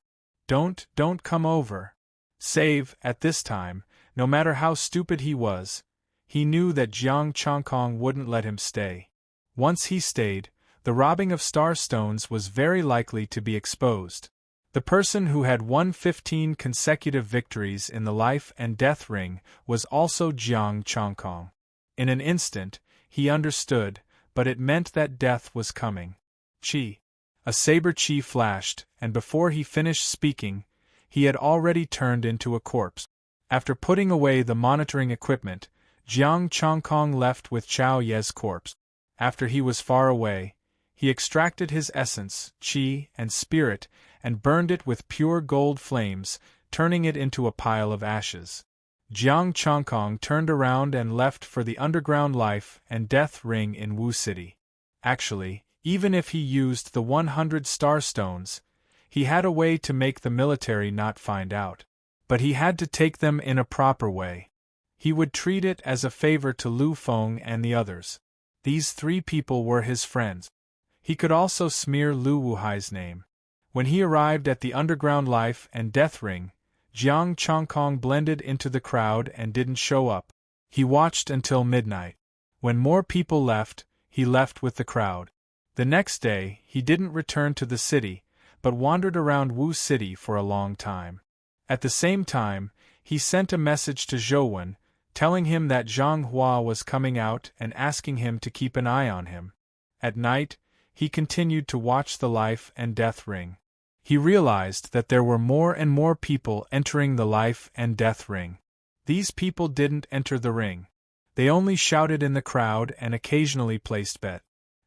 Don't come over." Save, at this time, no matter how stupid he was, he knew that Jiang Chongkong wouldn't let him stay. Once he stayed, the robbing of star stones was very likely to be exposed. The person who had won 15 consecutive victories in the life and death ring was also Jiang Chongkong. In an instant, he understood, but it meant that death was coming. Chi. A saber chi flashed, and before he finished speaking, he had already turned into a corpse. After putting away the monitoring equipment, Jiang Chongkong left with Chao Ye's corpse. After he was far away, he extracted his essence, chi, and spirit, and burned it with pure gold flames, turning it into a pile of ashes. Jiang Chongkong turned around and left for the underground life and death ring in Wu City. Actually, even if he used the 100 star stones, he had a way to make the military not find out. But he had to take them in a proper way. He would treat it as a favor to Lu Feng and the others. These 3 people were his friends. He could also smear Lu Wuhai's name. When he arrived at the underground life and death ring, Jiang Chongkong blended into the crowd and didn't show up. He watched until midnight. When more people left, he left with the crowd. The next day, he didn't return to the city, but wandered around Wu City for a long time. At the same time, he sent a message to Zhouwen, telling him that Zhang Hua was coming out and asking him to keep an eye on him. At night, he continued to watch the life and death ring. He realized that there were more and more people entering the life and death ring. These people didn't enter the ring. They only shouted in the crowd and occasionally placed bet.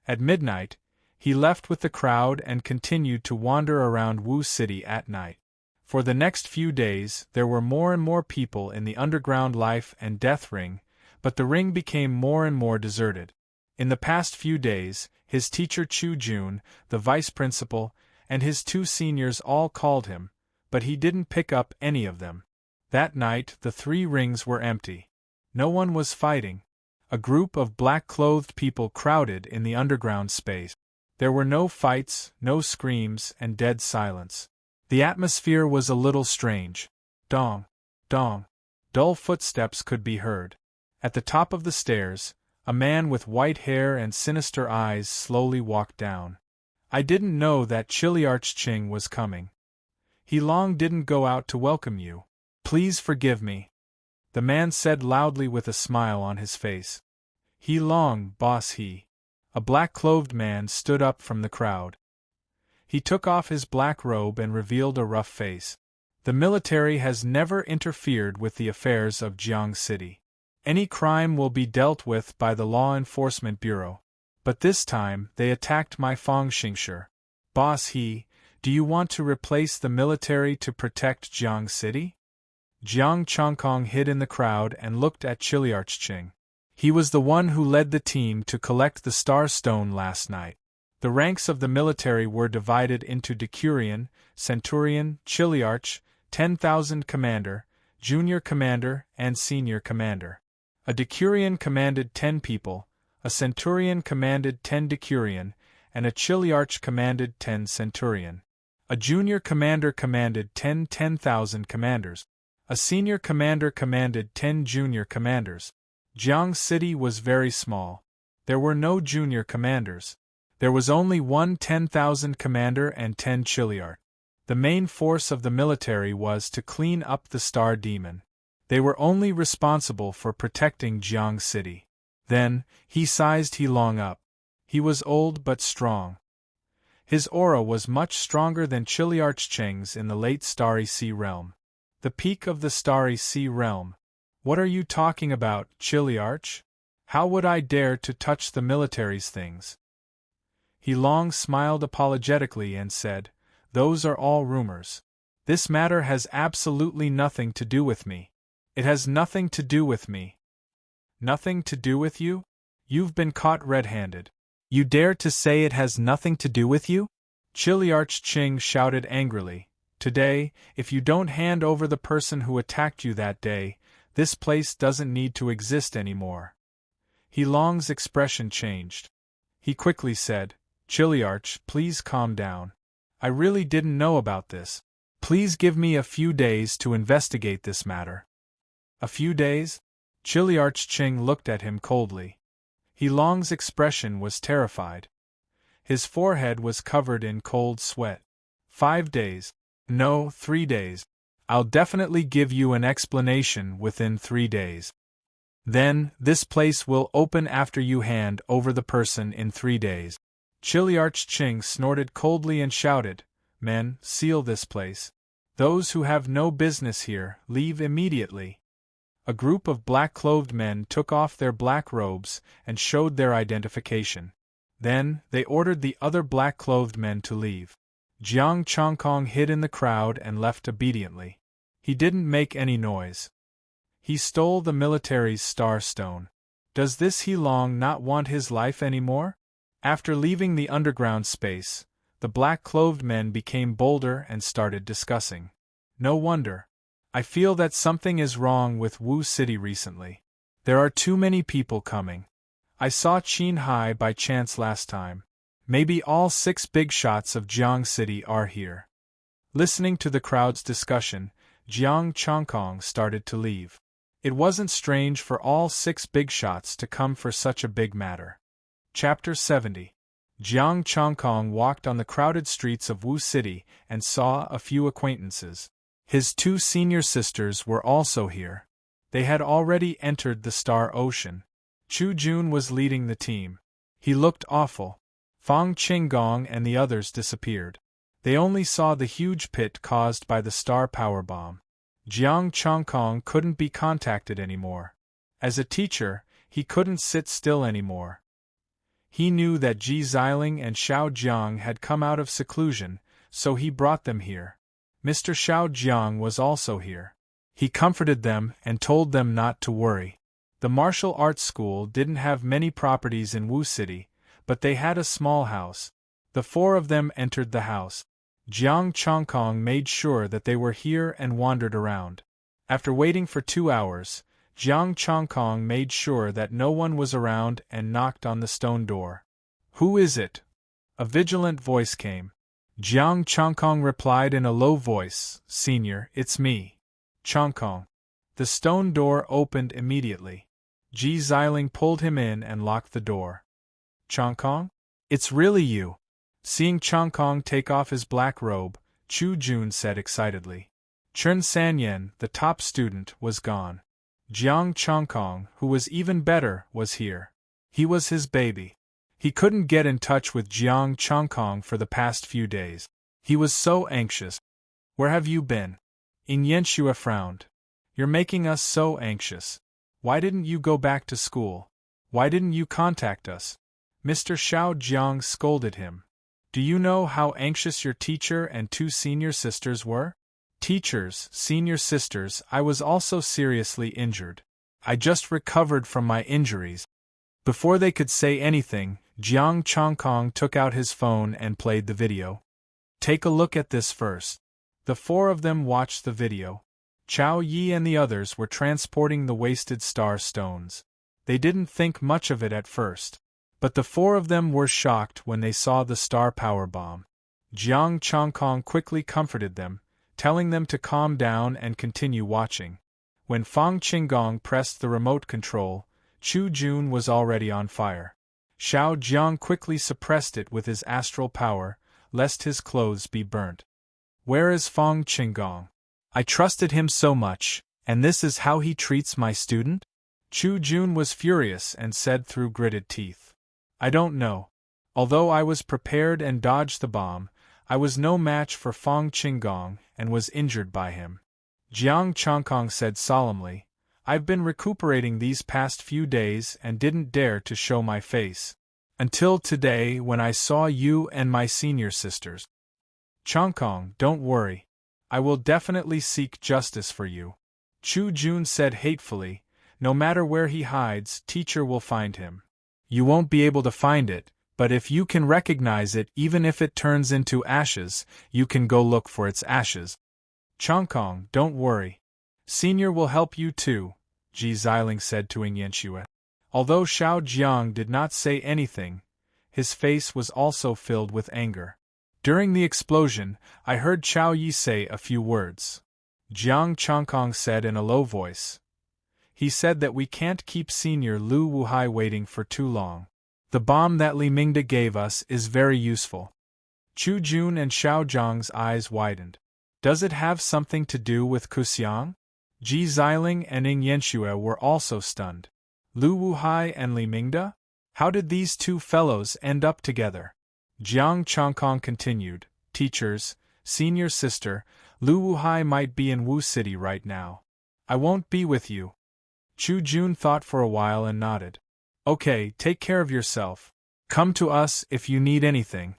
At midnight, he left with the crowd and continued to wander around Wu City at night. For the next few days, there were more and more people in the underground life and death ring, but the ring became more and more deserted. In the past few days, his teacher Chu Jun, the vice principal, and his 2 seniors all called him, but he didn't pick up any of them. That night, the 3 rings were empty. No one was fighting. A group of black-clothed people crowded in the underground space. There were no fights, no screams, and dead silence. The atmosphere was a little strange. Dong, dong. Dull footsteps could be heard. At the top of the stairs, a man with white hair and sinister eyes slowly walked down. I didn't know that Chiliarch Ching was coming. He long didn't go out to welcome you. Please forgive me. The man said loudly with a smile on his face. He long, boss he. A black-clothed man stood up from the crowd. He took off his black robe and revealed a rough face. The military has never interfered with the affairs of Jiang City. Any crime will be dealt with by the Law Enforcement Bureau. But this time, they attacked my Fong Xingshi. Boss he, do you want to replace the military to protect Jiang City? Jiang Chongkong hid in the crowd and looked at Chiliarch Ching. He was the one who led the team to collect the Star Stone last night. The ranks of the military were divided into Decurion, Centurion, Chiliarch, 10,000 Commander, Junior Commander, and Senior Commander. A Decurion commanded 10 people, a Centurion commanded 10 Decurion, and a Chiliarch commanded 10 Centurion. A Junior Commander commanded 10,000 commanders. A Senior Commander commanded 10 Junior Commanders. Jiang City was very small. There were no Junior Commanders. There was only one 10,000 Commander and 10 Chiliarch. The main force of the military was to clean up the Star Demon. They were only responsible for protecting Jiang City. Then, he sized Heilong up. He was old but strong. His aura was much stronger than Chiliarch Cheng's in the late Starry Sea realm. The peak of the Starry Sea realm. What are you talking about, Chiliarch? How would I dare to touch the military's things? Heilong smiled apologetically and said, Those are all rumors. This matter has absolutely nothing to do with me. It has nothing to do with me. Nothing to do with you? You've been caught red-handed. You dare to say it has nothing to do with you? Chiliarch Ching shouted angrily. Today, if you don't hand over the person who attacked you that day, this place doesn't need to exist anymore. Heilong's expression changed. He quickly said, Chiliarch, please calm down. I really didn't know about this. Please give me a few days to investigate this matter. A few days? Chiliarch Ching looked at him coldly. Heilong's expression was terrified. His forehead was covered in cold sweat. 5 days. No, 3 days. I'll definitely give you an explanation within 3 days. Then, this place will open after you hand over the person in 3 days. Chiliarch Ching snorted coldly and shouted, Men, seal this place. Those who have no business here, leave immediately. A group of black-clothed men took off their black robes and showed their identification. Then, they ordered the other black-clothed men to leave. Jiang Chongkong hid in the crowd and left obediently. He didn't make any noise. He stole the military's Star Stone. Does this Heilong not want his life anymore? After leaving the underground space, the black-clothed men became bolder and started discussing. No wonder. I feel that something is wrong with Wu City recently. There are too many people coming. I saw Qin Hai by chance last time. Maybe all 6 big shots of Jiang City are here. Listening to the crowd's discussion, Jiang Chongkong started to leave. It wasn't strange for all 6 big shots to come for such a big matter. Chapter 70. Jiang Chongkong walked on the crowded streets of Wu City and saw a few acquaintances. His 2 senior sisters were also here. They had already entered the Star Ocean. Chu Jun was leading the team. He looked awful. Fang Qinggong and the others disappeared. They only saw the huge pit caused by the star power bomb. Jiang Chongkong couldn't be contacted anymore. As a teacher, he couldn't sit still anymore. He knew that Ji Xiling and Xiao Jiang had come out of seclusion, so he brought them here. Mr. Xiao Jiang was also here. He comforted them and told them not to worry. The martial arts school didn't have many properties in Wu City, but they had a small house. The 4 of them entered the house. Jiang Chongkong made sure that they were here and wandered around. After waiting for 2 hours, Jiang Chongkong made sure that no one was around and knocked on the stone door. "Who is it?" A vigilant voice came. Jiang Chongkong replied in a low voice, "Senior, it's me. Chongkong." The stone door opened immediately. Ji Xiling pulled him in and locked the door. "Chongkong? It's really you." Seeing Chongkong take off his black robe, Chu Jun said excitedly. Chen Sanyan, the top student, was gone. Jiang Chongkong, who was even better, was here. He was his baby. He couldn't get in touch with Jiang Chongkong for the past few days. He was so anxious. "Where have you been?" Yanxue frowned. "You're making us so anxious. Why didn't you go back to school? Why didn't you contact us?" Mr. Xiao Jiang scolded him. "Do you know how anxious your teacher and 2 senior sisters were?" "Teachers, senior sisters, I was also seriously injured. I just recovered from my injuries." Before they could say anything, Jiang Chongkong took out his phone and played the video. "Take a look at this first." The 4 of them watched the video. Chao Yi and the others were transporting the wasted star stones. They didn't think much of it at first. But the 4 of them were shocked when they saw the star power bomb. Jiang Chongkong quickly comforted them, telling them to calm down and continue watching. When Fang Qinggong pressed the remote control, Chu Jun was already on fire. Xiao Jiang quickly suppressed it with his astral power, lest his clothes be burnt. "Where is Fang Qinggong? I trusted him so much, and this is how he treats my student?" Chu Jun was furious and said through gritted teeth. "I don't know. Although I was prepared and dodged the bomb, I was no match for Fang Qinggong and was injured by him." Jiang Chongkong said solemnly, "I've been recuperating these past few days and didn't dare to show my face. Until today when I saw you and my senior sisters. Chongkong, don't worry. I will definitely seek justice for you." Chu Jun said hatefully, "No matter where he hides, teacher will find him. You won't be able to find it, but if you can recognize it even if it turns into ashes, you can go look for its ashes. Chongkong, don't worry. Senior will help you too," Ji Xiling said to Yanxue. Although Xiao Jiang did not say anything, his face was also filled with anger. "During the explosion, I heard Chao Yi say a few words," Jiang Chongkong said in a low voice. "He said that we can't keep Senior Lu Wuhai waiting for too long. The bomb that Li Mingda gave us is very useful." Chu Jun and Xiao Jiang's eyes widened. "Does it have something to do with Kuxiang?" Ji Xiling and Yanxue were also stunned. Lu Wuhai and Li Mingda? How did these 2 fellows end up together? Jiang Chongkong continued, "Teachers, senior sister, Lu Wuhai might be in Wu City right now. I won't be with you." Chu Jun thought for a while and nodded. "Okay, take care of yourself. Come to us if you need anything."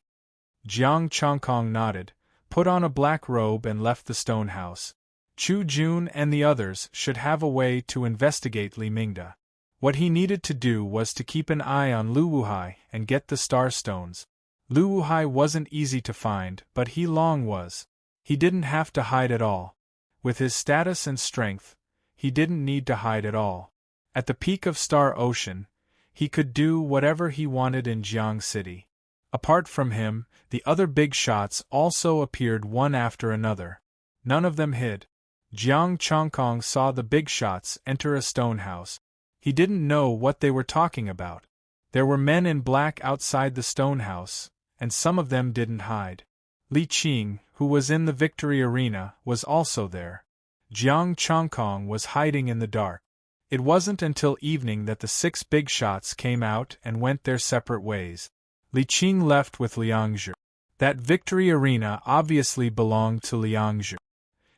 Jiang Chongkong nodded, put on a black robe and left the stone house. Chu Jun and the others should have a way to investigate Li Mingda. What he needed to do was to keep an eye on Lu Wuhai and get the star stones. Lu Wuhai wasn't easy to find, but He Long was. He didn't have to hide at all. With his status and strength, he didn't need to hide at all. At the peak of Star Ocean, he could do whatever he wanted in Jiang City. Apart from him, the other big shots also appeared one after another. None of them hid. Jiang Chongkong saw the big shots enter a stone house. He didn't know what they were talking about. There were men in black outside the stone house, and some of them didn't hide. Li Qing, who was in the victory arena, was also there. Jiang Chongkong was hiding in the dark. It wasn't until evening that the 6 big shots came out and went their separate ways. Li Qing left with Liang Zhu. That victory arena obviously belonged to Liang Zhu.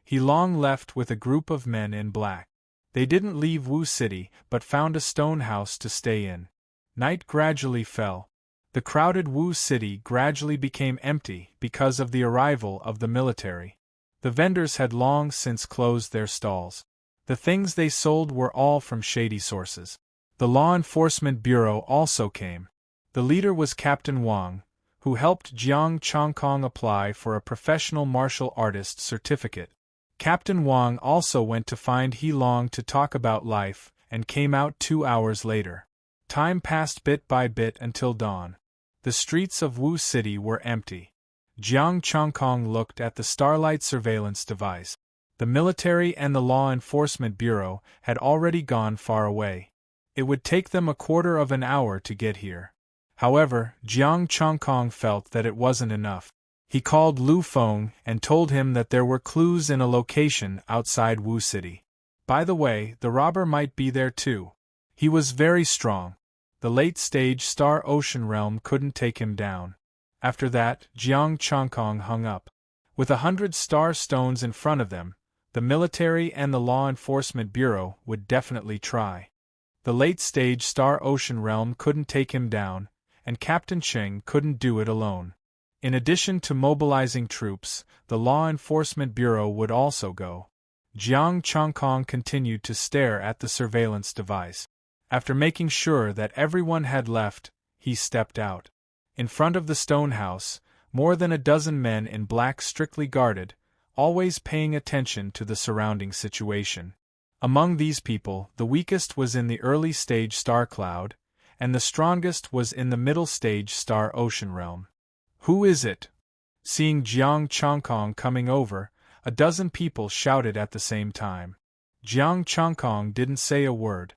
He long left with a group of men in black. They didn't leave Wu City but found a stone house to stay in. Night gradually fell. The crowded Wu City gradually became empty because of the arrival of the military. The vendors had long since closed their stalls. The things they sold were all from shady sources. The Law Enforcement Bureau also came. The leader was Captain Wang, who helped Jiang Chongkong apply for a professional martial artist certificate. Captain Wang also went to find He Long to talk about life and came out 2 hours later. Time passed bit by bit until dawn. The streets of Wu City were empty. Jiang Chongkong looked at the starlight surveillance device. The military and the Law Enforcement Bureau had already gone far away. It would take them a quarter of an hour to get here. However, Jiang Chongkong felt that it wasn't enough. He called Lu Feng and told him that there were clues in a location outside Wu City. By the way, the robber might be there too. He was very strong. The late-stage Star Ocean realm couldn't take him down. After that, Jiang Chongkong hung up. With 100 star stones in front of them, the military and the Law Enforcement Bureau would definitely try. The late-stage Star Ocean realm couldn't take him down, and Captain Cheng couldn't do it alone. In addition to mobilizing troops, the Law Enforcement Bureau would also go. Jiang Chongkong continued to stare at the surveillance device. After making sure that everyone had left, he stepped out. In front of the stone house, more than a dozen men in black strictly guarded, always paying attention to the surrounding situation. Among these people, the weakest was in the early stage star cloud, and the strongest was in the middle stage star ocean realm. "Who is it?" Seeing Jiang Chongkong coming over, a dozen people shouted at the same time. Jiang Chongkong didn't say a word.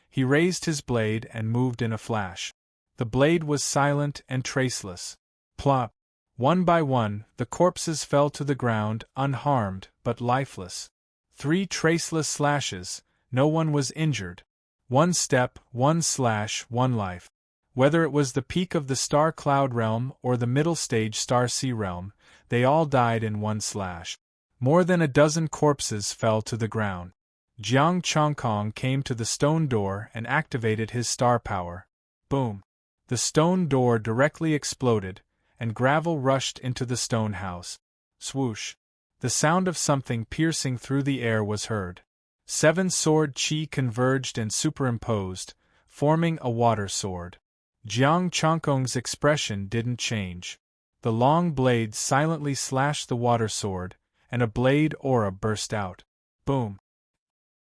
He raised his blade and moved in a flash. The blade was silent and traceless. Plop! One by one, the corpses fell to the ground, unharmed, but lifeless. 3 traceless slashes, no one was injured. 1 step, 1 slash, 1 life. Whether it was the peak of the Star Cloud realm or the middle stage Star Sea realm, they all died in 1 slash. More than a dozen corpses fell to the ground. Jiang Chongkong came to the stone door and activated his star power. Boom! The stone door directly exploded, and gravel rushed into the stone house. Swoosh! The sound of something piercing through the air was heard. 7 sword chi converged and superimposed, forming a water sword. Jiang Chongkong's expression didn't change. The long blade silently slashed the water sword, and a blade aura burst out. Boom!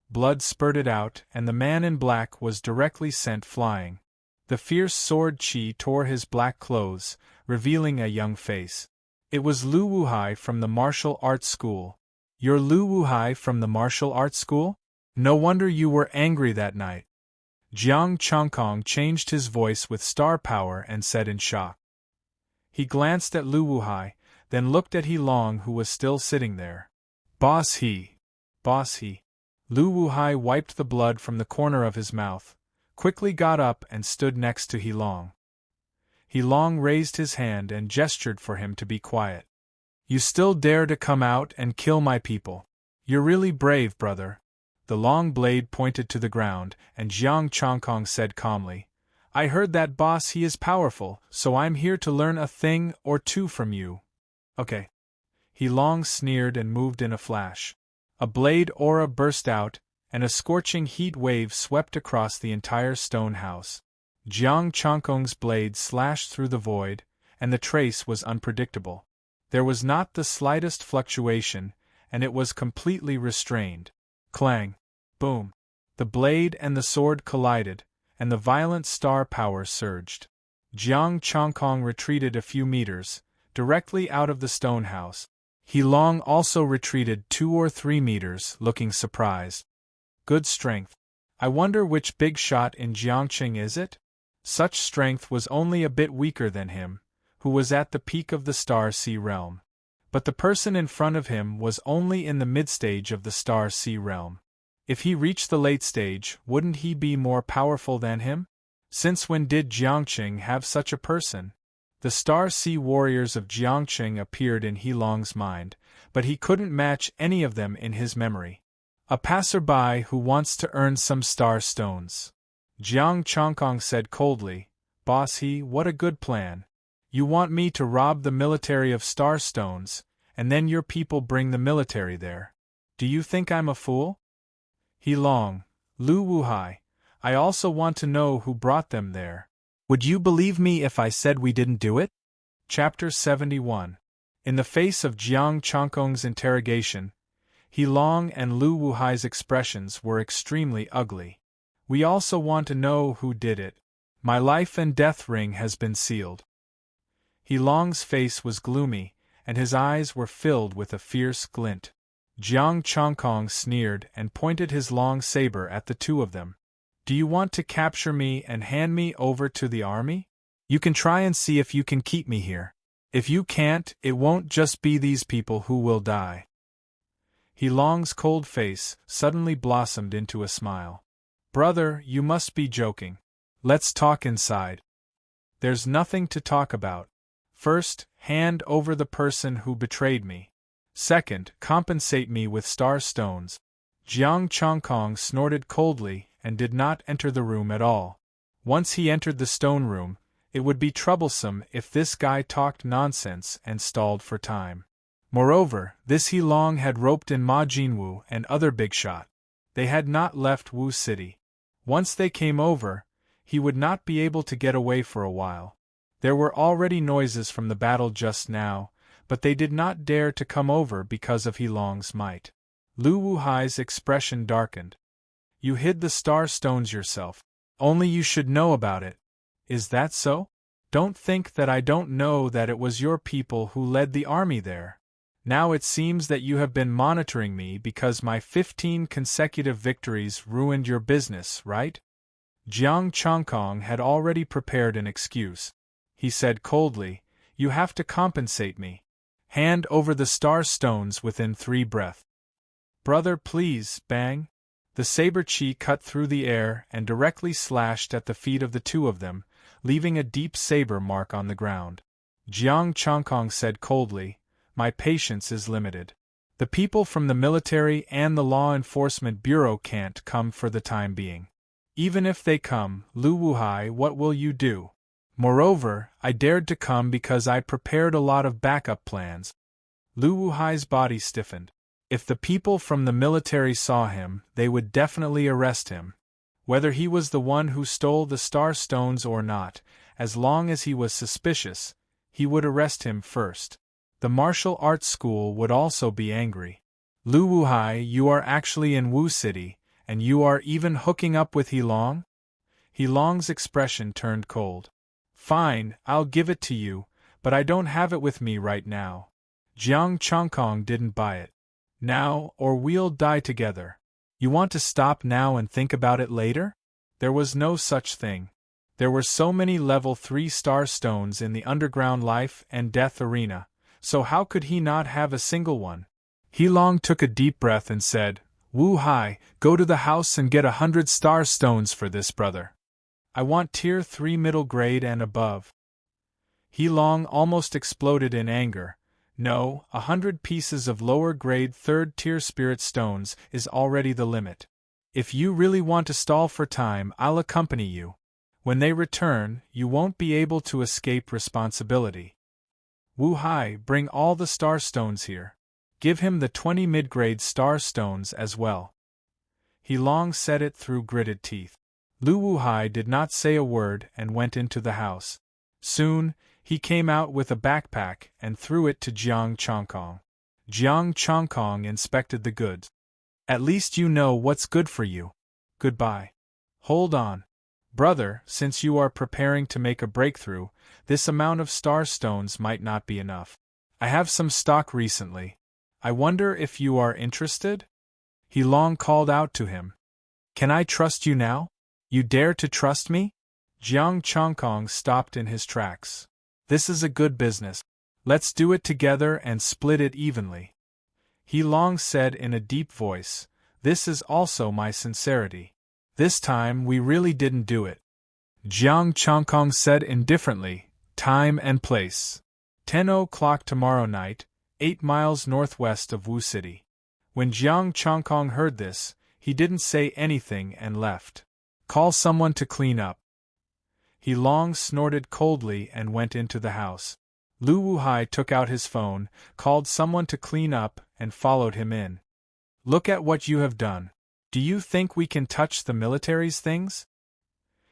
Blood spurted out, and the man in black was directly sent flying. The fierce sword chi tore his black clothes, revealing a young face. It was Lu Wuhai from the martial arts school. "You're Lu Wuhai from the martial arts school? No wonder you were angry that night." Jiang Chongkong changed his voice with star power and said in shock. He glanced at Lu Wuhai, then looked at He Long, who was still sitting there. Boss he. Lu Wuhai wiped the blood from the corner of his mouth, quickly got up and stood next to He Long. He Long raised his hand and gestured for him to be quiet. "You still dare to come out and kill my people. You're really brave, brother." The long blade pointed to the ground, and Jiang Chongkong said calmly, "I heard that boss he is powerful, so I'm here to learn a thing or two from you." "Okay." He Long sneered and moved in a flash. A blade aura burst out, and a scorching heat wave swept across the entire stone house. Jiang Chongkong's blade slashed through the void, and the trace was unpredictable. There was not the slightest fluctuation, and it was completely restrained. Clang! Boom! The blade and the sword collided, and the violent star power surged. Jiang Chongkong retreated a few meters, directly out of the stone house. He Long also retreated 2 or 3 meters, looking surprised. Good strength. I wonder which big shot in Jiangqing is it? Such strength was only a bit weaker than him, who was at the peak of the Star Sea realm. But the person in front of him was only in the mid-stage of the Star Sea realm. If he reached the late stage, wouldn't he be more powerful than him? Since when did Jiangqing have such a person? The Star Sea warriors of Jiangqing appeared in He Long's mind, but he couldn't match any of them in his memory. A passerby who wants to earn some star stones. Jiang Chongkong said coldly, Boss He, what a good plan. You want me to rob the military of star stones, and then your people bring the military there. Do you think I'm a fool? He Long, Lu Wuhai, I also want to know who brought them there. Would you believe me if I said we didn't do it? Chapter 71. In the face of Jiang Chongkong's interrogation, He Long and Lu Wuhai's expressions were extremely ugly. We also want to know who did it. My life and death ring has been sealed. He Long's face was gloomy, and his eyes were filled with a fierce glint. Jiang Chongkong sneered and pointed his long saber at the two of them. Do you want to capture me and hand me over to the army? You can try and see if you can keep me here. If you can't, it won't just be these people who will die. He Long's cold face suddenly blossomed into a smile. Brother, you must be joking. Let's talk inside. There's nothing to talk about. First, hand over the person who betrayed me. Second, compensate me with star stones. Jiang Chongkong snorted coldly and did not enter the room at all. Once he entered the stone room, it would be troublesome if this guy talked nonsense and stalled for time. Moreover, this He Long had roped in Ma Jinwu and other big shot. They had not left Wu City. Once they came over, he would not be able to get away for a while. There were already noises from the battle just now, but they did not dare to come over because of He Long's might. Lu Wuhai's expression darkened. You hid the star stones yourself. Only you should know about it. Is that so? Don't think that I don't know that it was your people who led the army there. Now it seems that you have been monitoring me because my 15 consecutive victories ruined your business, right? Jiang Chongkong had already prepared an excuse. He said coldly, You have to compensate me. Hand over the star stones within 3 breaths. Brother, please, bang. The saber chi cut through the air and directly slashed at the feet of the two of them, leaving a deep saber mark on the ground. Jiang Chongkong said coldly, My patience is limited. The people from the military and the law enforcement bureau can't come for the time being. Even if they come, Lu Wuhai, what will you do? Moreover, I dared to come because I prepared a lot of backup plans. Lu Wuhai's body stiffened. If the people from the military saw him, they would definitely arrest him. Whether he was the one who stole the star stones or not, as long as he was suspicious, he would arrest him first. The martial arts school would also be angry. Lu Wuhai, you are actually in Wu City, and you are even hooking up with He Long? He Long's expression turned cold. Fine, I'll give it to you, but I don't have it with me right now. Jiang Chongkong didn't buy it. Now, or we'll die together. You want to stop now and think about it later? There was no such thing. There were so many level 3 star stones in the underground life and death arena, so how could he not have a single one? He Long took a deep breath and said, Wu Hai, go to the house and get 100 star stones for this brother. I want tier 3 middle grade and above. He Long almost exploded in anger. No, 100 pieces of lower grade 3rd tier spirit stones is already the limit. If you really want to stall for time, I'll accompany you. When they return, you won't be able to escape responsibility. Wu Hai, bring all the star stones here. Give him the 20 mid-grade star stones as well. He Long said it through gritted teeth. Lu Wuhai did not say a word and went into the house. Soon, he came out with a backpack and threw it to Jiang Chongkong. Jiang Chongkong inspected the goods. At least you know what's good for you. Goodbye. Hold on. Brother, since you are preparing to make a breakthrough, this amount of star stones might not be enough. I have some stock recently. I wonder if you are interested? He long called out to him. Can I trust you now? You dare to trust me? Jiang Chongkong stopped in his tracks. This is a good business. Let's do it together and split it evenly. He long said in a deep voice, this is also my sincerity. This time we really didn't do it. Jiang Chongkong said indifferently, time and place. 10 o'clock tomorrow night, 8 miles northwest of Wu City. When Jiang Chongkong heard this, he didn't say anything and left. Call someone to clean up. He long snorted coldly and went into the house. Lu Wuhai took out his phone, called someone to clean up, and followed him in. Look at what you have done. Do you think we can touch the military's things?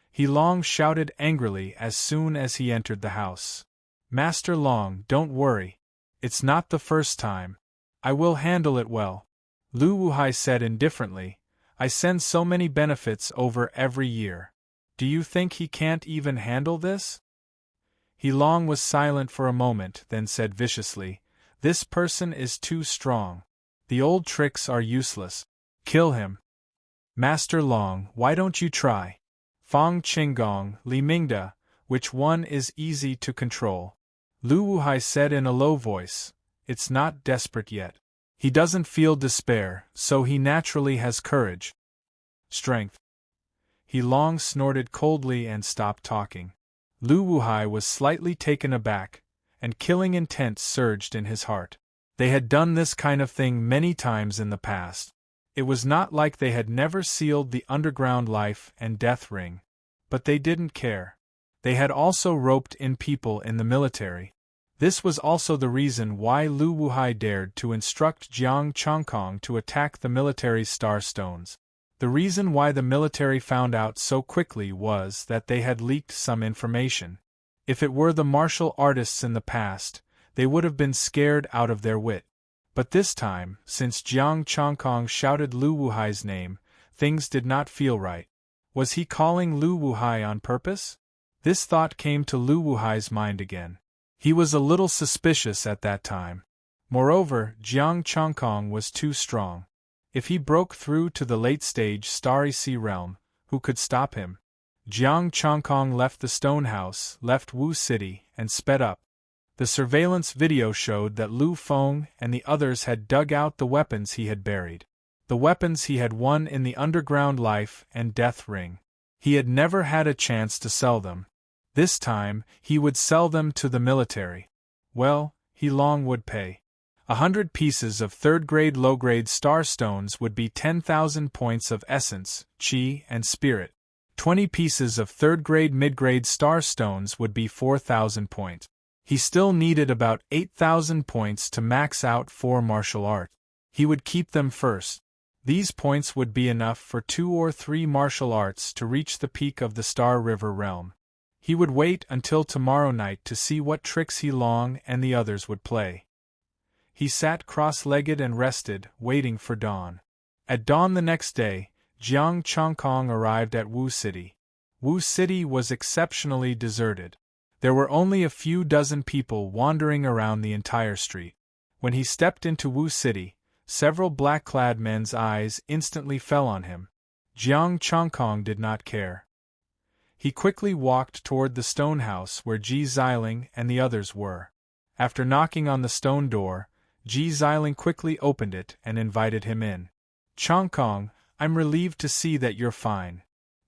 He Long shouted angrily as soon as he entered the house. Master Long, don't worry. It's not the first time. I will handle it well. Lu Wuhai said indifferently, I send so many benefits over every year. Do you think he can't even handle this? He Long was silent for a moment, then said viciously, this person is too strong. The old tricks are useless. Kill him. Master Long, why don't you try? Fang Qinggong, Li Mingda, which one is easy to control? Lu Wuhai said in a low voice, it's not desperate yet. He doesn't feel despair, so he naturally has courage. Strength. He Long snorted coldly and stopped talking. Lu Wuhai was slightly taken aback, and killing intent surged in his heart. They had done this kind of thing many times in the past. It was not like they had never sealed the underground life and death ring. But they didn't care. They had also roped in people in the military. This was also the reason why Lu Wuhai dared to instruct Jiang Chongkong to attack the military's star stones. The reason why the military found out so quickly was that they had leaked some information. If it were the martial artists in the past, they would have been scared out of their wit. But this time, since Jiang Chongkong shouted Lu Wuhai's name, things did not feel right. Was he calling Lu Wuhai on purpose? This thought came to Lu Wuhai's mind again. He was a little suspicious at that time. Moreover, Jiang Chongkong was too strong. If he broke through to the late-stage Starry Sea realm, who could stop him? Jiang Chongkong left the stone house, left Wu City, and sped up. The surveillance video showed that Lu Feng and the others had dug out the weapons he had buried. The weapons he had won in the underground life and death ring. He had never had a chance to sell them. This time, he would sell them to the military. Well, he Long would pay. 100 pieces of third-grade low-grade star stones would be 10,000 points of essence, qi, and spirit. 20 pieces of third-grade mid-grade star stones would be 4,000 points. He still needed about 8,000 points to max out 4 martial art. He would keep them first. These points would be enough for 2 or 3 martial arts to reach the peak of the Star River realm. He would wait until tomorrow night to see what tricks he Long and the others would play. He sat cross-legged and rested, waiting for dawn. At dawn the next day, Jiang Chongkong arrived at Wu City. Wu City was exceptionally deserted. There were only a few dozen people wandering around the entire street. When he stepped into Wu City, several black-clad men's eyes instantly fell on him. Jiang Chongkong did not care. He quickly walked toward the stone house where Ji Xiling and the others were. After knocking on the stone door, Ji Xiling quickly opened it and invited him in. Chongkong, I'm relieved to see that you're fine.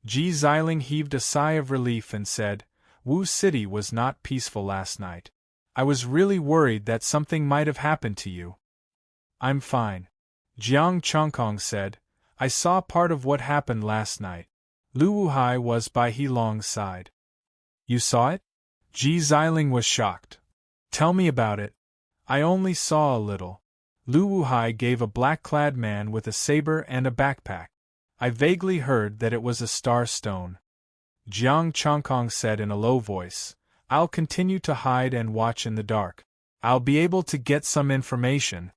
Ji Xiling heaved a sigh of relief and said, Wu City was not peaceful last night. I was really worried that something might have happened to you. I'm fine. Jiang Chongkong said, I saw part of what happened last night. Lu Wuhai was by He Long's side. You saw it? Ji Xiling was shocked. Tell me about it. I only saw a little. Lu Wuhai gave a black-clad man with a saber and a backpack. I vaguely heard that it was a star stone. Jiang Chongkong said in a low voice, I'll continue to hide and watch in the dark. I'll be able to get some information.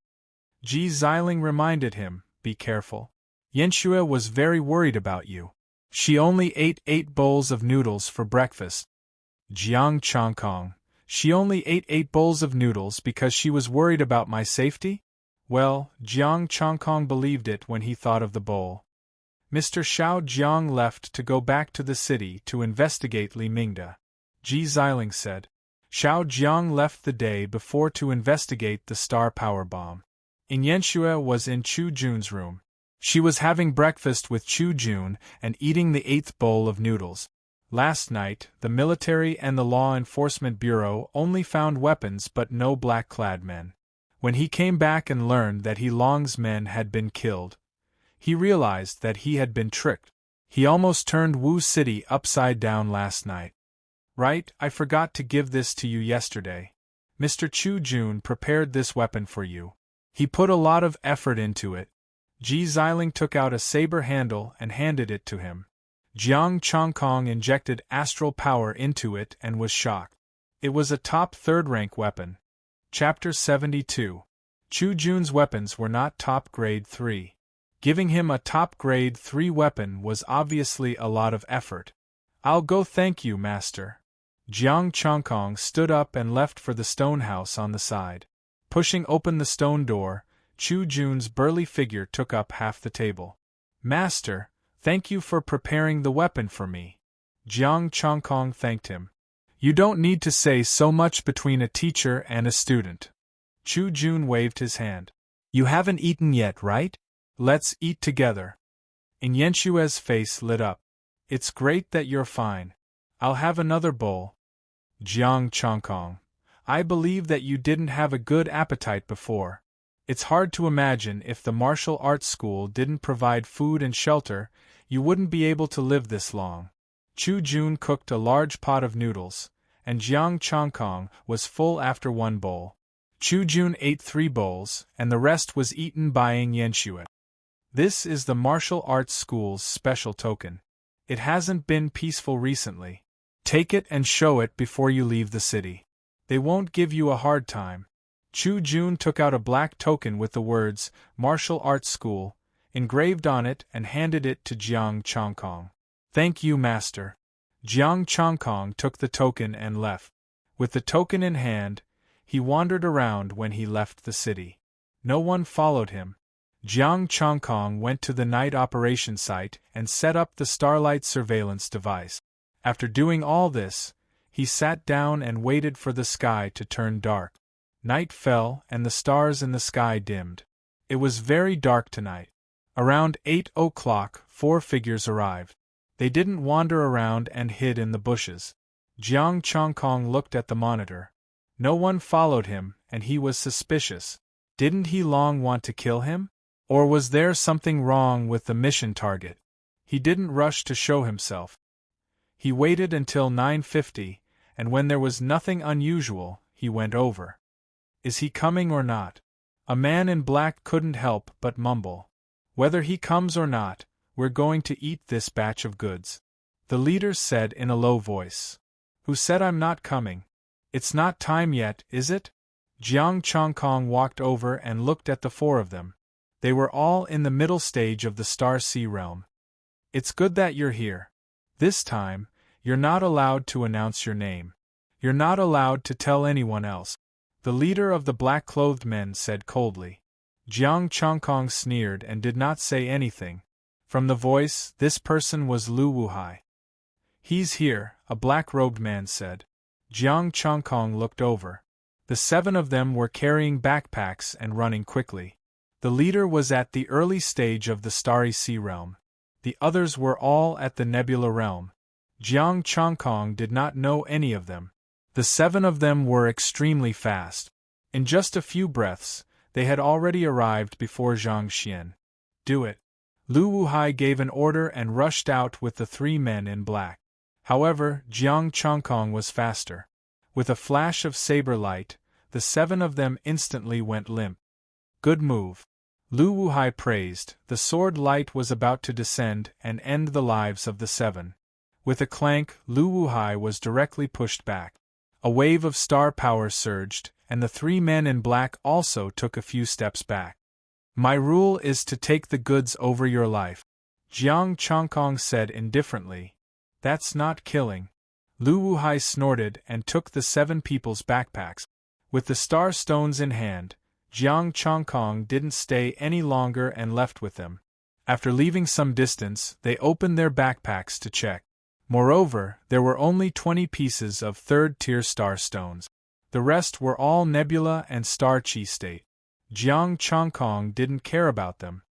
Ji Xiling reminded him, be careful. Yanxue was very worried about you. She only ate 8 bowls of noodles for breakfast. Jiang Chongkong. She only ate 8 bowls of noodles because she was worried about my safety? Well, Jiang Chongkong believed it when he thought of the bowl. Mr. Xiao Jiang left to go back to the city to investigate Li Mingda. Ji Xiling said. Xiao Jiang left the day before to investigate the star power bomb. Yanxue was in Chu Jun's room. She was having breakfast with Chu Jun and eating the 8th bowl of noodles. Last night, the military and the law enforcement bureau only found weapons but no black-clad men. When he came back and learned that He Long's men had been killed, he realized that he had been tricked. He almost turned Wu City upside down last night. Right, I forgot to give this to you yesterday. Mr. Chu Jun prepared this weapon for you. He put a lot of effort into it. Ji Xiling took out a saber handle and handed it to him. Jiang Chongkong injected astral power into it and was shocked. It was a top 3rd-rank weapon. Chapter 72. Chu Jun's weapons were not top grade 3. Giving him a top grade 3 weapon was obviously a lot of effort. I'll go thank you, master. Jiang Chongkong stood up and left for the stone house on the side. Pushing open the stone door, Chu Jun's burly figure took up half the table. Master, thank you for preparing the weapon for me. Jiang Chongkong thanked him. You don't need to say so much between a teacher and a student. Chu Jun waved his hand. You haven't eaten yet, right? Let's eat together. Yanxue's face lit up. It's great that you're fine. I'll have another bowl. Jiang Chongkong. I believe that you didn't have a good appetite before. It's hard to imagine if the martial arts school didn't provide food and shelter, you wouldn't be able to live this long. Chu Jun cooked a large pot of noodles, and Jiang Chongkong was full after 1 bowl. Chu Jun ate 3 bowls, and the rest was eaten by Yanxue. This is the martial arts school's special token. It hasn't been peaceful recently. Take it and show it before you leave the city. They won't give you a hard time. Chu Jun took out a black token with the words, Martial Arts School, engraved on it and handed it to Jiang Chongkong. Thank you, master. Jiang Chongkong took the token and left. With the token in hand, he wandered around when he left the city. No one followed him. Jiang Chongkong went to the night operation site and set up the starlight surveillance device. After doing all this, he sat down and waited for the sky to turn dark. Night fell and the stars in the sky dimmed. It was very dark tonight. Around 8 o'clock, 4 figures arrived. They didn't wander around and hid in the bushes. Jiang Chongkong looked at the monitor. No one followed him, and he was suspicious. Didn't He Long want to kill him? Or was there something wrong with the mission target? He didn't rush to show himself. He waited until 9:50, and when there was nothing unusual, he went over. Is he coming or not? A man in black couldn't help but mumble. Whether he comes or not, we're going to eat this batch of goods. The leader said in a low voice. Who said I'm not coming? It's not time yet, is it? Jiang Chongkong walked over and looked at the 4 of them. They were all in the middle stage of the Star Sea realm. It's good that you're here. This time, you're not allowed to announce your name. You're not allowed to tell anyone else. The leader of the black-clothed men said coldly. Jiang Chongkong sneered and did not say anything. From the voice, this person was Lu Wuhai. He's here, a black-robed man said. Jiang Chongkong looked over. The 7 of them were carrying backpacks and running quickly. The leader was at the early stage of the Starry Sea realm. The others were all at the Nebula realm. Jiang Chongkong did not know any of them. The 7 of them were extremely fast. In just a few breaths, they had already arrived before Zhang Xian. Do it. Lu Wuhai gave an order and rushed out with the 3 men in black. However, Jiang Chongkong was faster. With a flash of saber light, the 7 of them instantly went limp. Good move. Lu Wuhai praised. The sword light was about to descend and end the lives of the 7. With a clank, Lu Wuhai was directly pushed back. A wave of star power surged, and the 3 men in black also took a few steps back. My rule is to take the goods over your life. Jiang Chongkong said indifferently. That's not killing. Lu Wuhai snorted and took the 7 people's backpacks. With the star stones in hand, Jiang Chongkong didn't stay any longer and left with them. After leaving some distance, they opened their backpacks to check. Moreover, there were only 20 pieces of 3rd-tier star stones. The rest were all nebula and star chi state. Jiang Chongkong didn't care about them.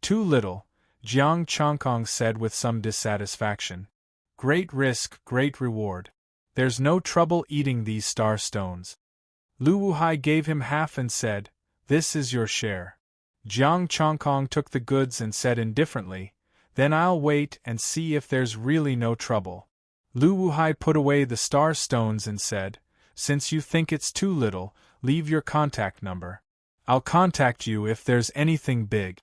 Too little, Jiang Chongkong said with some dissatisfaction. Great risk, great reward. There's no trouble eating these star stones. Lu Wuhai gave him half and said, "This is your share." Jiang Chongkong took the goods and said indifferently, "Then I'll wait and see if there's really no trouble." Lu Wuhai put away the star stones and said, "Since you think it's too little, leave your contact number. I'll contact you if there's anything big."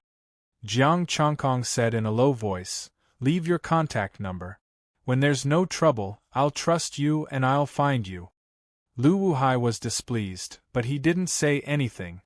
Jiang Chongkong said in a low voice, "Leave your contact number. When there's no trouble, I'll trust you and I'll find you." Lu Wuhai was displeased, but he didn't say anything.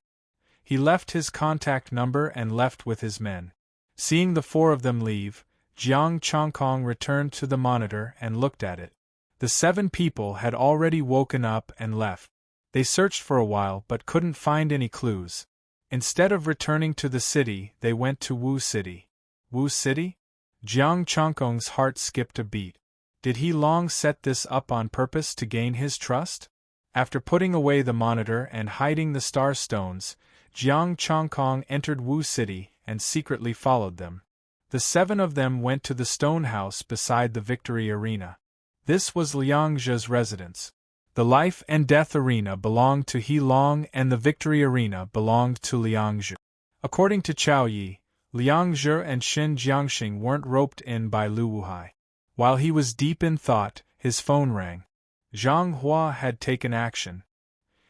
He left his contact number and left with his men. Seeing the 4 of them leave, Jiang Chongkong returned to the monitor and looked at it. The 7 people had already woken up and left. They searched for a while but couldn't find any clues. Instead of returning to the city, they went to Wu City. Wu City? Jiang Chongkong's heart skipped a beat. Did he long set this up on purpose to gain his trust? After putting away the monitor and hiding the star stones, Jiang Chongkong entered Wu City and secretly followed them. The 7 of them went to the stone house beside the victory arena. This was Liang Zhe's residence. The life and death arena belonged to He Long and the victory arena belonged to Liang Zhe. According to Chao Yi, Liang Zhe and Xin Jiangxing weren't roped in by Lu Wuhai. While he was deep in thought, his phone rang. Zhang Hua had taken action.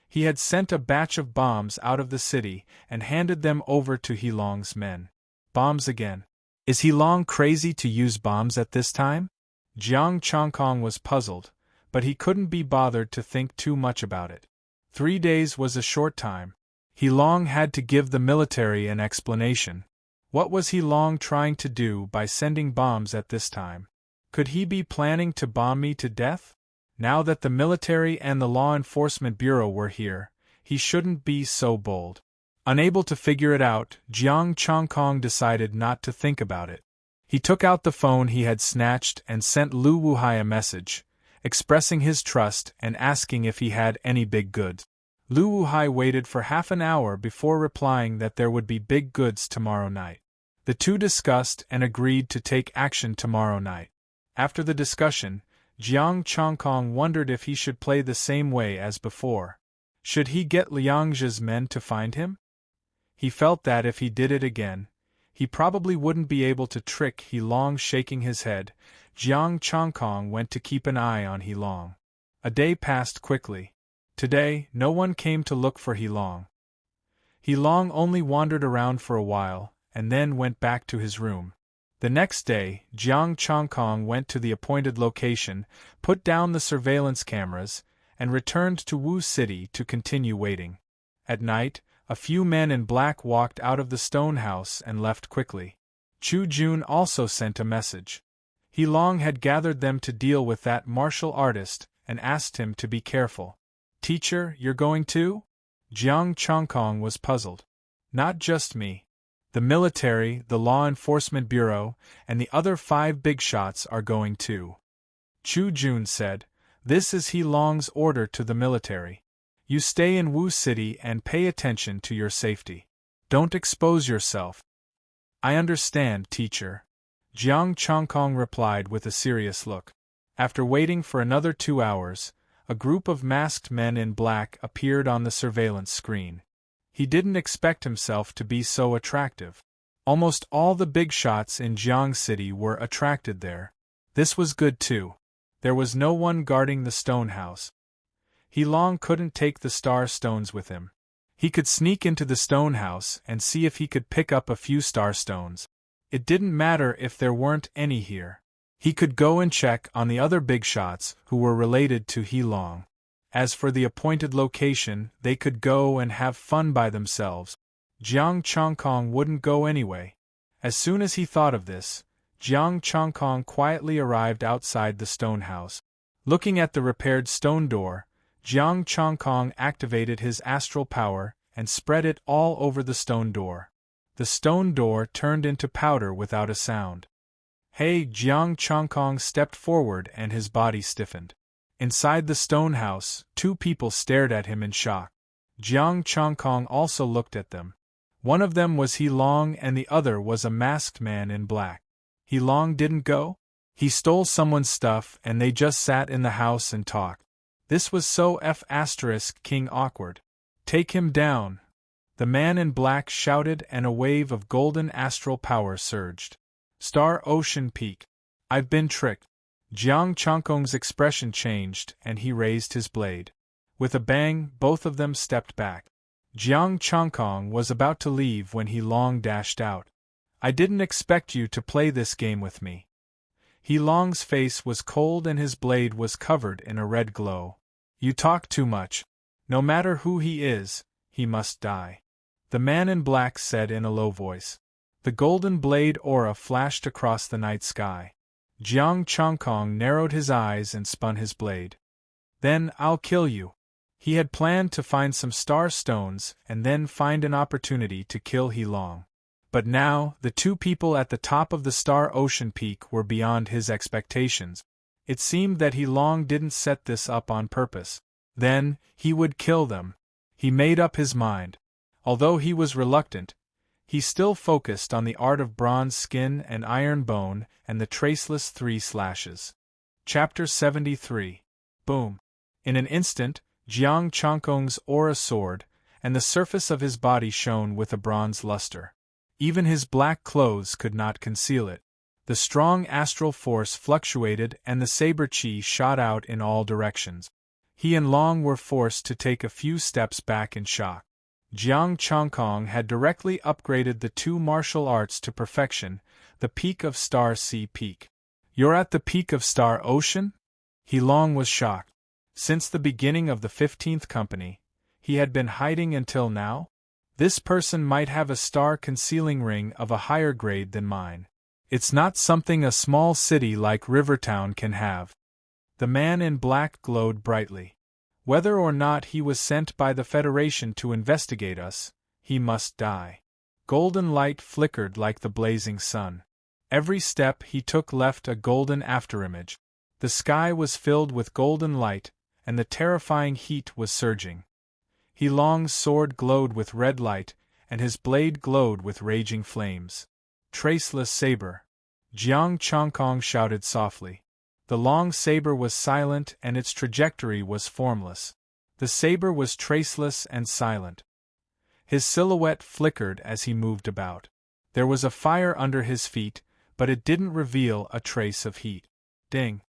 He had sent a batch of bombs out of the city and handed them over to He Long's men. Bombs again. Is He Long crazy to use bombs at this time? Jiang Chongkong was puzzled, but he couldn't be bothered to think too much about it. 3 days was a short time. He Long had to give the military an explanation. What was He Long trying to do by sending bombs at this time? Could he be planning to bomb me to death? Now that the military and the law enforcement bureau were here, he shouldn't be so bold. Unable to figure it out, Jiang Chongkong decided not to think about it. He took out the phone he had snatched and sent Lu Wuhai a message, expressing his trust and asking if he had any big goods. Lu Wuhai waited for half an hour before replying that there would be big goods tomorrow night. The 2 discussed and agreed to take action tomorrow night. After the discussion, Jiang Chongkong wondered if he should play the same way as before. Should he get Liang Zhe's men to find him? He felt that if he did it again, he probably wouldn't be able to trick He Long. Shaking his head, Jiang Chongkong went to keep an eye on He Long. A day passed quickly. Today, no one came to look for He Long. He Long only wandered around for a while, and then went back to his room. The next day, Jiang Chongkong went to the appointed location, put down the surveillance cameras, and returned to Wu City to continue waiting. At night, a few men in black walked out of the stone house and left quickly. Chu Jun also sent a message. He Long had gathered them to deal with that martial artist and asked him to be careful. "Teacher, you're going too?" Jiang Chongkong was puzzled. "Not just me. The military, the law enforcement bureau, and the other 5 big shots are going too." Chu Jun said, "This is He Long's order to the military. You stay in Wu City and pay attention to your safety. Don't expose yourself." "I understand, teacher," Jiang Chongkong replied with a serious look. After waiting for another 2 hours, a group of masked men in black appeared on the surveillance screen. He didn't expect himself to be so attractive. Almost all the big shots in Jiang City were attracted there. This was good too. There was no one guarding the stone house. He Long couldn't take the star stones with him. He could sneak into the stone house and see if he could pick up a few star stones. It didn't matter if there weren't any here. He could go and check on the other big shots who were related to He Long. As for the appointed location, they could go and have fun by themselves. Jiang Chongkong wouldn't go anyway. As soon as he thought of this, Jiang Chongkong quietly arrived outside the stone house. Looking at the repaired stone door, Jiang Chongkong activated his astral power and spread it all over the stone door. The stone door turned into powder without a sound. Hey! Jiang Chongkong stepped forward and his body stiffened. Inside the stone house, two people stared at him in shock. Jiang Chongkong also looked at them. One of them was He Long and the other was a masked man in black. He Long didn't go? He stole someone's stuff and they just sat in the house and talked. This was so King awkward. Take him down! The man in black shouted and a wave of golden astral power surged. Star Ocean Peak. I've been tricked. Jiang Chongkong's expression changed and he raised his blade. With a bang, both of them stepped back. Jiang Chongkong was about to leave when He Long dashed out. I didn't expect you to play this game with me. He Long's face was cold and his blade was covered in a red glow. You talk too much. No matter who he is, he must die. The man in black said in a low voice. The golden blade aura flashed across the night sky. Jiang Chongkong narrowed his eyes and spun his blade. Then I'll kill you. He had planned to find some star stones and then find an opportunity to kill He Long. But now, the two people at the top of the Star Ocean Peak were beyond his expectations. It seemed that He Long didn't set this up on purpose. Then, he would kill them. He made up his mind. Although he was reluctant, he still focused on the art of bronze skin and iron bone and the traceless 3 slashes. Chapter 73. Boom. In an instant, Jiang Chongkong's aura soared, and the surface of his body shone with a bronze luster. Even his black clothes could not conceal it. The strong astral force fluctuated and the saber chi shot out in all directions. He and Long were forced to take a few steps back in shock. Jiang Chongkong had directly upgraded the two martial arts to perfection, the peak of Star Sea Peak. You're at the peak of Star Ocean? He Long was shocked. Since the beginning of the 15th company, he had been hiding until now? This person might have a star concealing ring of a higher grade than mine. It's not something a small city like Rivertown can have. The man in black glowed brightly. Whether or not he was sent by the Federation to investigate us, he must die. Golden light flickered like the blazing sun. Every step he took left a golden afterimage. The sky was filled with golden light, and the terrifying heat was surging. He Long's sword glowed with red light, and his blade glowed with raging flames. Traceless saber. Jiang Chongkong shouted softly. The long saber was silent and its trajectory was formless. The saber was traceless and silent. His silhouette flickered as he moved about. There was a fire under his feet, but it didn't reveal a trace of heat. Ding!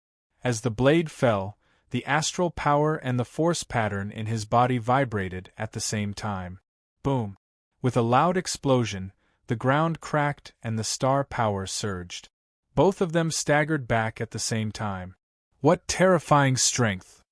As the blade fell, the astral power and the force pattern in his body vibrated at the same time. Boom! With a loud explosion, the ground cracked and the star power surged. Both of them staggered back at the same time. What terrifying strength!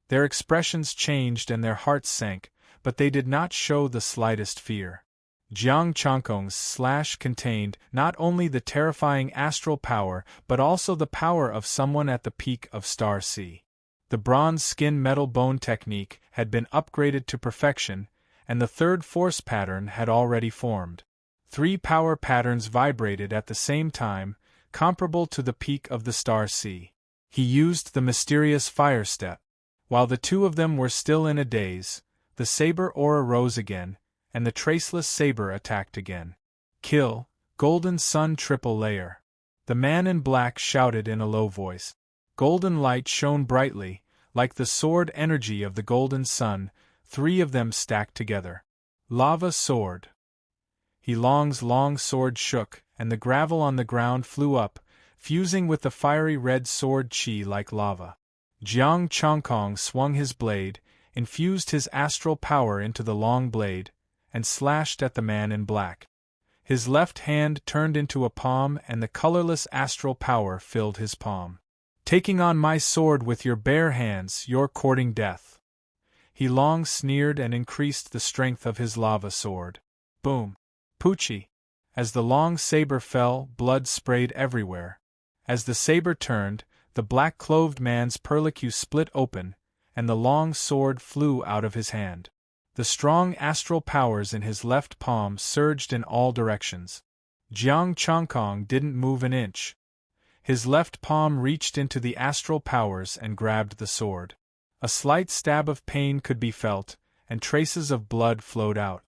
Their expressions changed and their hearts sank, but they did not show the slightest fear. Jiang Chongkong's slash contained not only the terrifying astral power but also the power of someone at the peak of Star Sea. The bronze skin metal bone technique had been upgraded to perfection, and the third force pattern had already formed. 3 power patterns vibrated at the same time, comparable to the peak of the Star Sea. He used the mysterious fire step. While the two of them were still in a daze, the saber aura rose again, and the traceless saber attacked again. Kill, Golden Sun triple layer. The man in black shouted in a low voice. Golden light shone brightly, like the sword energy of the golden sun, 3 of them stacked together. Lava sword. He Long's long sword shook, and the gravel on the ground flew up, fusing with the fiery red sword chi like lava. Jiang Chongkong swung his blade, infused his astral power into the long blade, and slashed at the man in black. His left hand turned into a palm and the colorless astral power filled his palm. Taking on my sword with your bare hands, you're courting death. He Long sneered and increased the strength of his lava sword. Boom! Poochie! As the long saber fell, blood sprayed everywhere. As the saber turned, the black-clothed man's perlicue split open, and the long sword flew out of his hand. The strong astral powers in his left palm surged in all directions. Jiang Chongkong didn't move an inch. His left palm reached into the astral powers and grabbed the sword. A slight stab of pain could be felt, and traces of blood flowed out.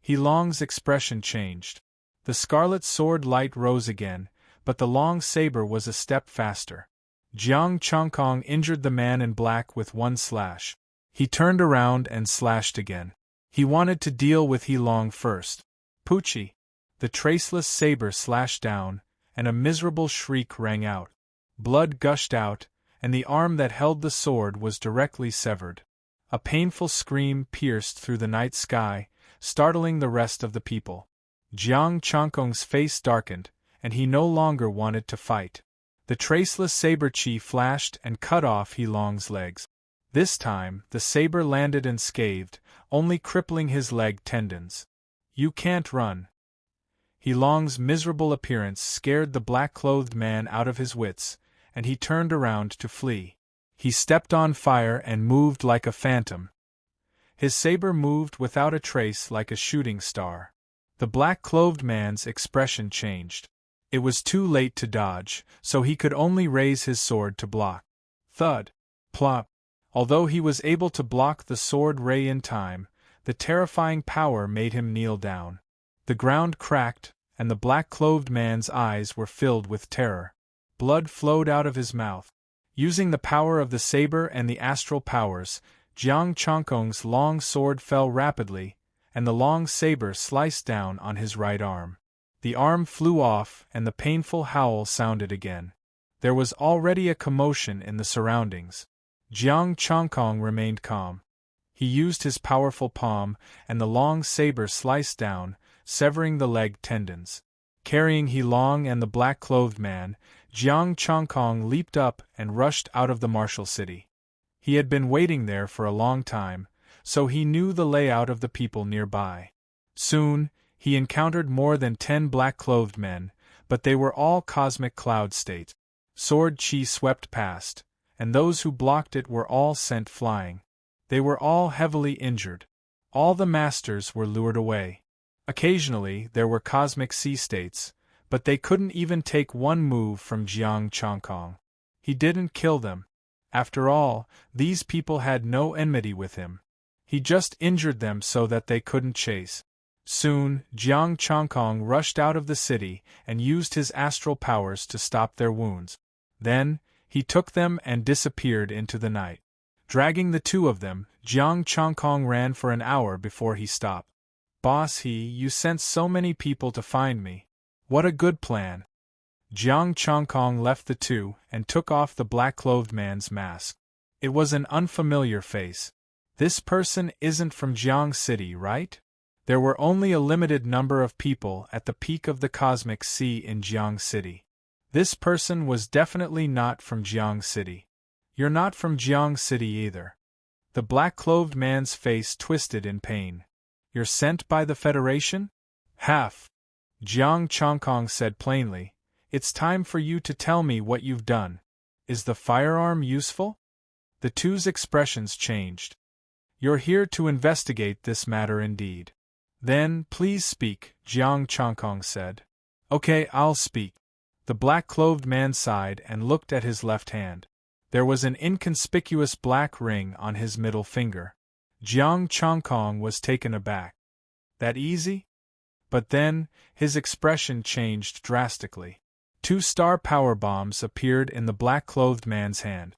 He Long's expression changed. The scarlet sword light rose again, but the long saber was a step faster. Jiang Chongkong injured the man in black with one slash. He turned around and slashed again. He wanted to deal with He Long first. Poochie! The traceless saber slashed down, and a miserable shriek rang out. Blood gushed out, and the arm that held the sword was directly severed. A painful scream pierced through the night sky, startling the rest of the people. Jiang Chongkong's face darkened, and he no longer wanted to fight. The traceless saber chi flashed and cut off He Long's legs. This time, the saber landed unscathed, only crippling his leg tendons. You can't run. He Long's miserable appearance scared the black-clothed man out of his wits, and he turned around to flee. He stepped on fire and moved like a phantom. His saber moved without a trace like a shooting star. The black-clothed man's expression changed. It was too late to dodge, so he could only raise his sword to block. Thud! Plop! Although he was able to block the sword ray in time, the terrifying power made him kneel down. The ground cracked, and the black-clothed man's eyes were filled with terror. Blood flowed out of his mouth. Using the power of the saber and the astral powers, Jiang Chongkong's long sword fell rapidly, and the long saber sliced down on his right arm. The arm flew off, and the painful howl sounded again. There was already a commotion in the surroundings. Jiang Chongkong remained calm. He used his powerful palm, and the long saber sliced down, severing the leg tendons. Carrying He Long and the black-clothed man, Jiang Chongkong leaped up and rushed out of the martial city. He had been waiting there for a long time, so he knew the layout of the people nearby. Soon, he encountered more than 10 black-clothed men, but they were all cosmic cloud state. Sword chi swept past, and those who blocked it were all sent flying. They were all heavily injured. All the masters were lured away. Occasionally, there were cosmic sea states, but they couldn't even take one move from Jiang Chongkong. He didn't kill them. After all, these people had no enmity with him. He just injured them so that they couldn't chase. Soon, Jiang Chongkong rushed out of the city and used his astral powers to stop their wounds. Then, he took them and disappeared into the night. Dragging the two of them, Jiang Chongkong ran for an hour before he stopped. Boss, you sent so many people to find me. What a good plan. Jiang Chongkong left the two and took off the black-clothed man's mask. It was an unfamiliar face. This person isn't from Jiang City, right? There were only a limited number of people at the peak of the cosmic sea in Jiang City. This person was definitely not from Jiang City. You're not from Jiang City either. The black-clothed man's face twisted in pain. You're sent by the Federation? Half. Jiang Chongkong said plainly, it's time for you to tell me what you've done. Is the firearm useful? The two's expressions changed. You're here to investigate this matter indeed. Then, please speak, Jiang Chongkong said. Okay, I'll speak. The black-clothed man sighed and looked at his left hand. There was an inconspicuous black ring on his middle finger. Jiang Chongkong was taken aback. That easy? But then, his expression changed drastically. 2 star power bombs appeared in the black-clothed man's hand.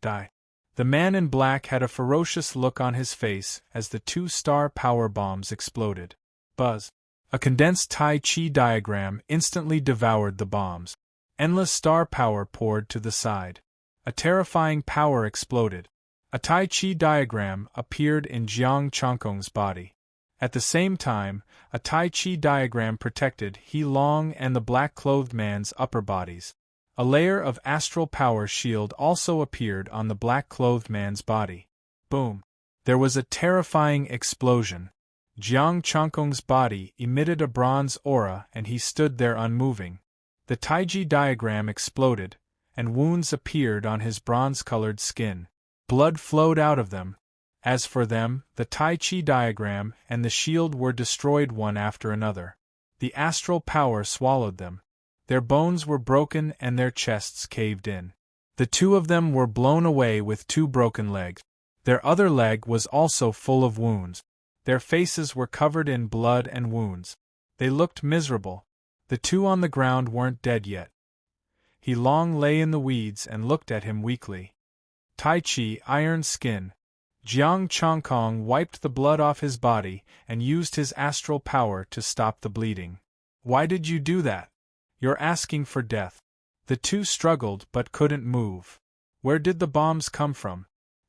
Die. The man in black had a ferocious look on his face as the 2 star power bombs exploded. Buzz. A condensed Tai Chi diagram instantly devoured the bombs. Endless star power poured to the side. A terrifying power exploded. A Tai Chi diagram appeared in Jiang Chongkong's body. At the same time, a Tai Chi diagram protected He Long and the black-clothed man's upper bodies. A layer of astral power shield also appeared on the black-clothed man's body. Boom! There was a terrifying explosion. Jiang Changkong's body emitted a bronze aura and he stood there unmoving. The Taiji diagram exploded, and wounds appeared on his bronze-colored skin. Blood flowed out of them. As for them, the Tai Chi diagram and the shield were destroyed one after another. The astral power swallowed them. Their bones were broken and their chests caved in. The two of them were blown away with 2 broken legs. Their other leg was also full of wounds. Their faces were covered in blood and wounds. They looked miserable. The 2 on the ground weren't dead yet. He long lay in the weeds and looked at him weakly. Tai Chi, iron skin. Jiang Changkong wiped the blood off his body and used his astral power to stop the bleeding. Why did you do that? You're asking for death. The 2 struggled but couldn't move. Where did the bombs come from?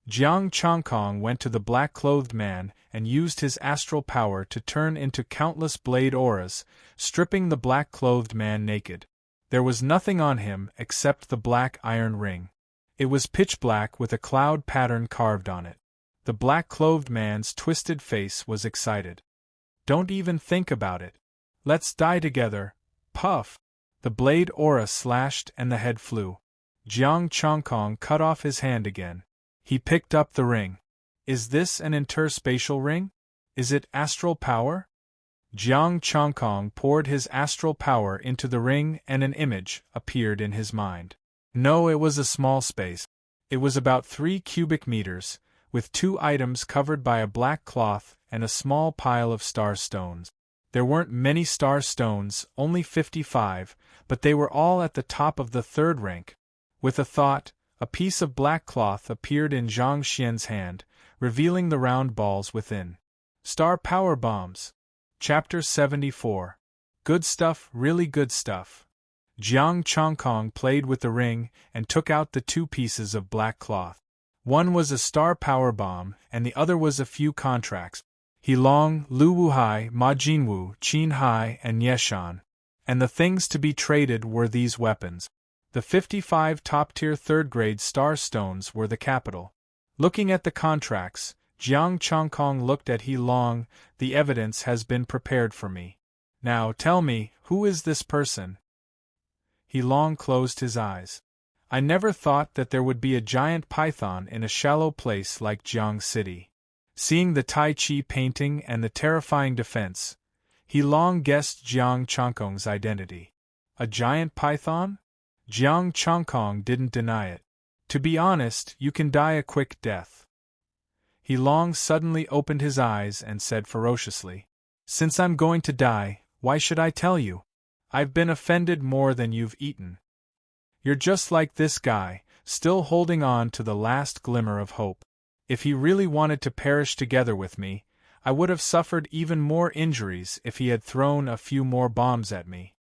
Jiang Changkong went to the black-clothed man and used his astral power to turn into countless blade auras, stripping the black-clothed man naked. There was nothing on him except the black iron ring. It was pitch black with a cloud pattern carved on it. The black-clothed man's twisted face was excited. Don't even think about it. Let's die together. Puff! The blade aura slashed and the head flew. Jiang Changkong cut off his hand again. He picked up the ring. Is this an interspatial ring? Is it astral power? Jiang Changkong poured his astral power into the ring and an image appeared in his mind. No, it was a small space. It was about 3 cubic meters, with 2 items covered by a black cloth and a small pile of star stones. There weren't many star stones, only 55, but they were all at the top of the 3rd rank. With a thought, a piece of black cloth appeared in Zhang Xian's hand, revealing the round balls within. Star Power Bombs. Chapter 74. Good stuff, really good stuff. Jiang Changkong played with the ring and took out the 2 pieces of black cloth. One was a star power bomb and the other was a few contracts. Heilong, Lu Wuhai, Ma Jinwu, Qin Hai, and Yeshan. And the things to be traded were these weapons. The 55 top-tier 3rd-grade star stones were the capital. Looking at the contracts, Jiang Changkong looked at Heilong. The evidence has been prepared for me. Now tell me, who is this person? Heilong closed his eyes. I never thought that there would be a giant python in a shallow place like Jiang City. Seeing the Tai Chi painting and the terrifying defense, Heilong guessed Jiang Changkong's identity. A giant python? Jiang Changkong didn't deny it. To be honest, you can die a quick death. Heilong suddenly opened his eyes and said ferociously, Since I'm going to die, why should I tell you? I've been offended more than you've eaten. You're just like this guy, still holding on to the last glimmer of hope. If he really wanted to perish together with me, I would have suffered even more injuries if he had thrown a few more bombs at me.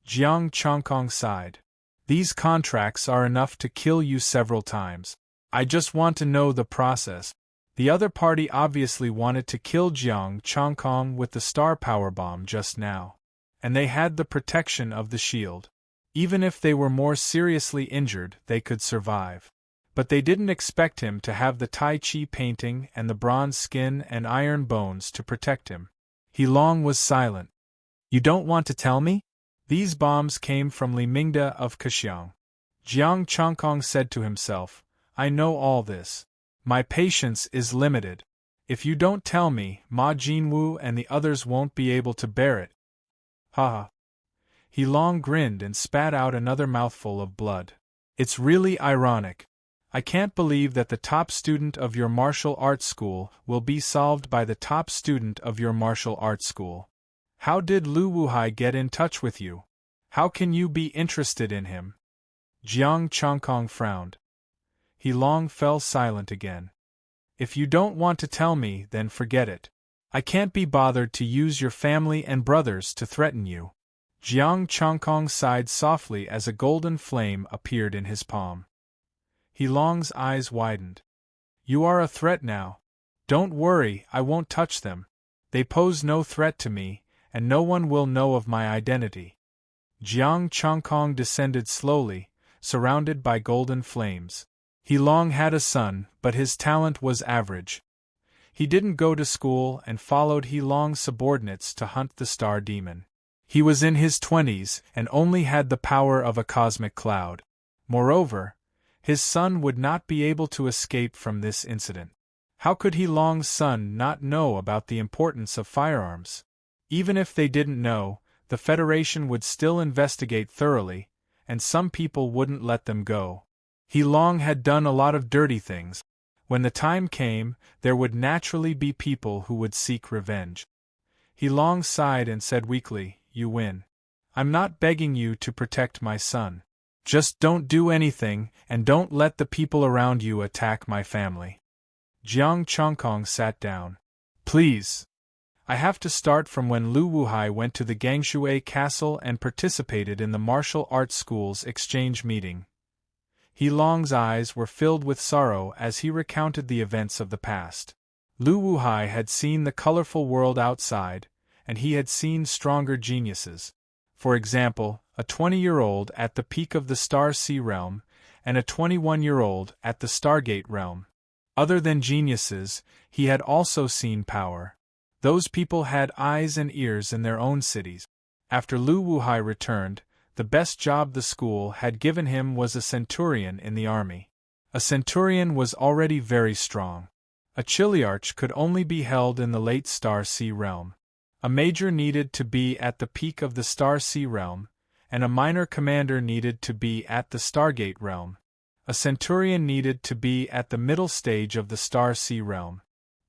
Jiang Changkong sighed. These contracts are enough to kill you several times. I just want to know the process. The other party obviously wanted to kill Jiang Changkong with the star power bomb just now. And they had the protection of the shield. Even if they were more seriously injured, they could survive. But they didn't expect him to have the Tai Chi painting and the bronze skin and iron bones to protect him. Heilong was silent. You don't want to tell me? These bombs came from Li Mingda of Kaxiang. Jiang Changkong said to himself, I know all this. My patience is limited. If you don't tell me, Ma Jinwu and the others won't be able to bear it. Ha ha. Heilong grinned and spat out another mouthful of blood. It's really ironic. I can't believe that the top student of your martial arts school will be solved by the top student of your martial arts school. How did Lu Wuhai get in touch with you? How can you be interested in him? Jiang Changkong frowned. Heilong fell silent again. If you don't want to tell me, then forget it. I can't be bothered to use your family and brothers to threaten you. Jiang Changkong sighed softly as a golden flame appeared in his palm. Heilong's eyes widened. You are a threat now. Don't worry, I won't touch them. They pose no threat to me, and no one will know of my identity. Jiang Changkong descended slowly, surrounded by golden flames. Heilong had a son, but his talent was average. He didn't go to school and followed He Long's subordinates to hunt the star demon. He was in his 20s and only had the power of a cosmic cloud. Moreover, his son would not be able to escape from this incident. How could He Long's son not know about the importance of firearms? Even if they didn't know, the Federation would still investigate thoroughly, and some people wouldn't let them go. He Long had done a lot of dirty things. When the time came, there would naturally be people who would seek revenge. He Long sighed and said weakly, "You win. I'm not begging you to protect my son. Just don't do anything, and don't let the people around you attack my family." Jiang Chongkong sat down. "Please. I have to start from when Lu Wuhai went to the Gangshui Castle and participated in the martial arts school's exchange meeting." He Long's eyes were filled with sorrow as he recounted the events of the past. Lu Wuhai had seen the colorful world outside, and he had seen stronger geniuses. For example, a 20-year-old at the peak of the Star Sea realm, and a 21-year-old at the Stargate realm. Other than geniuses, he had also seen power. Those people had eyes and ears in their own cities. After Lu Wuhai returned, the best job the school had given him was a centurion in the army. A centurion was already very strong. A chiliarch could only be held in the late Star Sea realm. A major needed to be at the peak of the Star Sea realm, and a minor commander needed to be at the Stargate realm. A centurion needed to be at the middle stage of the Star Sea realm.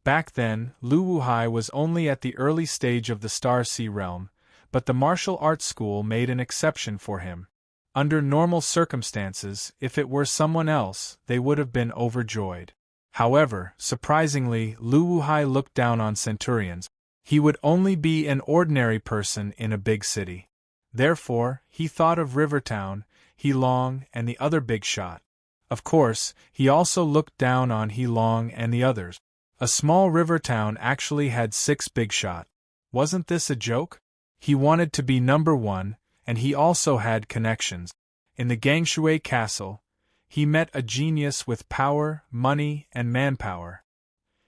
Back then, Lu Wuhai was only at the early stage of the Star Sea realm, but the martial arts school made an exception for him. Under normal circumstances, if it were someone else, they would have been overjoyed. However, surprisingly, Lu Wuhai looked down on centurions. He would only be an ordinary person in a big city. Therefore, he thought of Rivertown, He Long, and the other big shot. Of course, he also looked down on He Long and the others. A small river town actually had 6 big shot. Wasn't this a joke? He wanted to be number 1, and he also had connections. In the Gangshui Castle, he met a genius with power, money, and manpower.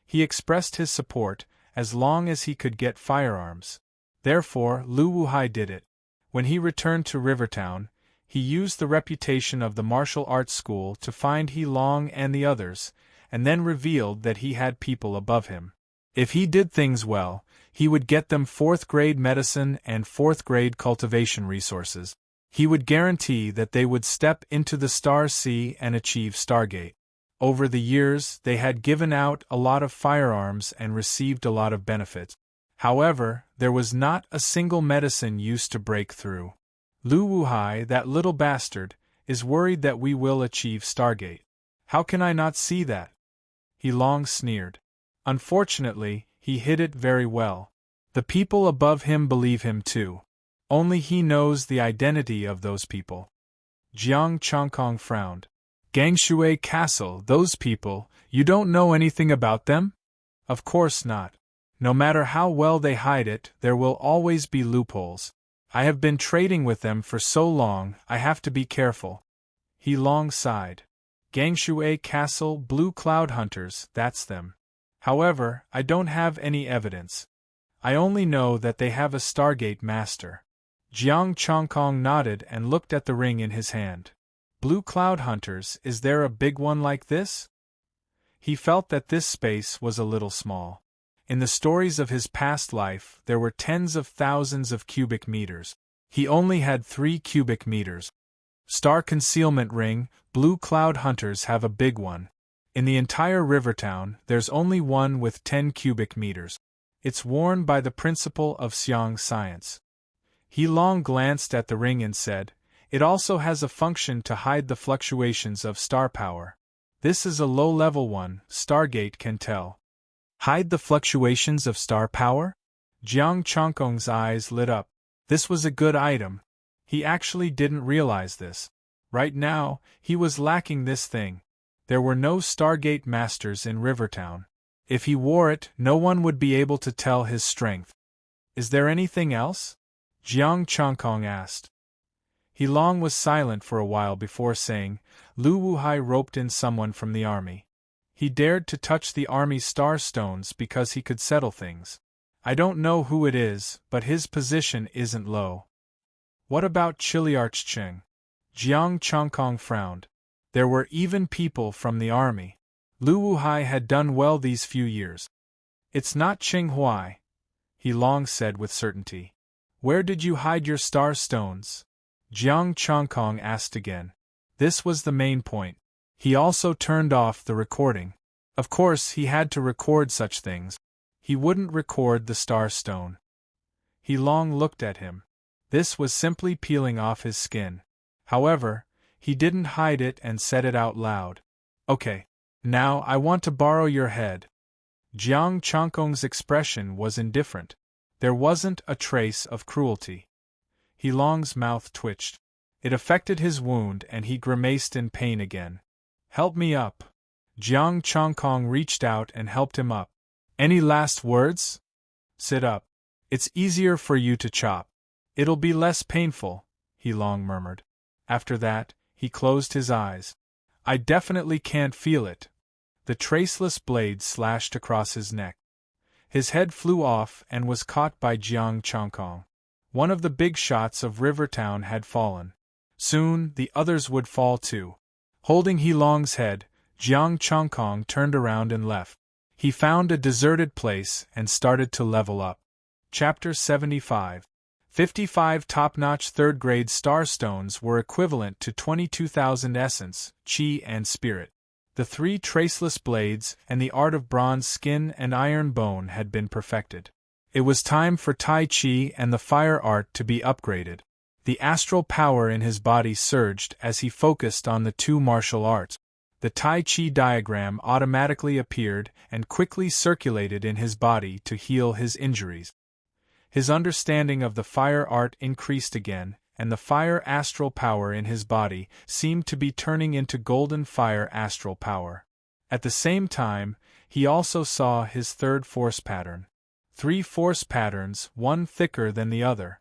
He expressed his support, as long as he could get firearms. Therefore, Lu Wuhai did it. When he returned to Rivertown, he used the reputation of the martial arts school to find He Long and the others, and then revealed that he had people above him. If he did things well, he would get them 4th-grade medicine and 4th-grade cultivation resources. He would guarantee that they would step into the Star Sea and achieve Stargate. Over the years, they had given out a lot of firearms and received a lot of benefits. However, there was not a single medicine used to break through. Lu Wuhai, that little bastard, is worried that we will achieve Stargate. How can I not see that? He Long sneered. Unfortunately, he hid it very well. The people above him believe him too. Only he knows the identity of those people. Jiang Chongkong frowned. Gangshui Castle, those people, you don't know anything about them? Of course not. No matter how well they hide it, there will always be loopholes. I have been trading with them for so long, I have to be careful. He Long sighed. Gangshui Castle Blue Cloud Hunters, that's them. However, I don't have any evidence. I only know that they have a Stargate master. Jiang Chongkong nodded and looked at the ring in his hand. Blue Cloud Hunters, is there a big one like this? He felt that this space was a little small. In the stories of his past life, there were tens of thousands of cubic meters. He only had 3 cubic meters. Star Concealment Ring, Blue Cloud Hunters have a big one. In the entire Rivertown, there's only one with 10 cubic meters. It's worn by the principal of Xiang Science. He Long glanced at the ring and said, it also has a function to hide the fluctuations of star power. This is a low-level one, Stargate can tell. Hide the fluctuations of star power? Jiang Chongkong's eyes lit up. This was a good item. He actually didn't realize this. Right now, he was lacking this thing. There were no Stargate masters in Rivertown. If he wore it, no one would be able to tell his strength. Is there anything else? Jiang Chongkong asked. He Long was silent for a while before saying, Lu Wuhai roped in someone from the army. He dared to touch the army's star stones because he could settle things. I don't know who it is, but his position isn't low. What about Chiliarchcheng? Jiang Chongkong frowned. There were even people from the army. Lu Wuhai had done well these few years. It's not Qing Huai, he long said with certainty. Where did you hide your star stones? Jiang Chongkong asked again. This was the main point. He also turned off the recording. Of course, he had to record such things. He wouldn't record the star stone. He long looked at him. This was simply peeling off his skin. However, he didn't hide it and said it out loud. Okay. Now I want to borrow your head. Jiang Chongkong's expression was indifferent. There wasn't a trace of cruelty. He Long's mouth twitched. It affected his wound and he grimaced in pain again. Help me up. Jiang Chongkong reached out and helped him up. Any last words? Sit up. It's easier for you to chop. It'll be less painful, he Long murmured. After that, he closed his eyes. I definitely can't feel it. The traceless blade slashed across his neck. His head flew off and was caught by Jiang Chongkong. One of the big shots of Rivertown had fallen. Soon, the others would fall too. Holding He Long's head, Jiang Chongkong turned around and left. He found a deserted place and started to level up. Chapter 75. 55 top-notch third-grade starstones were equivalent to 22,000 essence, chi and spirit. The 3 traceless blades and the art of bronze skin and iron bone had been perfected. It was time for Tai Chi and the fire art to be upgraded. The astral power in his body surged as he focused on the 2 martial arts. The Tai Chi diagram automatically appeared and quickly circulated in his body to heal his injuries. His understanding of the fire art increased again, and the fire astral power in his body seemed to be turning into golden fire astral power. At the same time, he also saw his 3rd force pattern. 3 force patterns, one thicker than the other.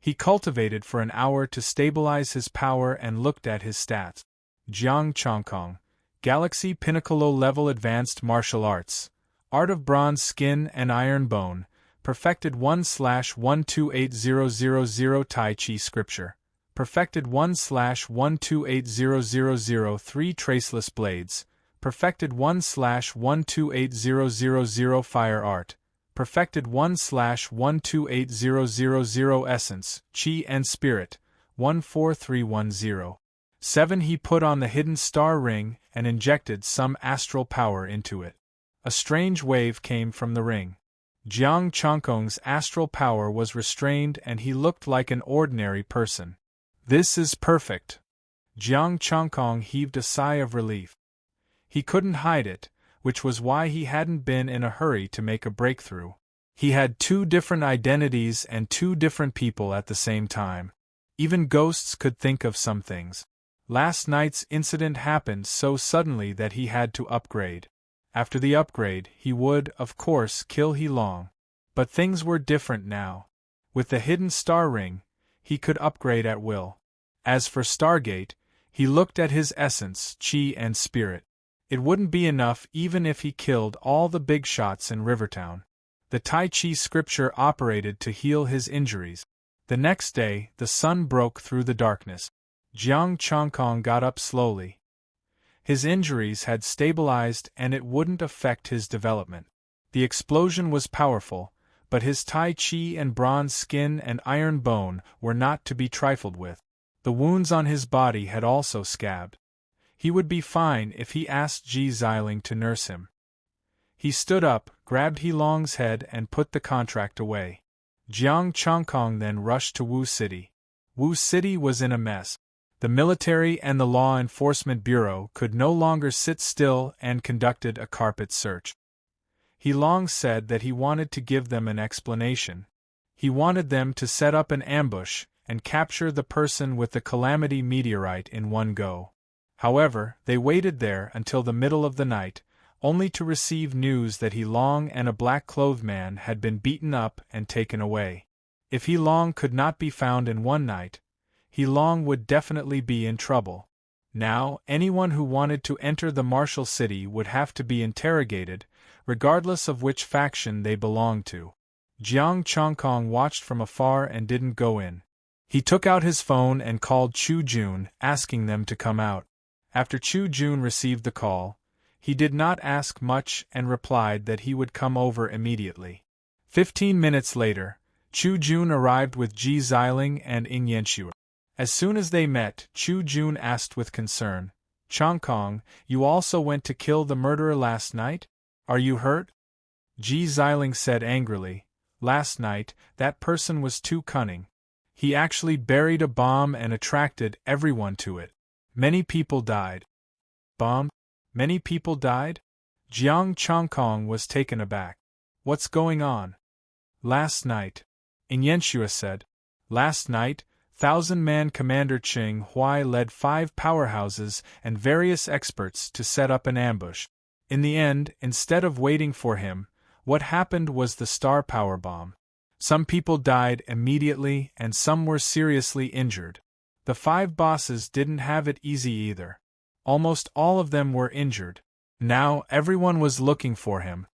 He cultivated for an hour to stabilize his power and looked at his stats. Jiang Chongkong, Galaxy Pinnacle Level Advanced Martial Arts, Art of Bronze Skin and Iron Bone, Perfected 1/128000 Tai Chi Scripture, Perfected 1/128000 3 Traceless Blades, Perfected 1/128000 Fire Art, Perfected 1/128000 Essence, Chi and Spirit, 14310. 7. He put on the hidden star ring and injected some astral power into it. A strange wave came from the ring. Jiang Chongkong's astral power was restrained and he looked like an ordinary person. This is perfect. Jiang Chongkong heaved a sigh of relief. He couldn't hide it, which was why he hadn't been in a hurry to make a breakthrough. He had 2 different identities and 2 different people at the same time. Even ghosts could think of some things. Last night's incident happened so suddenly that he had to upgrade. After the upgrade, he would, of course, kill He Long. But things were different now. With the hidden star ring, he could upgrade at will. As for Stargate, he looked at his essence, chi and spirit. It wouldn't be enough even if he killed all the big shots in Rivertown. The Tai Chi scripture operated to heal his injuries. The next day, the sun broke through the darkness. Jiang Chongkong got up slowly. His injuries had stabilized and it wouldn't affect his development. The explosion was powerful, but his Tai Chi and bronze skin and iron bone were not to be trifled with. The wounds on his body had also scabbed. He would be fine if he asked Ji Xiling to nurse him. He stood up, grabbed He Long's head and put the contract away. Jiang Chongkong then rushed to Wu City. Wu City was in a mess. The military and the law enforcement bureau could no longer sit still and conducted a carpet search. He Long said that he wanted to give them an explanation. He wanted them to set up an ambush and capture the person with the Calamity meteorite in one go. However, they waited there until the middle of the night, only to receive news that He Long and a black-clothed man had been beaten up and taken away. If He Long could not be found in one night, He Long would definitely be in trouble. Now, anyone who wanted to enter the martial city would have to be interrogated, regardless of which faction they belonged to. Jiang Chongkong watched from afar and didn't go in. He took out his phone and called Chu Jun, asking them to come out. After Chu Jun received the call, he did not ask much and replied that he would come over immediately. 15 minutes later, Chu Jun arrived with Ji Xiling and Ing Yanxue. As soon as they met, Chu Jun asked with concern, "Chongkong, you also went to kill the murderer last night? Are you hurt?" Ji Xiling said angrily, "Last night, that person was too cunning. He actually buried a bomb and attracted everyone to it. Many people died." "Bomb? Many people died?" Jiang Chongkong was taken aback. "What's going on?" "Last night," Ing Yanxue said. "Last night, 1,000-man Commander Qing Huai led 5 powerhouses and various experts to set up an ambush. In the end, instead of waiting for him, what happened was the star power bomb. Some people died immediately and some were seriously injured. The 5 bosses didn't have it easy either. Almost all of them were injured. Now everyone was looking for him."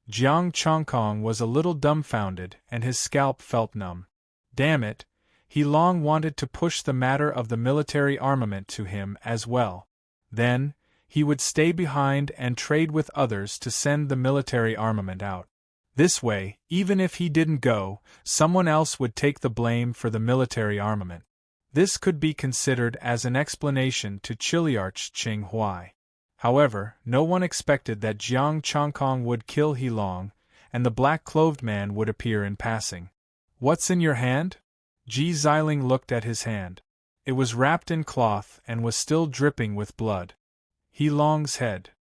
Jiang Chongkong was a little dumbfounded and his scalp felt numb. Damn it, he long wanted to push the matter of the military armament to him as well. Then, he would stay behind and trade with others to send the military armament out. This way, even if he didn't go, someone else would take the blame for the military armament. This could be considered as an explanation to Chiliarch Qing Huai. However, no one expected that Jiang Chongkong would kill He Long, and the black-clothed man would appear in passing. "What's in your hand?" Ji Xiling looked at his hand. It was wrapped in cloth and was still dripping with blood. "He Long's head."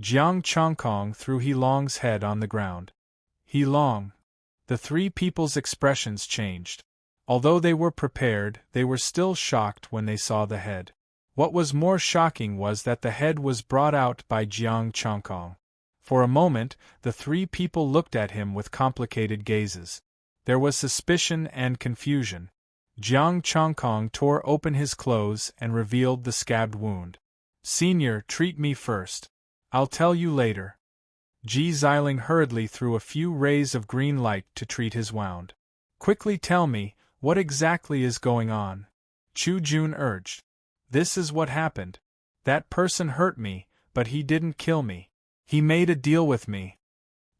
Jiang Chongkong threw He Long's head on the ground. "He Long." The 3 people's expressions changed. Although they were prepared, they were still shocked when they saw the head. What was more shocking was that the head was brought out by Jiang Chongkong. For a moment, the 3 people looked at him with complicated gazes. There was suspicion and confusion. Jiang Chongkong tore open his clothes and revealed the scabbed wound. "Senior, treat me first. I'll tell you later." Ji Xiling hurriedly threw a few rays of green light to treat his wound. "Quickly tell me, what exactly is going on?" Chu Jun urged. "This is what happened. That person hurt me, but he didn't kill me. He made a deal with me."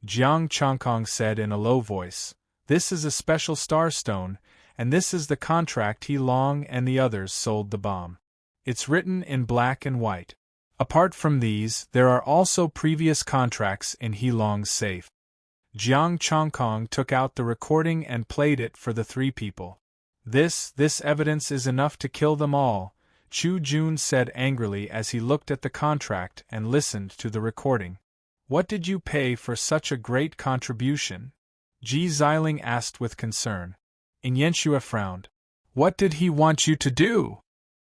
Jiang Chongkong said in a low voice, "This is a special star stone, and this is the contract He Long and the others sold the bomb. It's written in black and white. Apart from these, there are also previous contracts in He Long's safe." Jiang Chongkong took out the recording and played it for the 3 people. This evidence is enough to kill them all," Chu Jun said angrily as he looked at the contract and listened to the recording. "What did you pay for such a great contribution?" Ji Xiling asked with concern. Ing Yanxue frowned. "What did he want you to do?"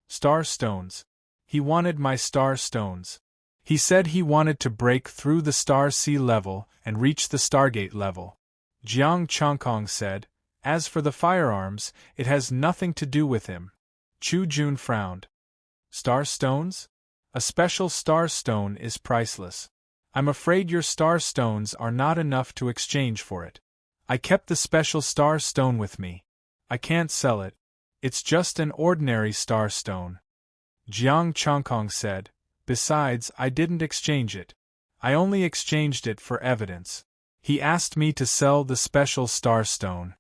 "Star stones. He wanted my star stones. He said he wanted to break through the star sea level and reach the Stargate level." Jiang Chongkong said, "As for the firearms, it has nothing to do with him." Chu Jun frowned. "Star stones? A special star stone is priceless. I'm afraid your star stones are not enough to exchange for it. I kept the special star stone with me. I can't sell it. It's just an ordinary star stone." Jiang Chongkong said, "Besides, I didn't exchange it. I only exchanged it for evidence. He asked me to sell the special star stone."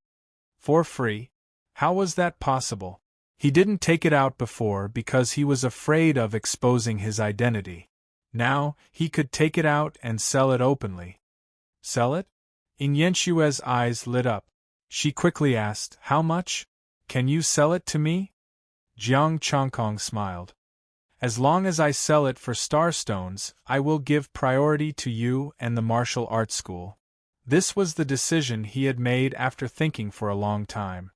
"For free? How was that possible?" "He didn't take it out before because he was afraid of exposing his identity. Now, he could take it out and sell it openly." "Sell it?" Ing Yanxue's eyes lit up. She quickly asked, "How much? Can you sell it to me?" Jiang Chongkong smiled. "As long as I sell it for star stones, I will give priority to you and the martial arts school." This was the decision he had made after thinking for a long time.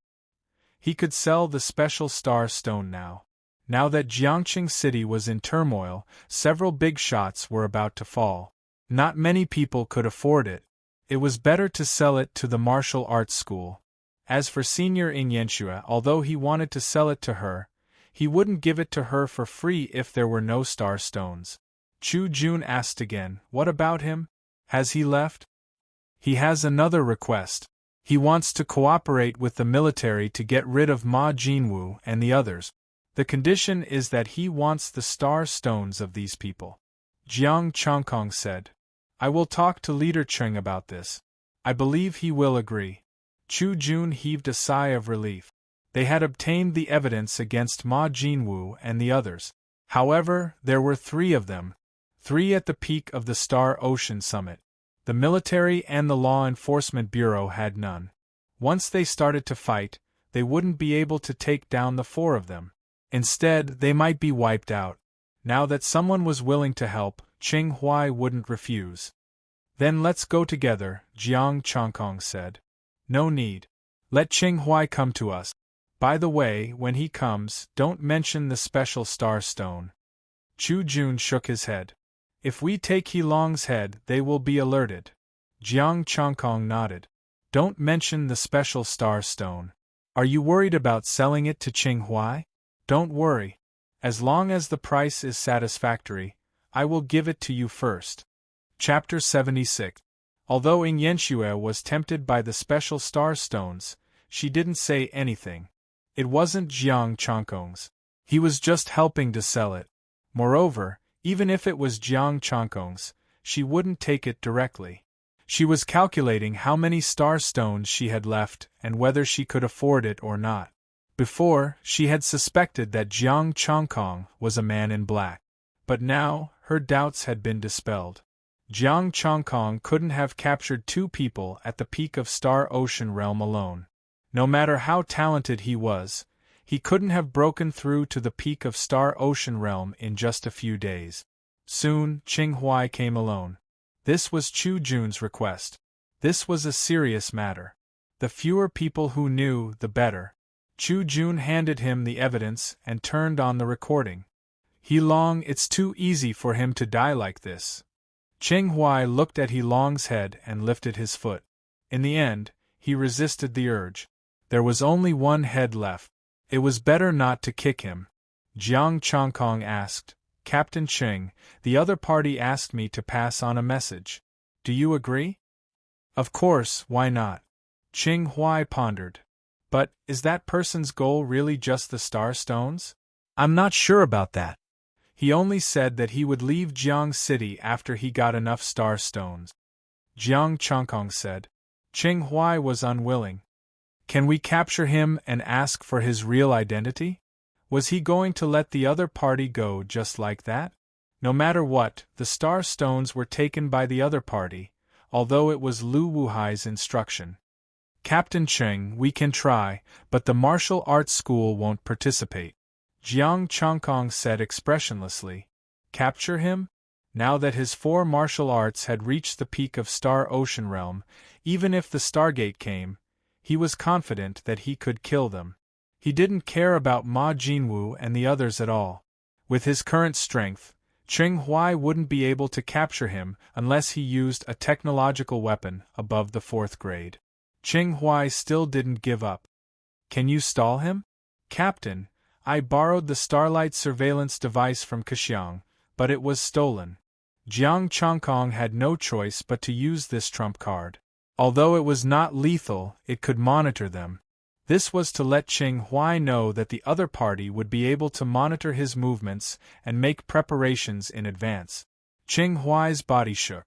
He could sell the special star stone now. Now that Jiangqing City was in turmoil, several big shots were about to fall. Not many people could afford it. It was better to sell it to the martial arts school. As for Senior Ing Yanxue, although he wanted to sell it to her, He wouldn't give it to her for free if there were no star stones. Chu Jun asked again, what about him? Has he left? He has another request. He wants to cooperate with the military to get rid of Ma Jinwu and the others. The condition is that he wants the star stones of these people. Jiang Chongkong said. I will talk to Leader Cheng about this. I believe he will agree. Chu Jun heaved a sigh of relief. They had obtained the evidence against Ma Jinwu and the others. However, there were 3 of them. 3 at the peak of the Star Ocean Summit. The military and the Law Enforcement Bureau had none. Once they started to fight, they wouldn't be able to take down the 4 of them. Instead, they might be wiped out. Now that someone was willing to help, Qing Huai wouldn't refuse. Then let's go together, Jiang Chongkong said. No need. Let Qing Huai come to us. By the way, when he comes, don't mention the special star stone. Chu Jun shook his head. If we take He Long's head, they will be alerted. Jiang Chongkong nodded. Don't mention the special star stone. Are you worried about selling it to Qing Huai? Don't worry. As long as the price is satisfactory, I will give it to you first. Chapter 76. Although Ing Yanxue was tempted by the special star stones, she didn't say anything. It wasn't Jiang Chongkong's. He was just helping to sell it. Moreover, even if it was Jiang Chongkong's, she wouldn't take it directly. She was calculating how many star stones she had left and whether she could afford it or not. Before, she had suspected that Jiang Chongkong was a man in black. But now, her doubts had been dispelled. Jiang Chongkong couldn't have captured 2 people at the peak of Star Ocean Realm alone. No matter how talented he was, he couldn't have broken through to the peak of Star Ocean Realm in just a few days. Soon, Qing Huai came alone. This was Chu Jun's request. This was a serious matter. The fewer people who knew, the better. Chu Jun handed him the evidence and turned on the recording. He Long, it's too easy for him to die like this. Qing Huai looked at He Long's head and lifted his foot. In the end, he resisted the urge. There was only one head left. It was better not to kick him. Jiang Chongkong asked, Captain Qing, the other party asked me to pass on a message. Do you agree? Of course, why not? Qing Huai pondered. But, is that person's goal really just the star stones? I'm not sure about that. He only said that he would leave Jiang City after he got enough star stones. Jiang Chongkong said. Qing Huai was unwilling. Can we capture him and ask for his real identity? Was he going to let the other party go just like that? No matter what, the star stones were taken by the other party, although it was Lu Wuhai's instruction. Captain Qing, we can try, but the martial arts school won't participate. Jiang Chongkong said expressionlessly. Capture him? Now that his 4 martial arts had reached the peak of Star Ocean Realm, even if the Stargate came, he was confident that he could kill them. He didn't care about Ma Jinwu and the others at all. With his current strength, Qing Huai wouldn't be able to capture him unless he used a technological weapon above the 4th grade. Qing Huai still didn't give up. Can you stall him? Captain, I borrowed the Starlight surveillance device from Kaxiang, but it was stolen. Jiang Chongkong had no choice but to use this trump card. Although it was not lethal, it could monitor them. This was to let Qing Huai know that the other party would be able to monitor his movements and make preparations in advance. Qing Huai's body shook.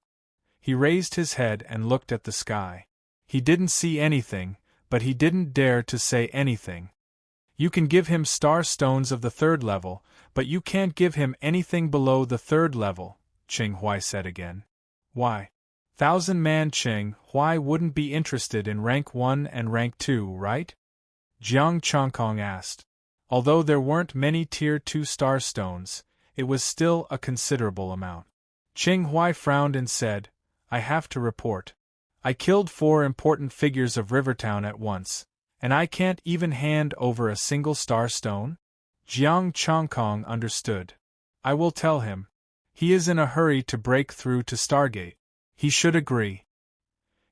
He raised his head and looked at the sky. He didn't see anything, but he didn't dare to say anything. You can give him star stones of the 3rd level, but you can't give him anything below the 3rd level, Qing Huai said again. Why? 1,000-man Qing Huai wouldn't be interested in rank 1 and rank 2, right? Jiang Chongkong asked. Although there weren't many tier 2 star stones, it was still a considerable amount. Qing Huai frowned and said, I have to report. I killed 4 important figures of Rivertown at once, and I can't even hand over a single star stone? Jiang Chongkong understood. I will tell him. He is in a hurry to break through to Stargate. He should agree.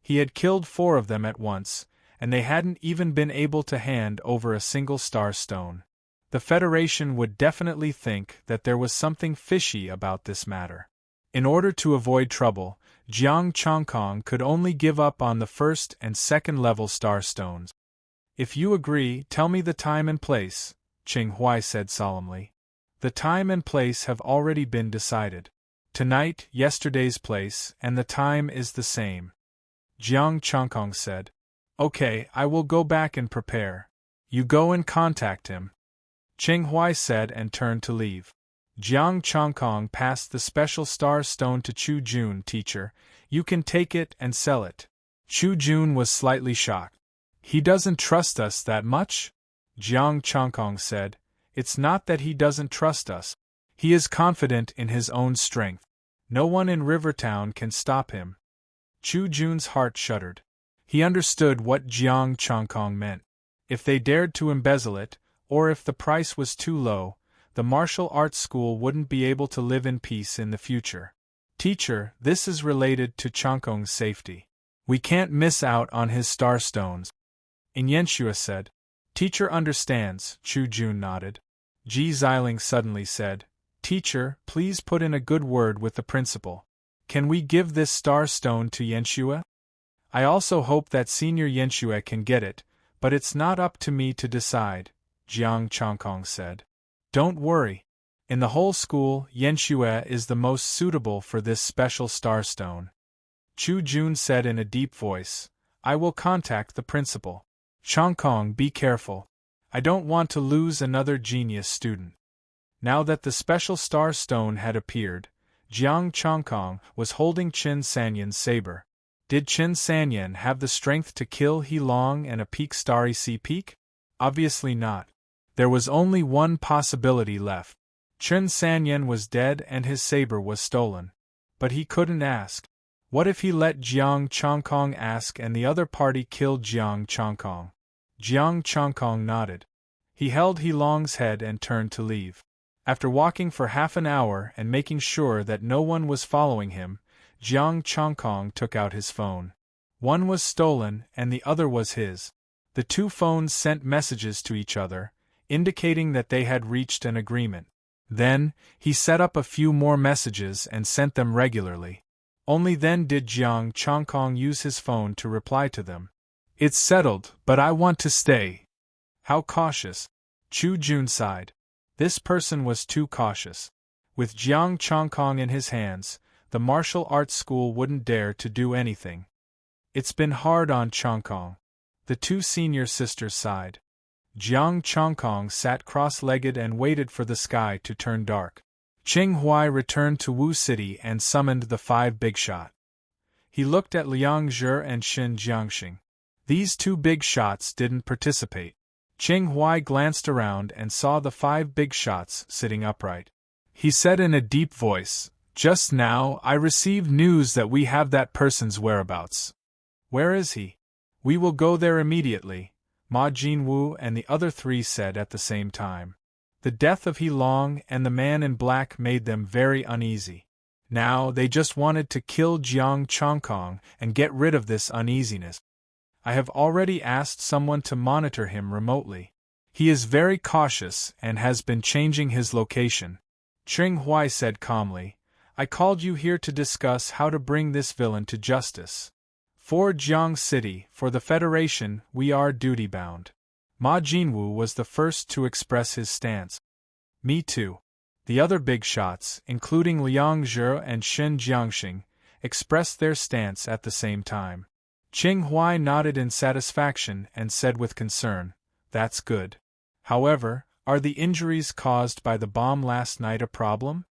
He had killed 4 of them at once, and they hadn't even been able to hand over a single star stone. The Federation would definitely think that there was something fishy about this matter. In order to avoid trouble, Jiang Chongkong could only give up on the first and second level star stones. If you agree, tell me the time and place, Qing Huai said solemnly. The time and place have already been decided. Tonight, yesterday's place, and the time is the same. Jiang Chongkong said. Okay, I will go back and prepare. You go and contact him. Qing Huai said and turned to leave. Jiang Chongkong passed the special star stone to Chu Jun. Teacher, you can take it and sell it. Chu Jun was slightly shocked. He doesn't trust us that much? Jiang Chongkong said. It's not that he doesn't trust us. He is confident in his own strength. No one in Rivertown can stop him. Chu Jun's heart shuddered. He understood what Jiang Chongkong meant. If they dared to embezzle it, or if the price was too low, the martial arts school wouldn't be able to live in peace in the future. Teacher, this is related to Chongkong's safety. We can't miss out on his star stones. Yanxue said. Teacher understands, Chu Jun nodded. Ji Xiling suddenly said, Teacher, please put in a good word with the principal. Can we give this star stone to Yanxue? I also hope that Senior Yanxue can get it, but it's not up to me to decide, Jiang Chongkong said. Don't worry. In the whole school, Yanxue is the most suitable for this special star stone. Chu Jun said in a deep voice, I will contact the principal. Chongkong, be careful. I don't want to lose another genius student. Now that the special star stone had appeared, Jiang Chongkong was holding Qin Sanyan's saber. Did Qin Sanyan have the strength to kill He Long and a peak starry sea peak? Obviously not. There was only one possibility left. Qin Sanyan was dead and his saber was stolen. But he couldn't ask. What if he let Jiang Chongkong ask and the other party killed Jiang Chongkong? Jiang Chongkong nodded. He held He Long's head and turned to leave. After walking for half an hour and making sure that no one was following him, Jiang Chongkong took out his phone. One was stolen and the other was his. The two phones sent messages to each other, indicating that they had reached an agreement. Then, he set up a few more messages and sent them regularly. Only then did Jiang Chongkong use his phone to reply to them. It's settled, but I want to stay. How cautious. Chu Jun sighed. This person was too cautious. With Jiang Chongkong in his hands, the martial arts school wouldn't dare to do anything. It's been hard on Chongkong. The two senior sisters sighed. Jiang Chongkong sat cross-legged and waited for the sky to turn dark. Qing Huai returned to Wu City and summoned the 5 big shot. He looked at Liang Zhe and Xin Jiangxing. These 2 big shots didn't participate. Qing Huai glanced around and saw the 5 big shots sitting upright. He said in a deep voice, Just now I received news that we have that person's whereabouts. Where is he? We will go there immediately, Ma Jinwu and the other 3 said at the same time. The death of He Long and the man in black made them very uneasy. Now they just wanted to kill Jiang Chongkong and get rid of this uneasiness. I have already asked someone to monitor him remotely. He is very cautious and has been changing his location. Qing Huai said calmly, I called you here to discuss how to bring this villain to justice. For Jiang City, for the Federation, we are duty-bound. Ma Jinwu was the first to express his stance. Me too. The other big shots, including Liang Zhe and Xin Jiangxing, expressed their stance at the same time. Qing Huai nodded in satisfaction and said with concern, That's good. However, are the injuries caused by the bomb last night a problem?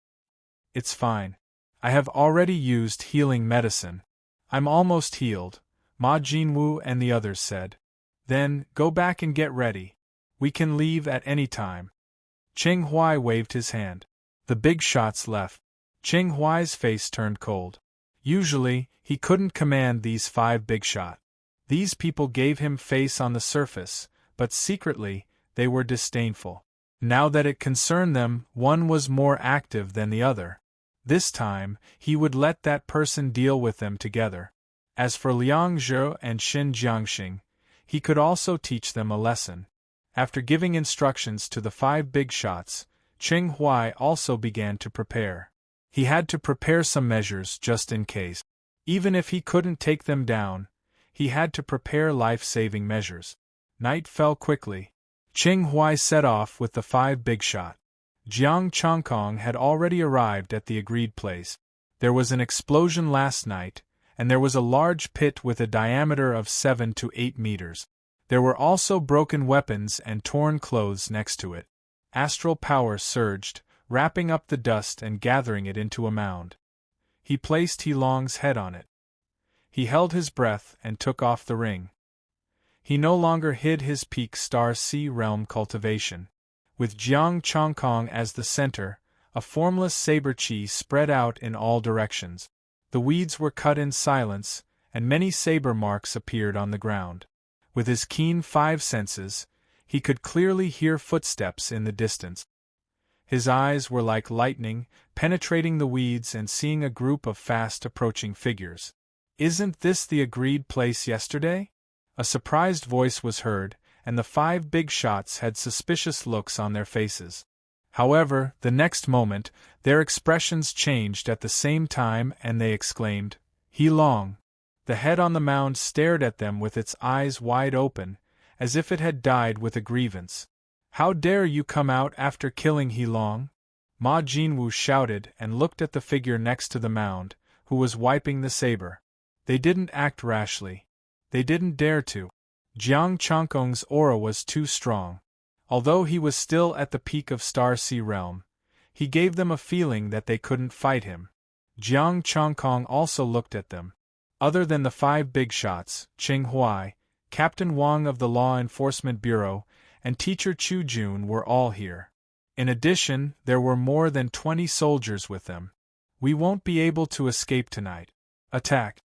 It's fine. I have already used healing medicine. I'm almost healed, Ma Jinwu and the others said. Then, go back and get ready. We can leave at any time. Qing Huai waved his hand. The big shots left. Qing Huai's face turned cold. Usually, he couldn't command these 5 big shot. These people gave him face on the surface, but secretly, they were disdainful. Now that it concerned them, one was more active than the other. This time, he would let that person deal with them together. As for Liang Zhe and Xin Jiangxing, he could also teach them a lesson. After giving instructions to the 5 big shots, Qing Huai also began to prepare. He had to prepare some measures just in case. Even if he couldn't take them down, he had to prepare life-saving measures. Night fell quickly. Qing Huai set off with the 5 big shot. Jiang Chongkong had already arrived at the agreed place. There was an explosion last night, and there was a large pit with a diameter of 7 to 8 meters. There were also broken weapons and torn clothes next to it. Astral power surged, wrapping up the dust and gathering it into a mound. He placed Heilong's head on it. He held his breath and took off the ring. He no longer hid his peak star sea realm cultivation. With Jiang Chongkong as the center, a formless saber chi spread out in all directions. The weeds were cut in silence, and many saber marks appeared on the ground. With his keen 5 senses, he could clearly hear footsteps in the distance. His eyes were like lightning, penetrating the weeds and seeing a group of fast-approaching figures. "Isn't this the agreed place yesterday?" A surprised voice was heard, and the 5 big shots had suspicious looks on their faces. However, the next moment, their expressions changed at the same time and they exclaimed, "Heilong!" The head on the mound stared at them with its eyes wide open, as if it had died with a grievance. "How dare you come out after killing Heilong?" Ma Jinwu shouted and looked at the figure next to the mound, who was wiping the saber. They didn't act rashly. They didn't dare to. Jiang Chongkong's aura was too strong. Although he was still at the peak of Star Sea Realm, he gave them a feeling that they couldn't fight him. Jiang Chongkong also looked at them. Other than the 5 big shots, Qing Huai, Captain Wang of the Law Enforcement Bureau, and Teacher Chu Jun were all here. In addition, there were more than 20 soldiers with them. "We won't be able to escape tonight. Attack!"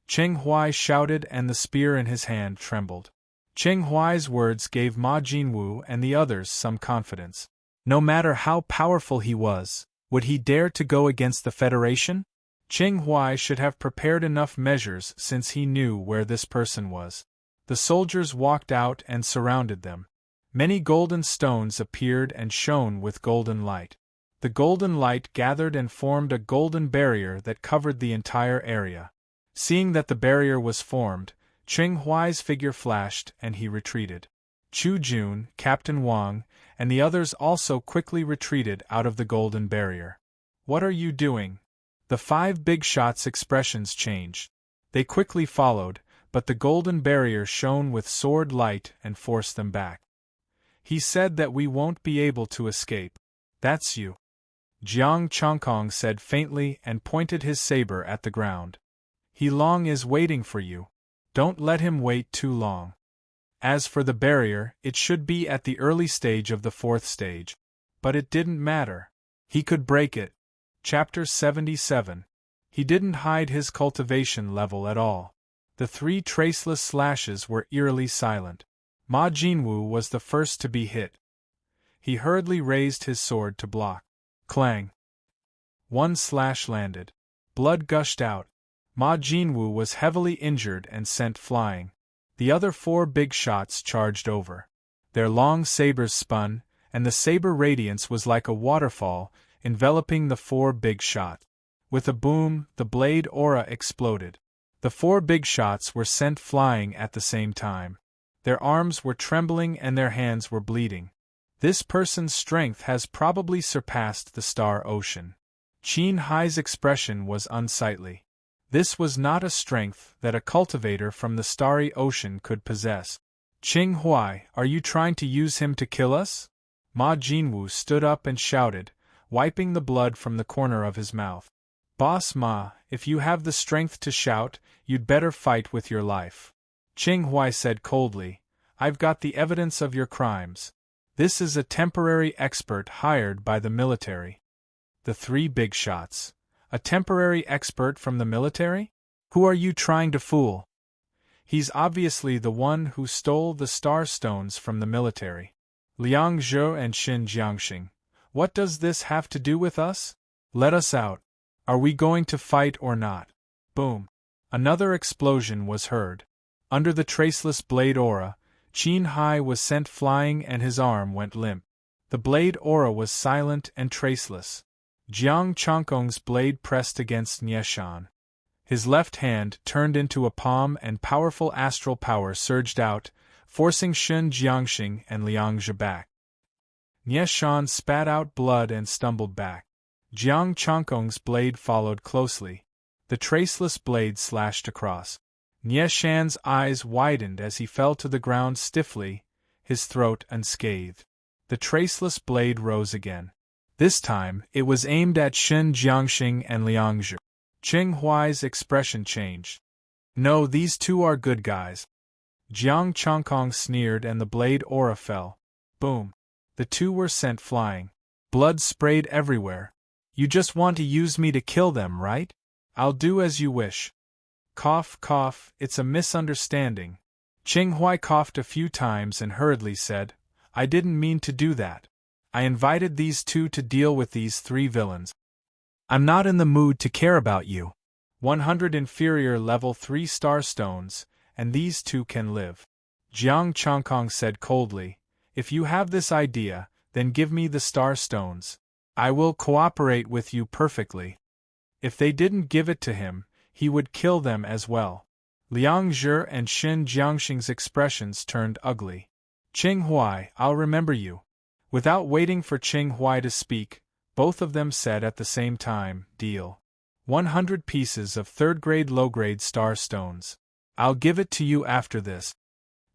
Qing Huai shouted and the spear in his hand trembled. Qing Huai's words gave Ma Jinwu and the others some confidence. No matter how powerful he was, would he dare to go against the Federation? Qing Huai should have prepared enough measures since he knew where this person was. The soldiers walked out and surrounded them. Many golden stones appeared and shone with golden light. The golden light gathered and formed a golden barrier that covered the entire area. Seeing that the barrier was formed, Qing Huai's figure flashed and he retreated. Chu Jun, Captain Wang, and the others also quickly retreated out of the golden barrier. "What are you doing?" The 5 big shots' expressions changed. They quickly followed, but the golden barrier shone with sword light and forced them back. "He said that we won't be able to escape." "That's you," Jiang Chongkong said faintly and pointed his saber at the ground. "Heilong is waiting for you. Don't let him wait too long. As for the barrier, it should be at the early stage of the 4th stage. But it didn't matter. He could break it." Chapter 77. He didn't hide his cultivation level at all. The 3 traceless slashes were eerily silent. Ma Jinwu was the first to be hit. He hurriedly raised his sword to block. Clang! 1 slash landed. Blood gushed out. Ma Jinwu was heavily injured and sent flying. The other 4 big shots charged over. Their long sabers spun, and the saber radiance was like a waterfall, enveloping the 4 big shots. With a boom, the blade aura exploded. The 4 big shots were sent flying at the same time. Their arms were trembling and their hands were bleeding. This person's strength has probably surpassed the Star Ocean. Qin Hai's expression was unsightly. This was not a strength that a cultivator from the Starry Ocean could possess. "Qing Huai, are you trying to use him to kill us?" Ma Jinwu stood up and shouted, wiping the blood from the corner of his mouth. "Boss Ma, if you have the strength to shout, you'd better fight with your life." Qing Huai said coldly, "I've got the evidence of your crimes. This is a temporary expert hired by the military." The 3 big shots. "A temporary expert from the military? Who are you trying to fool? He's obviously the one who stole the star stones from the military. Liang Zhou and Xin Jiangxing. What does this have to do with us? Let us out. Are we going to fight or not?" Boom! Another explosion was heard. Under the traceless blade aura, Qin Hai was sent flying and his arm went limp. The blade aura was silent and traceless. Jiang Changkong's blade pressed against Nieshan. His left hand turned into a palm and powerful astral power surged out, forcing Shun Jiangxing and Liang Zhe back. Nieshan spat out blood and stumbled back. Jiang Changkong's blade followed closely. The traceless blade slashed across. Nieshan's eyes widened as he fell to the ground stiffly, his throat unscathed. The traceless blade rose again. This time, it was aimed at Shun Jiangxing and Liang Zhe. Qing Huai's expression changed. No, these two are good guys. Jiang Changkong sneered and the blade aura fell. Boom. The two were sent flying. Blood sprayed everywhere. You just want to use me to kill them, right? I'll do as you wish. Cough, cough, it's a misunderstanding. Qing Huai coughed a few times and hurriedly said, I didn't mean to do that. I invited these two to deal with these three villains. I'm not in the mood to care about you. 100 inferior level 3-star stones, and these two can live. Jiang Changkong said coldly, if you have this idea, then give me the star stones. I will cooperate with you perfectly. If they didn't give it to him, he would kill them as well. Liang Zhe and Shun Jiangxing's expressions turned ugly. Qing Huai, I'll remember you. Without waiting for Qing Huai to speak, both of them said at the same time, deal. 100 pieces of 3rd-grade low-grade star stones. I'll give it to you after this.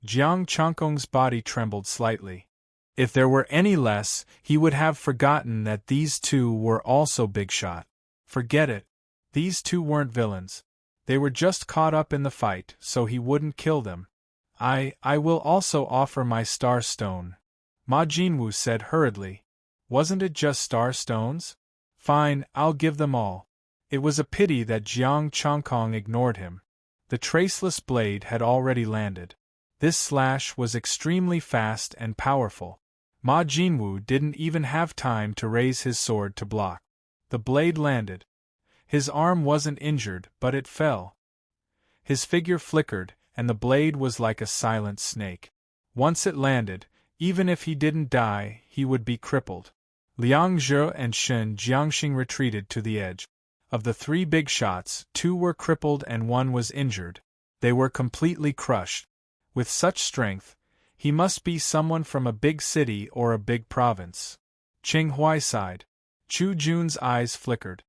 Jiang Changkong's body trembled slightly. If there were any less, he would have forgotten that these two were also big shot. Forget it. These two weren't villains. They were just caught up in the fight, so he wouldn't kill them. I will also offer my star stone. Ma Jinwu said hurriedly. Wasn't it just star stones? Fine, I'll give them all. It was a pity that Jiang Changkong ignored him. The traceless blade had already landed. This slash was extremely fast and powerful. Ma Jinwu didn't even have time to raise his sword to block. The blade landed. His arm wasn't injured, but it fell. His figure flickered, and the blade was like a silent snake. Once it landed, even if he didn't die, he would be crippled. Liang Zhe and Shun Jiangxing retreated to the edge. Of the 3 big shots, 2 were crippled and 1 was injured. They were completely crushed. With such strength, he must be someone from a big city or a big province. Qing Huai sighed. Chu Jun's eyes flickered.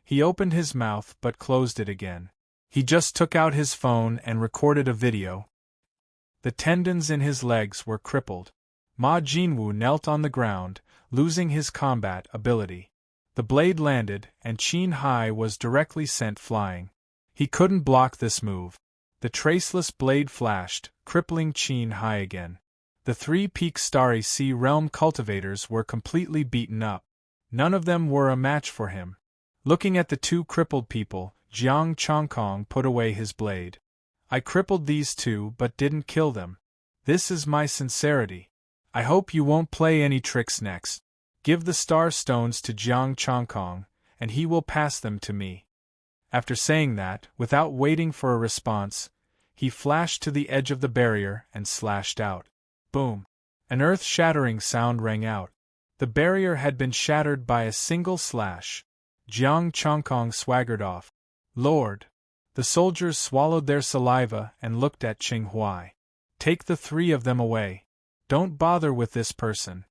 He opened his mouth but closed it again. He just took out his phone and recorded a video. The tendons in his legs were crippled. Ma Jinwu knelt on the ground, losing his combat ability. The blade landed, and Qin Hai was directly sent flying. He couldn't block this move. The traceless blade flashed, crippling Qin Hai again. The 3 peak Starry Sea Realm cultivators were completely beaten up. None of them were a match for him. Looking at the 2 crippled people, Jiang Changkong put away his blade. I crippled these 2 but didn't kill them. This is my sincerity. I hope you won't play any tricks next. Give the star stones to Jiang Changkong, and he will pass them to me. After saying that, without waiting for a response, he flashed to the edge of the barrier and slashed out. Boom! An earth-shattering sound rang out. The barrier had been shattered by a single slash. Jiang Changkong swaggered off. Lord! The soldiers swallowed their saliva and looked at Qing Huai. Take the 3 of them away. Don't bother with this person.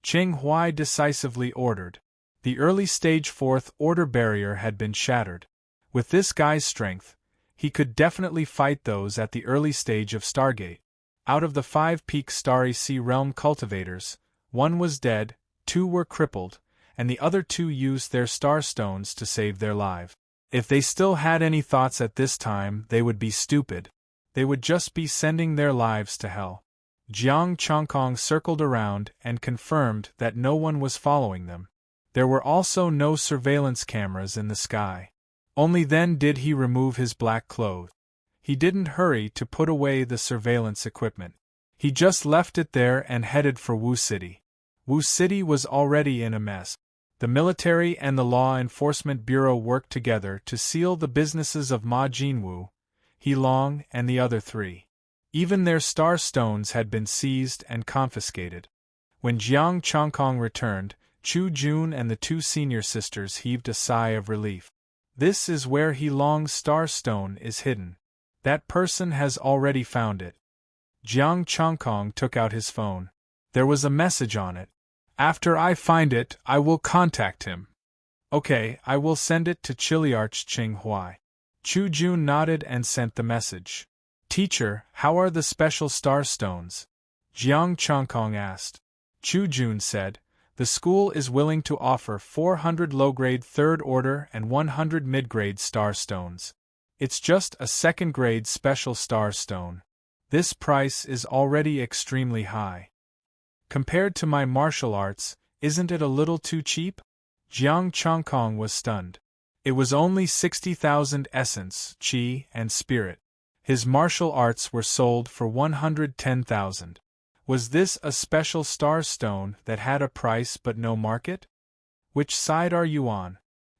Qing Huai decisively ordered. The early-stage 4th order barrier had been shattered. With this guy's strength, he could definitely fight those at the early stage of Stargate. Out of the 5 peak Starry Sea Realm cultivators, 1 was dead, 2 were crippled, and the other 2 used their star stones to save their lives. If they still had any thoughts at this time, they would be stupid. They would just be sending their lives to hell. Jiang Changkong circled around and confirmed that no one was following them. There were also no surveillance cameras in the sky. Only then did he remove his black clothes. He didn't hurry to put away the surveillance equipment. He just left it there and headed for Wu City. Wu City was already in a mess. The military and the Law Enforcement Bureau worked together to seal the businesses of Ma Jinwu, He Long, and the other 3. Even their star stones had been seized and confiscated. When Jiang Chongkong returned, Chu Jun and the two senior sisters heaved a sigh of relief. This is where He Long's star stone is hidden. That person has already found it. Jiang Chongkong took out his phone. There was a message on it. After I find it, I will contact him. Okay, I will send it to Chiliarch Ching Huai. Chu Jun nodded and sent the message. Teacher, how are the special star stones? Jiang Chongkong asked. Chu Jun said, the school is willing to offer 400 low-grade third-order and 100 mid-grade star stones. It's just a second-grade special star stone. This price is already extremely high. Compared to my martial arts, isn't it a little too cheap? Jiang Chongkong was stunned. It was only 60,000 essence, qi, and spirit. His martial arts were sold for 110,000. Was this a special star stone that had a price but no market? Which side are you on?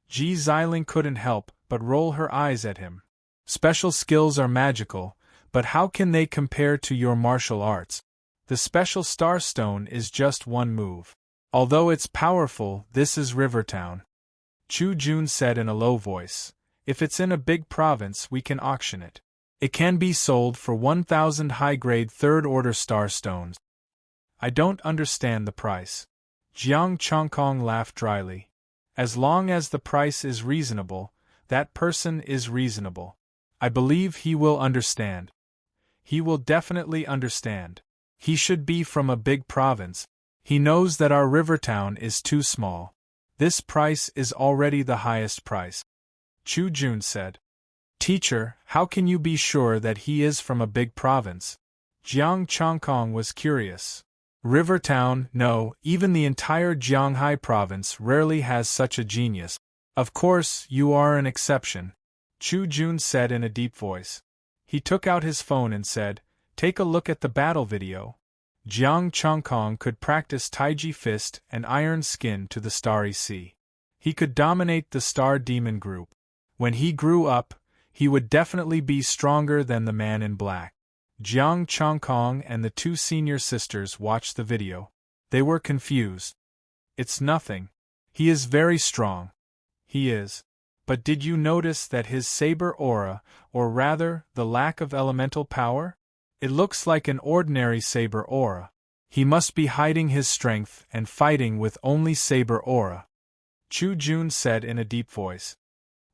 Ji Xiling couldn't help but roll her eyes at him. Special skills are magical, but how can they compare to your martial arts? The special star stone is just one move. Although it's powerful, this is Rivertown. Chu Jun said in a low voice. If it's in a big province, we can auction it. It can be sold for 1,000 high-grade third-order star stones. I don't understand the price. Jiang Chongkong laughed dryly. As long as the price is reasonable, that person is reasonable. I believe he will understand. He will definitely understand. He should be from a big province. He knows that our Rivertown is too small. This price is already the highest price. Chu Jun said. Teacher, how can you be sure that he is from a big province? Jiang Chongkong was curious. Rivertown, no, even the entire Jianghai province rarely has such a genius. Of course, you are an exception, Chu Jun said in a deep voice. He took out his phone and said, take a look at the battle video. Jiang Chongkong could practice Taiji Fist and Iron Skin to the Starry Sea. He could dominate the Star Demon group. When he grew up, he would definitely be stronger than the man in black. Jiang Chongkong and the two senior sisters watched the video. They were confused. It's nothing. He is very strong. He is. But did you notice that his saber aura, or rather, the lack of elemental power? It looks like an ordinary saber aura. He must be hiding his strength and fighting with only saber aura. Chu Jun said in a deep voice.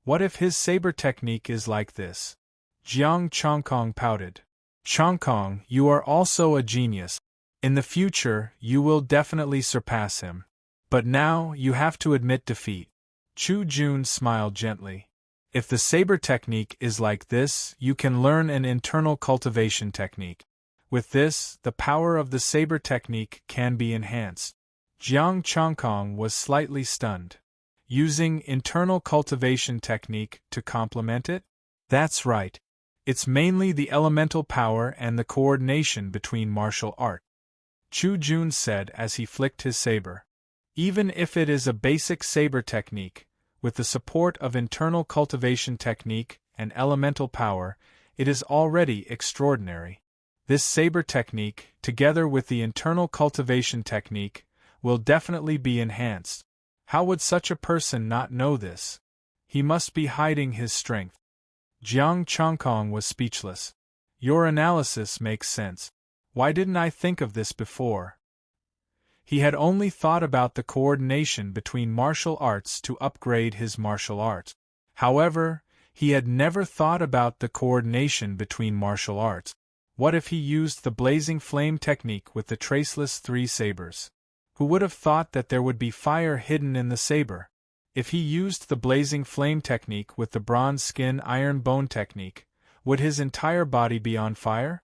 What if his saber technique is like this? Jiang Chongkong pouted. Chongkong, you are also a genius. In the future, you will definitely surpass him. But now, you have to admit defeat. Chu Jun smiled gently. If the saber technique is like this, you can learn an internal cultivation technique. With this, the power of the saber technique can be enhanced. Jiang Chongkong was slightly stunned. Using internal cultivation technique to complement it? That's right. It's mainly the elemental power and the coordination between martial art. Chu Jun said as he flicked his saber. Even if it is a basic saber technique, with the support of internal cultivation technique and elemental power, it is already extraordinary. This saber technique, together with the internal cultivation technique, will definitely be enhanced. How would such a person not know this? He must be hiding his strength. Jiang Chongkong was speechless. Your analysis makes sense. Why didn't I think of this before? He had only thought about the coordination between martial arts to upgrade his martial arts. However, he had never thought about the coordination between martial arts. What if he used the blazing flame technique with the traceless three sabers? Who would have thought that there would be fire hidden in the saber? If he used the blazing flame technique with the bronze skin iron bone technique, would his entire body be on fire?